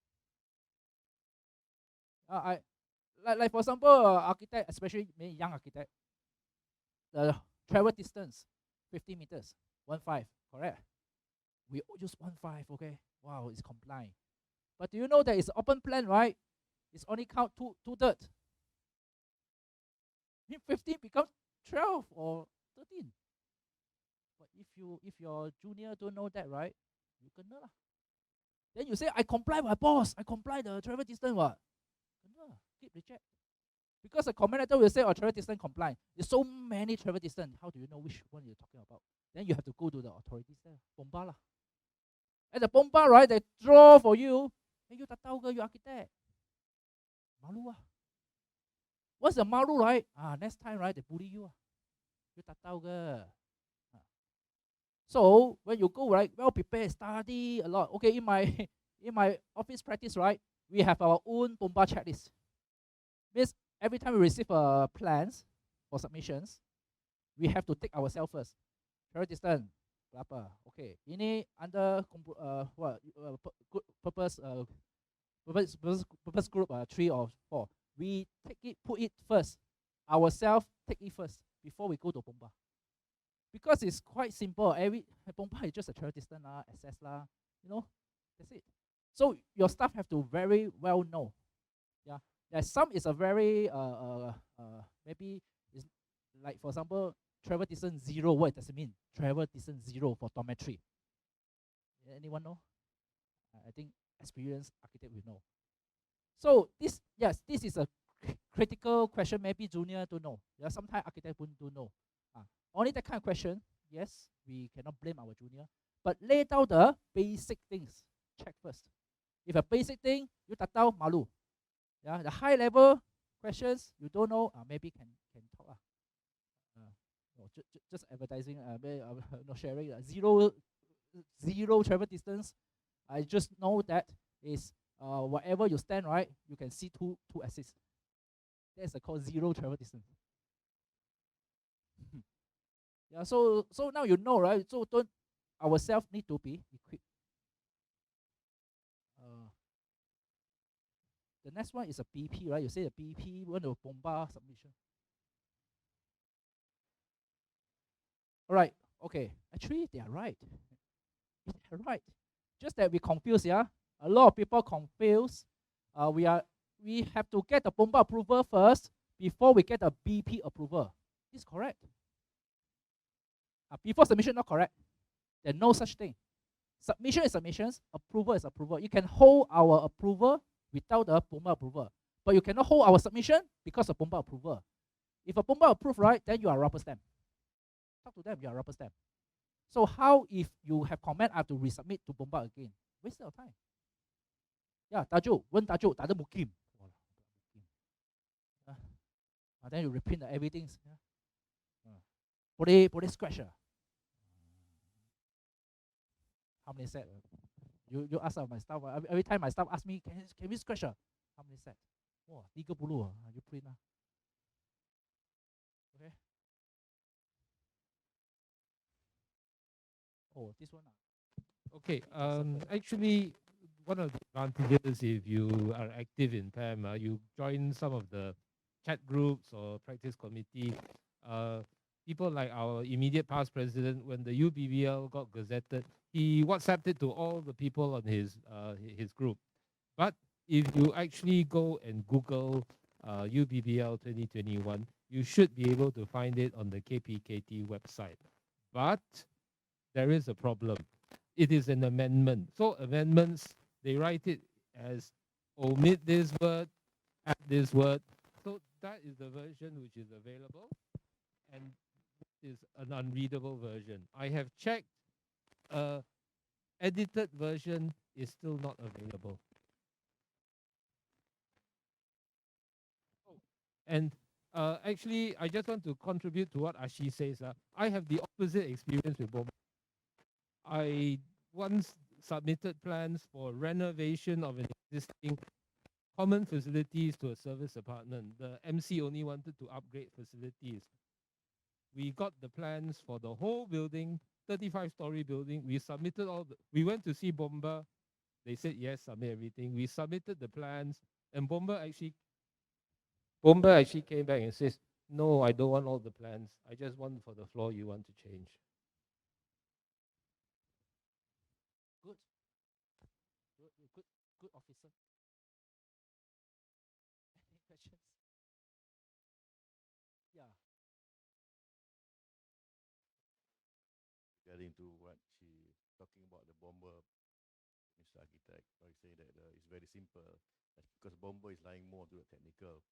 I like for example, architect, especially young architect, the travel distance 50 meters, 1.5, correct? We use 1.5, okay? Wow, it's compliant. But do you know that it's open plan, right? It's only count two-thirds. 15 becomes 12 or 13. But if your junior don't know that, right, you can know. Then you say, I comply, my boss. I comply the travel distance, what? Keep reject. Because the commentator will say, travel distance comply. There's so many travel distance. How do you know which one you're talking about? Then you have to go to the authorities there. Bomba lah. And the Bomba, right, they draw for you. Hey, you tak tahu ke, you architect. Malu ah. What's the malu, right? Next time, right, they bully you. You tak tahu ke. So when you go, right, well prepared, study a lot. Okay, in my office practice, right, we have our own Bomba checklist. Means every time we receive plans for submissions, we have to take ourselves first. Travel distance, berapa? Okay, ini under purpose group 3 or 4. We put it first. Ourselves take it first before we go to Bomba. Because it's quite simple. Every Bomba is just a travel distance access lah. That's it. So your staff have to very well know. Yeah. Some is a very maybe it's like, for example, travel distance 0. What does it mean? Travel distance 0 for dormitory. Anyone know? I think experienced architect will know. So this is a critical question. Maybe junior don't know. Yeah, sometimes architect don't know. Only that kind of question. Yes, we cannot blame our junior. But lay down the basic things. Check first. If a basic thing you tak tahu, malu. Yeah, the high level questions you don't know, maybe can talk. Just advertising, no sharing. Zero travel distance. I just know that is whatever you stand, right, you can see two axes. That's called zero travel distance. Yeah, so now you know, right? So don't ourselves need to be equipped. The next one is a BP, right? You say the BP want to Bomba submission. All right, okay. Actually, they are right. They're right. Just that we confuse, yeah. A lot of people confuse. We have to get the Bomba approval first before we get the BP approval. This is correct. Before submission, not correct. There's no such thing. Submission is submissions. Approval is approval. You can hold our approval without the Bomba approval, but you cannot hold our submission because of Bomba approval. If a Bomba approve, right, then you are rubber stamp. Talk to them, you are rubber stamp. So how if you have comment, I have to resubmit to Bomba again? Waste your time. Yeah, tajuk, tak ada mukim. Then you reprint everything. Boleh scratch. How many set? You ask my staff. Every time my staff ask me, can we scratch? How many set? 30. You print. Okay. This one. Okay. Actually, one of the advantages, if you are active in PAM, you join some of the chat groups or practice committee. People like our immediate past president, when the UBBL got gazetted, he WhatsApped it to all the people on his group. But if you actually go and Google UBBL 2021, you should be able to find it on the KPKT website. But there is a problem. It is an amendment. So amendments, they write it as omit this word, add this word. So that is the version which is available, and is an unreadable version. I have checked. Edited version is still not available. And actually, I just want to contribute to what Ashi says. I have the opposite experience with Bomba. I once submitted plans for renovation of an existing common facilities to a service apartment. The MC only wanted to upgrade facilities. We got the plans for the whole building, 35-story building. We submitted we went to see Bomba. They said yes, submit everything. We submitted the plans, and Bomba actually came back and says, no, I don't want all the plans. I just want for the floor you want to change. Good. Good officer. Any questions? Yeah. Getting to what she talking about the bomber, Mr. Architect, I say that it's very simple. That's because bomber is lying more to the technical.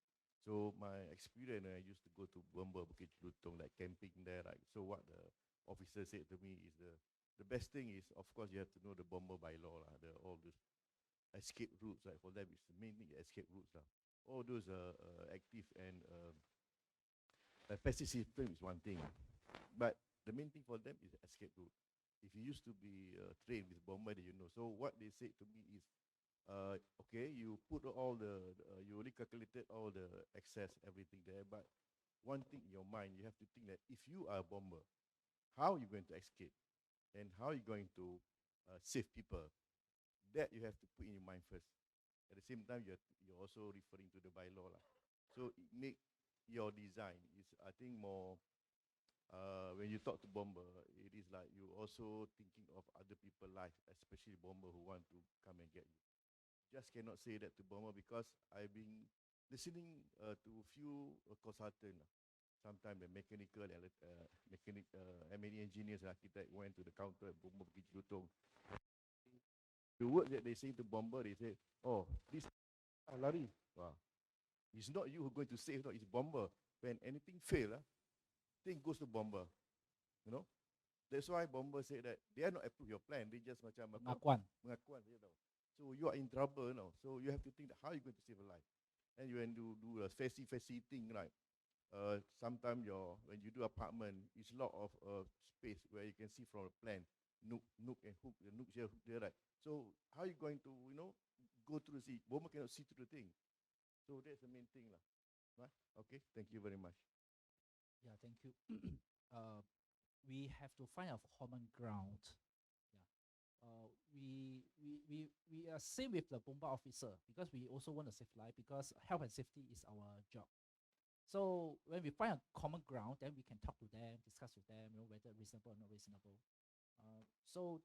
So my experience, I used to go to bomber Bukit Jelutong, like camping there. Like, so what the officer said to me is the best thing is, of course, you have to know the bomber by law, all those escape routes. Like for them, it's mainly escape routes. All those active and passive system is one thing, but the main thing for them is escape route. If you used to be trained with bomber, you know. So what they said to me is, okay, you put all you already calculated all the excess, everything there, but one thing in your mind, you have to think that if you are a bomber, how are you going to escape? And how are you going to save people? That you have to put in your mind first. At the same time, you're also referring to the bylaw. So it make your design is, I think, more when you talk to bomber, it is like you also thinking of other people's life, especially bomber who want to come and get you. Just cannot say that to bomber because I've been listening to a few consultants. Sometimes the mechanical, M&E engineers and architect went to the counter at bomber Bukit Jelutong. The word that they say to bomber, they say, "Oh, this lari." Wow. It's not you who going to save, no, it's bomber. When anything fail, thing goes to bomber. You know, that's why bomber say that they are not approve your plan. They just macam Pengakuan. Mengakuan, you know. So you are in trouble, you know. So you have to think that how you going to save a life. And you when you do a fancy thing, right? Sometimes when you do apartment, it's a lot of space where you can see from a plan, nook and hook, the nook here, hook there, right? So how you going to, go through the sea? Bomber cannot see through the thing. So that's the main thing, lah. Right? Okay, thank you very much. Yeah, thank you. We have to find a common ground. Yeah. We are same with the bomba officer because we also want to save life because health and safety is our job. So when we find a common ground, then we can talk to them, discuss with them, whether reasonable or not reasonable. So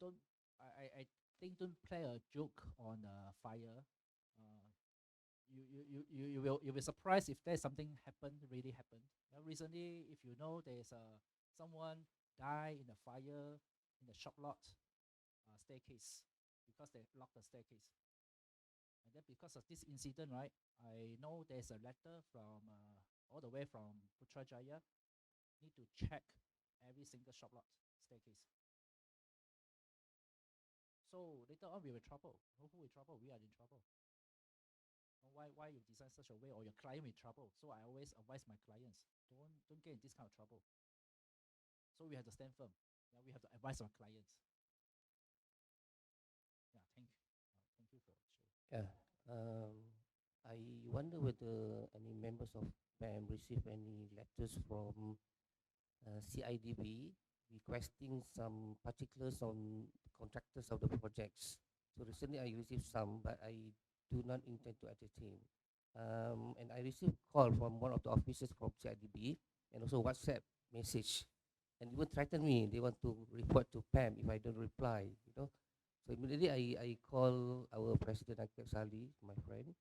I think don't play a joke on fire. You'll be surprised if there's something really happened. Recently, if you know, there's someone die in a fire in the shop lot staircase because they locked the staircase. And then because of this incident, right, I know there's a letter from all the way from Putrajaya, need to check every single shop lot staircase. So later on, we were in trouble. Who in trouble? We are in trouble. Why you design such a way, or your client in trouble? So I always advise my clients, don't get in this kind of trouble. So we have to stand firm. Yeah, we have to advise our clients. Yeah, thank you. Thank you for sharing. Yeah. I wonder whether any members of PAM receive any letters from CIDB requesting some particulars on contractors of the projects. So recently I received some, but I do not intend to entertain. And I received call from one of the officers from CIDB and also WhatsApp message, and even threatened me. They want to report to PAM if I don't reply. So immediately I call our president, Akbar Sali, my friend.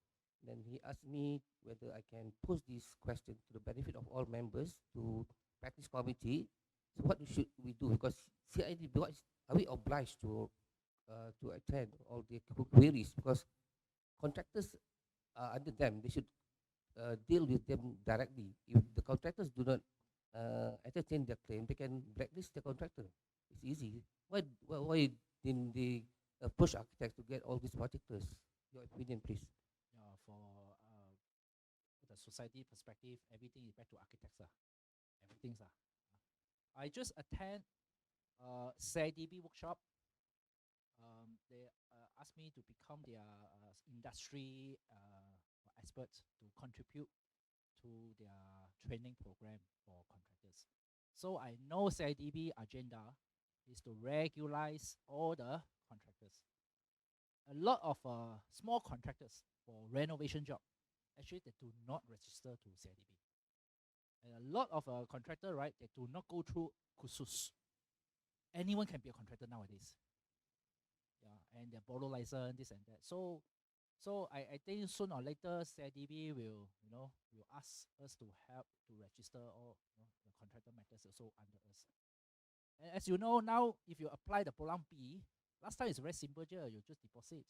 Then he asked me whether I can pose this question to the benefit of all members to practice committee. So what should we do? Because CIDB, are we obliged to attend all the queries? Because contractors under them, they should deal with them directly. If the contractors do not entertain their claim, they can blacklist the contractor. It's easy. Why didn't they push architects to get all these particulars? Your opinion, please. Yeah, for the society perspective, everything is back to architects. Everything's. I just attend CIDB workshop. They asked me to become their industry expert to contribute to their training program for contractors. So I know CIDB agenda is to regularize all the contractors. A lot of small contractors for renovation job, actually they do not register to CIDB. And a lot of contractor, right, they do not go through kursus. Anyone can be a contractor nowadays. Yeah, and they borrow license, this and that. So I think sooner or later CIDB will will ask us to help to register all the contractor matters also under us. And as you know now, if you apply the Program B, last time it's very simple, you just deposit.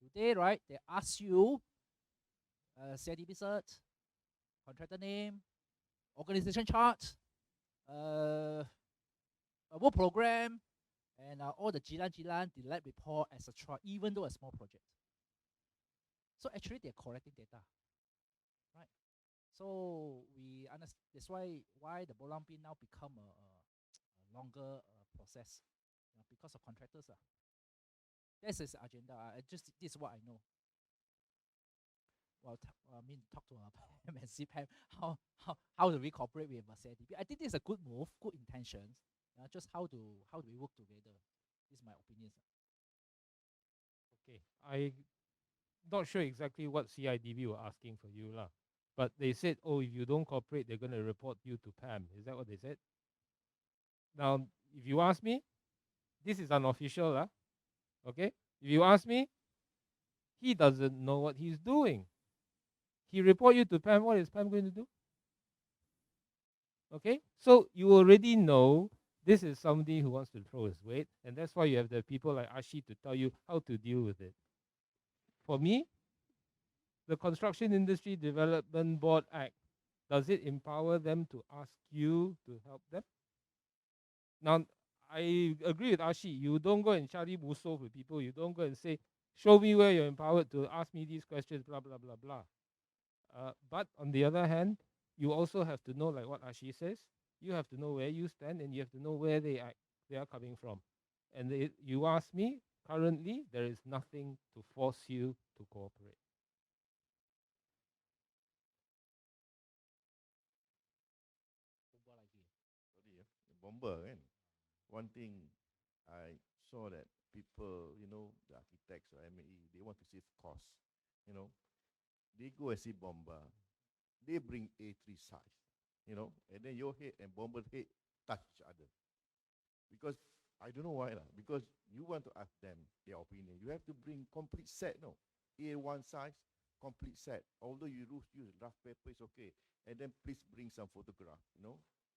Today, right, they ask you CIDB cert, contractor name, organization chart, a work program, and all the jilan, the lab report, etc., even though a small project. So actually they're collecting data, right? So we understand that's why the Bolampi now become a longer process, because of contractors. This is the agenda. This is what I know. Well, talk to Pam and see Pam how do we cooperate with CIDB. I think this is a good move, good intentions. Just how do we work together? This is my opinion. Okay, I not sure exactly what CIDB were asking for you lah, but they said, oh, if you don't cooperate, they're going to report you to Pam. Is that what they said? Now, if you ask me, this is unofficial lah. Okay, if you ask me, he doesn't know what he's doing. He report you to Pam. What is Pam going to do? Okay, so you already know this is somebody who wants to throw his weight, and that's why you have the people like Ashi to tell you how to deal with it. For me, the Construction Industry Development Board Act, does it empower them to ask you to help them? Now, I agree with Ashi. You don't go and charlie buso with people. You don't go and say, show me where you're empowered to ask me these questions, blah, blah, blah, blah. But on the other hand, you also have to know, like what Ashi says, you have to know where you stand and you have to know where they are coming from. And you ask me, currently, there is nothing to force you to cooperate. Sorry, bomber kan. One thing I saw that people, the architects or MAE, they want to save costs. They go and see bomber. They bring A3 size, and then your head and bomber's head touch each other. Because I don't know why lah. Because you want to ask them their opinion, you have to bring complete set, no, A1 size, complete set. Although you use rough paper, it's okay. And then please bring some photograph,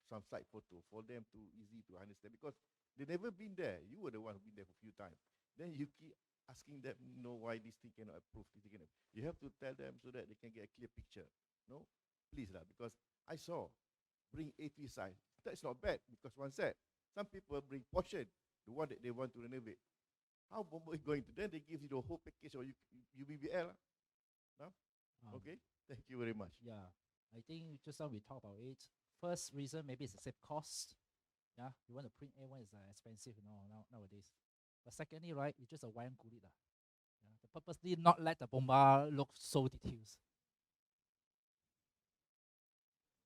some side photo for them to easy to understand. Because they never been there. You were the one who been there for a few times. Then you keep asking them, why this thing cannot approve, this thing cannot. You have to tell them so that they can get a clear picture. No, please lah. Because I saw bring A3 size. That's not bad because one set. Some people bring portion, the one that they want to renovate. How bomber is going to? Then they give you the whole package or you BBL. No? Okay. Thank you very much. Yeah, I think just now we talk about it. First reason maybe it's the same cost. Yeah, you want to print A1 is expensive, nowadays. But secondly, right, it's just a wire kulit. Yeah, the purposely not let the bomba look so detailed.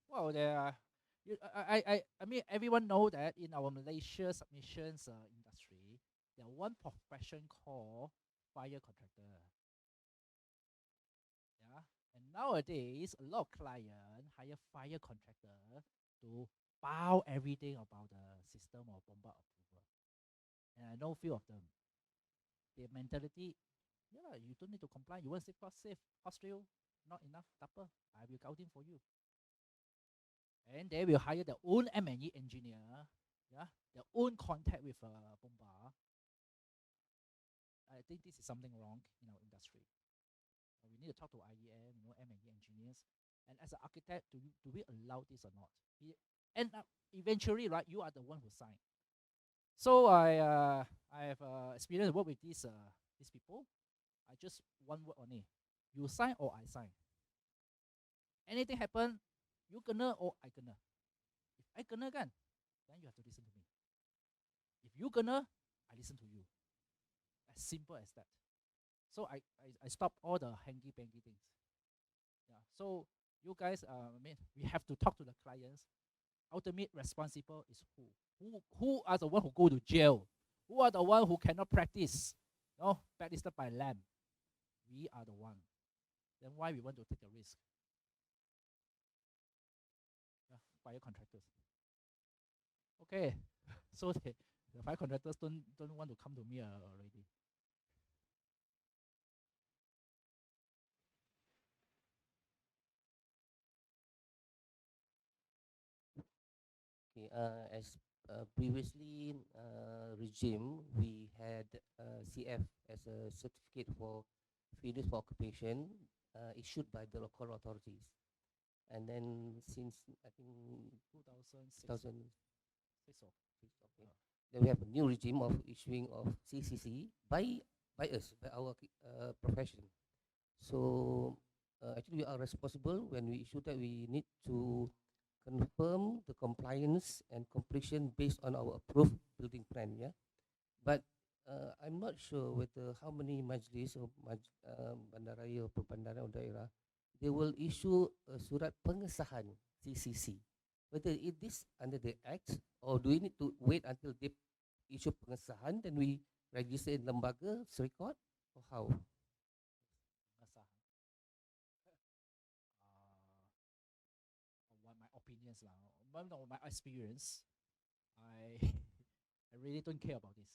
Well, there are. I mean, everyone know that in our Malaysia submissions industry, there one profession called fire contractor. Yeah, and nowadays a lot of clients hire fire contractor to bow everything about the system or bomba approval. And I know few of them. Their mentality, yeah, you don't need to comply. You want to save cost, save cost real, not enough, tupper. I will count in for you. And they will hire their own M&E engineer, yeah, their own contact with bomba. I think this is something wrong in our industry. We need to talk to IEM, M&E engineers. And as an architect, do we allow this or not? And eventually, right, you are the one who signed. So I have experience work with these people. I just one word only. You sign or I sign. Anything happen, you kena or I kena. If I kena kan, then you have to listen to me. If you kena, I listen to you. As simple as that. So I stop all the hanky-panky things. Yeah. So you guys, we have to talk to the clients. Ultimate responsible is who? Who are the one who go to jail? Who are the one who cannot practice? No, blacklisted by LAM. We are the one. Then why we want to take the risk? Yeah, fire contractors. Okay, so the fire contractors don't want to come to me already. Okay, as previously regime, we had CF as a certificate for fitness for occupation issued by the local authorities. And then since I think 2006, okay, then we have a new regime of issuing of CCC by us, by our profession. So actually we are responsible when we issue that. We need to confirm the compliance and completion based on our approved building plan. Yeah, but I'm not sure whether how many majlis or bandaraya or perbandaran or daerah they will issue a surat pengesahan CCC. Whether it is under the act or do we need to wait until they issue pengesahan then we register in lembaga record or how? My opinions lah. My experience, I I really don't care about this.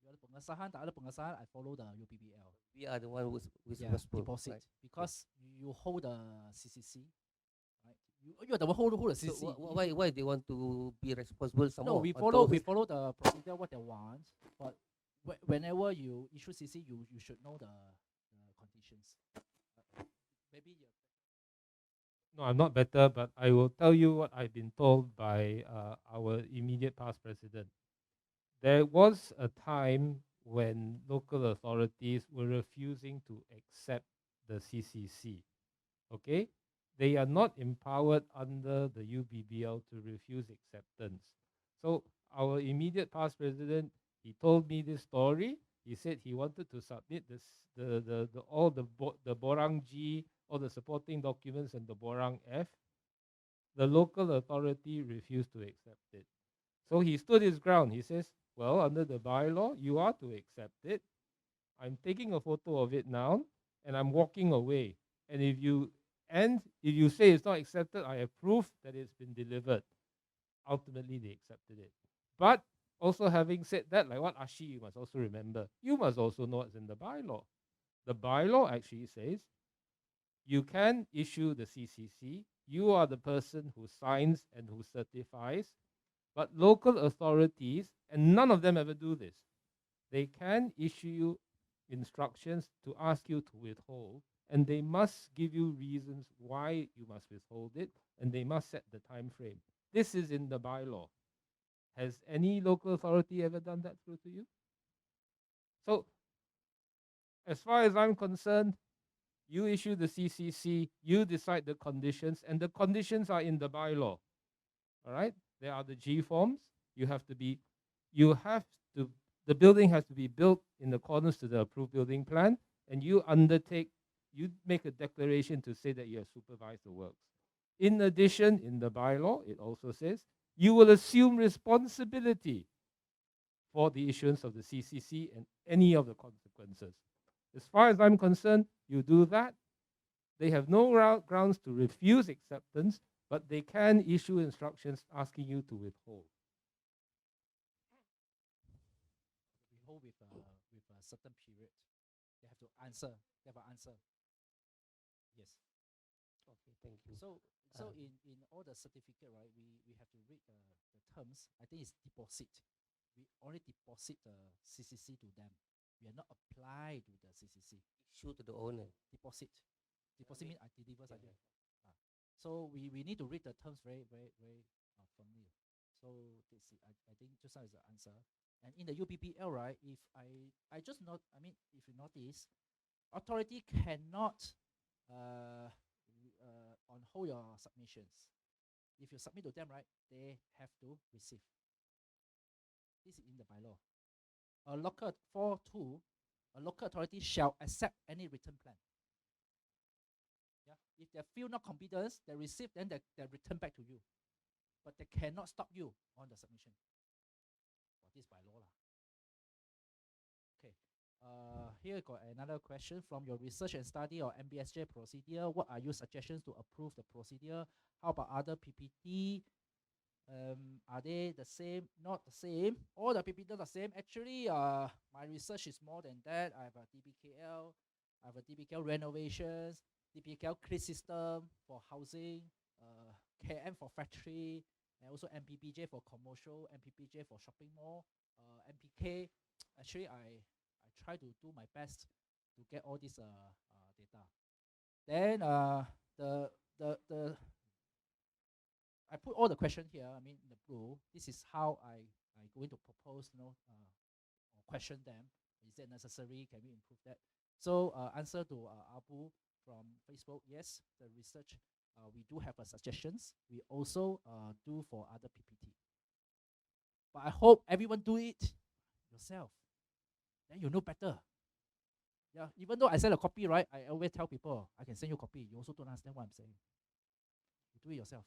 You ada pengesahan, tak ada pengesahan, I follow the UPBL. We are the one who's deposit, right? Because you hold the CCC, right? You're the one who hold the CCC. So why they want to be responsible somehow? No, we follow the procedure what they want, but whenever you issue CC, you should know the conditions. Maybe No, I'm not better, but I will tell you what I've been told by our immediate past president. There was a time when local authorities were refusing to accept the CCC. Okay? They are not empowered under the UBBL to refuse acceptance. So our immediate past president, he told me this story. He said he wanted to submit all the Borang G, all the supporting documents and the Borang F. The local authority refused to accept it. So he stood his ground. He says, well, under the bylaw, you are to accept it. I'm taking a photo of it now, and I'm walking away. And if you say it's not accepted, I have proof that it's been delivered. Ultimately, they accepted it. But also having said that, like what Ashi, you must also remember, you must also know what's in the bylaw. The bylaw actually says you can issue the CCC. You are the person who signs and who certifies. But local authorities, and none of them ever do this, they can issue you instructions to ask you to withhold, and they must give you reasons why you must withhold it, and they must set the time frame. This is in the bylaw. Has any local authority ever done that through to you? So, as far as I'm concerned, you issue the CCC, you decide the conditions, and the conditions are in the bylaw. All right? There are the G forms. The building has to be built in accordance to the approved building plan, and you make a declaration to say that you have supervised the works. In addition, in the bylaw, it also says you will assume responsibility for the issuance of the CCC and any of the consequences. As far as I'm concerned, you do that. They have no grounds to refuse acceptance, but they can issue instructions asking you to withhold. Withhold with a certain period. They have to answer. They have an answer. Yes. Okay, thank you. So in all the certificate, right, we have to read the terms. I think it's deposit. We only deposit the CCC to them. We are not apply provide to the CCC. Issue to the owner. Deposit. Deposit means I deliver Yeah, something. So we need to read the terms very firmly. So this I think just now is the answer. And in the UBBL, right, if I just not, I mean, if you notice, authority cannot on hold your submissions. If you submit to them, right, they have to receive. This is in the bylaw. A local 4.2, a local authority shall accept any written plan. Yeah, if they feel not competence, they receive, then they return back to you. But they cannot stop you on the submission. For this bylaw lah. Okay. Here got another question from your research and study or MBSJ procedure. What are your suggestions to approve the procedure? How about other PPT? Are they the same? Not the same. All the PPT are the same. Actually, my research is more than that. I have a DBKL, I have a DBKL renovations, DBKL CRIS system for housing, KM for factory, and also MPPJ for commercial, MPPJ for shopping mall, MPK. Actually, I try to do my best to get all this data. Then the I put all the question here. I mean, in the blue. This is how I going to propose, or question them. Is it necessary? Can we improve that? So answer to Abu from Facebook. Yes, the research we do have suggestions. We also do for other PPT. But I hope everyone do it yourself. Then you know better. Yeah, even though I send a copy, right? I always tell people I can send you a copy. You also don't understand what I'm saying. You do it yourself.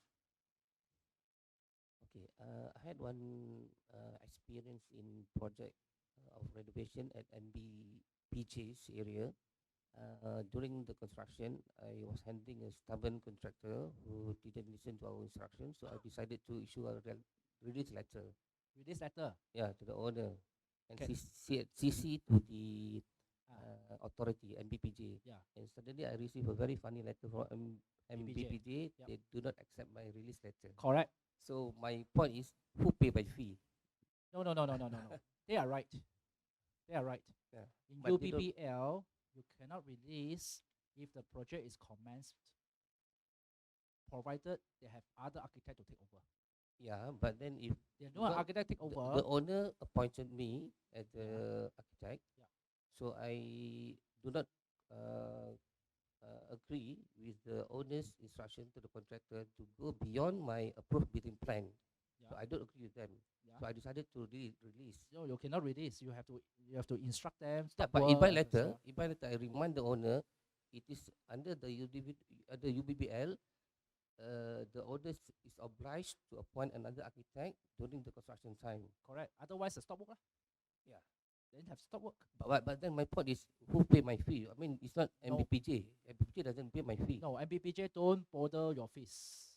Okay, I had one experience in project of renovation at NBPJ's area. During the construction, I was handling a stubborn contractor who didn't listen to our instructions, so I decided to issue a release letter. Release letter? Yeah, to the owner. And Okay. CC to the authority, NBPJ. Yeah. And suddenly I received a very funny letter from MBPJ. Yep. They do not accept my release letter. Correct. So my point is, who pay by fee? No. They are right. They are right. Yeah. In But they don't- UBBL, you cannot release if the project is commenced, provided they have other architect to take over. Yeah, but then if They no architect take over. the owner appointed me as the architect, Yeah. so I do not agree with the owner's instruction to the contractor to go beyond my approved building plan. Yeah. So I don't agree with them. Yeah. So I decided to release. No, you cannot release. You have to instruct them. Yeah, stop but work, in my and letter, stuff. I remind the owner, it is under the UBBL. The owner is obliged to appoint another architect during the construction time. Correct. Otherwise, the stop work. Yeah. Then have stop work. But then my point is, who pay my fee? I mean, it's not No. MBPJ. MBPJ doesn't pay my fee. No, MBPJ don't bother your fees.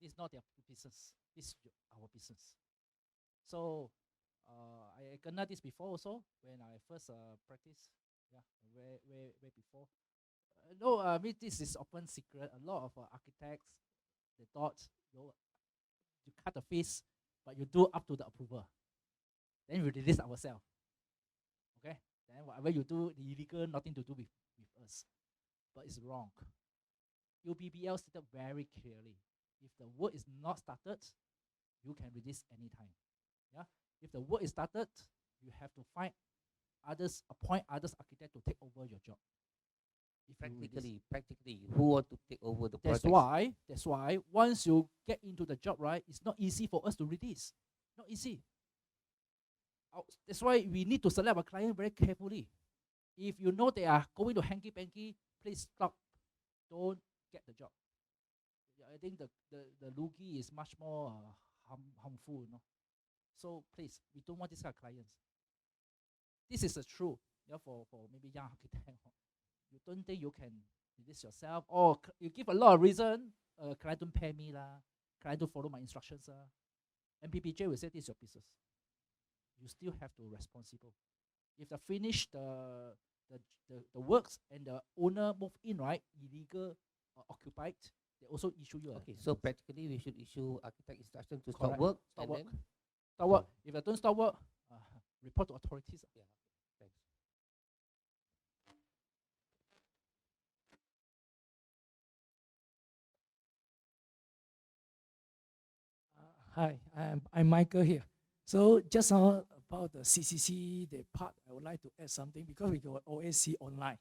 This is not their business. This is our business. So, I kena this before also when I first practice. Yeah, way before. No, I mean this is open secret. A lot of architects, they thought you cut the fees, but you do up to the approval. Then we release ourselves. Okay. Then whatever you do, the illegal, nothing to do with us. But it's wrong. UBBL stated very clearly. If the work is not started, you can release anytime. Yeah. If the work is started, you have to find others, appoint others architect to take over your job. If Practically, who want to take over the That's project? That's why once you get into the job, right, it's not easy for us to release. Not easy. That's why we need to select our client very carefully. If you know they are going to hanky-panky, please stop. Don't get the job. I think the loogie is much more harmful, So please, we don't want this kind of clients. This is the truth. Yeah, for maybe young architect. You don't think you can release yourself, or you give a lot of reason. Client don't pay me lah. Client don't follow my instructions lah. MPPJ will say this is your business. You still have to responsible. If they finish the works and the owner move in, right, illegal occupied, they also issue you. Okay, so practically we should issue architect instruction to Correct. stop work. Stop and work. then- Stop work. If they don't stop work, report to authorities. Yeah. Hi, I'm Michael here. So just now about the CCC, the part, I would like to add something because we can always see online.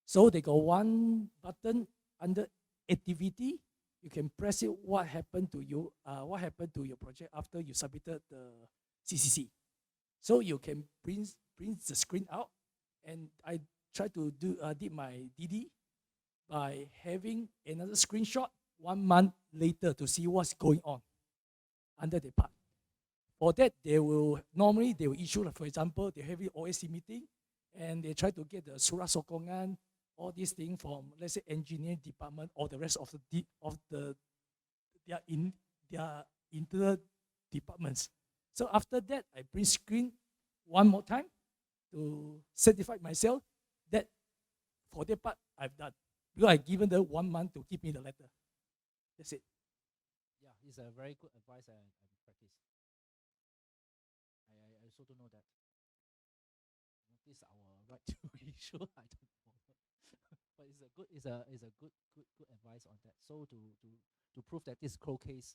So they got one button under activity. You can press it. What happened to you? What happened to your project after you submitted the CCC? So you can print the screen out, and I try to did my DD by having another screenshot 1 month later to see what's going on under the part. For that, they will issue, like, for example, they have it OSC meeting, and they try to get the surat sokongan, all these things from, let's say, engineering department or the rest of their internal departments. So after that, I print screen one more time to certify myself that for that part I've done, because I given them 1 month to give me the letter. That's it. Yeah, it's a very good advice and practice. I also don't know that. This is our right to issue. I don't know, but it's a good advice on that. So to prove that this cold case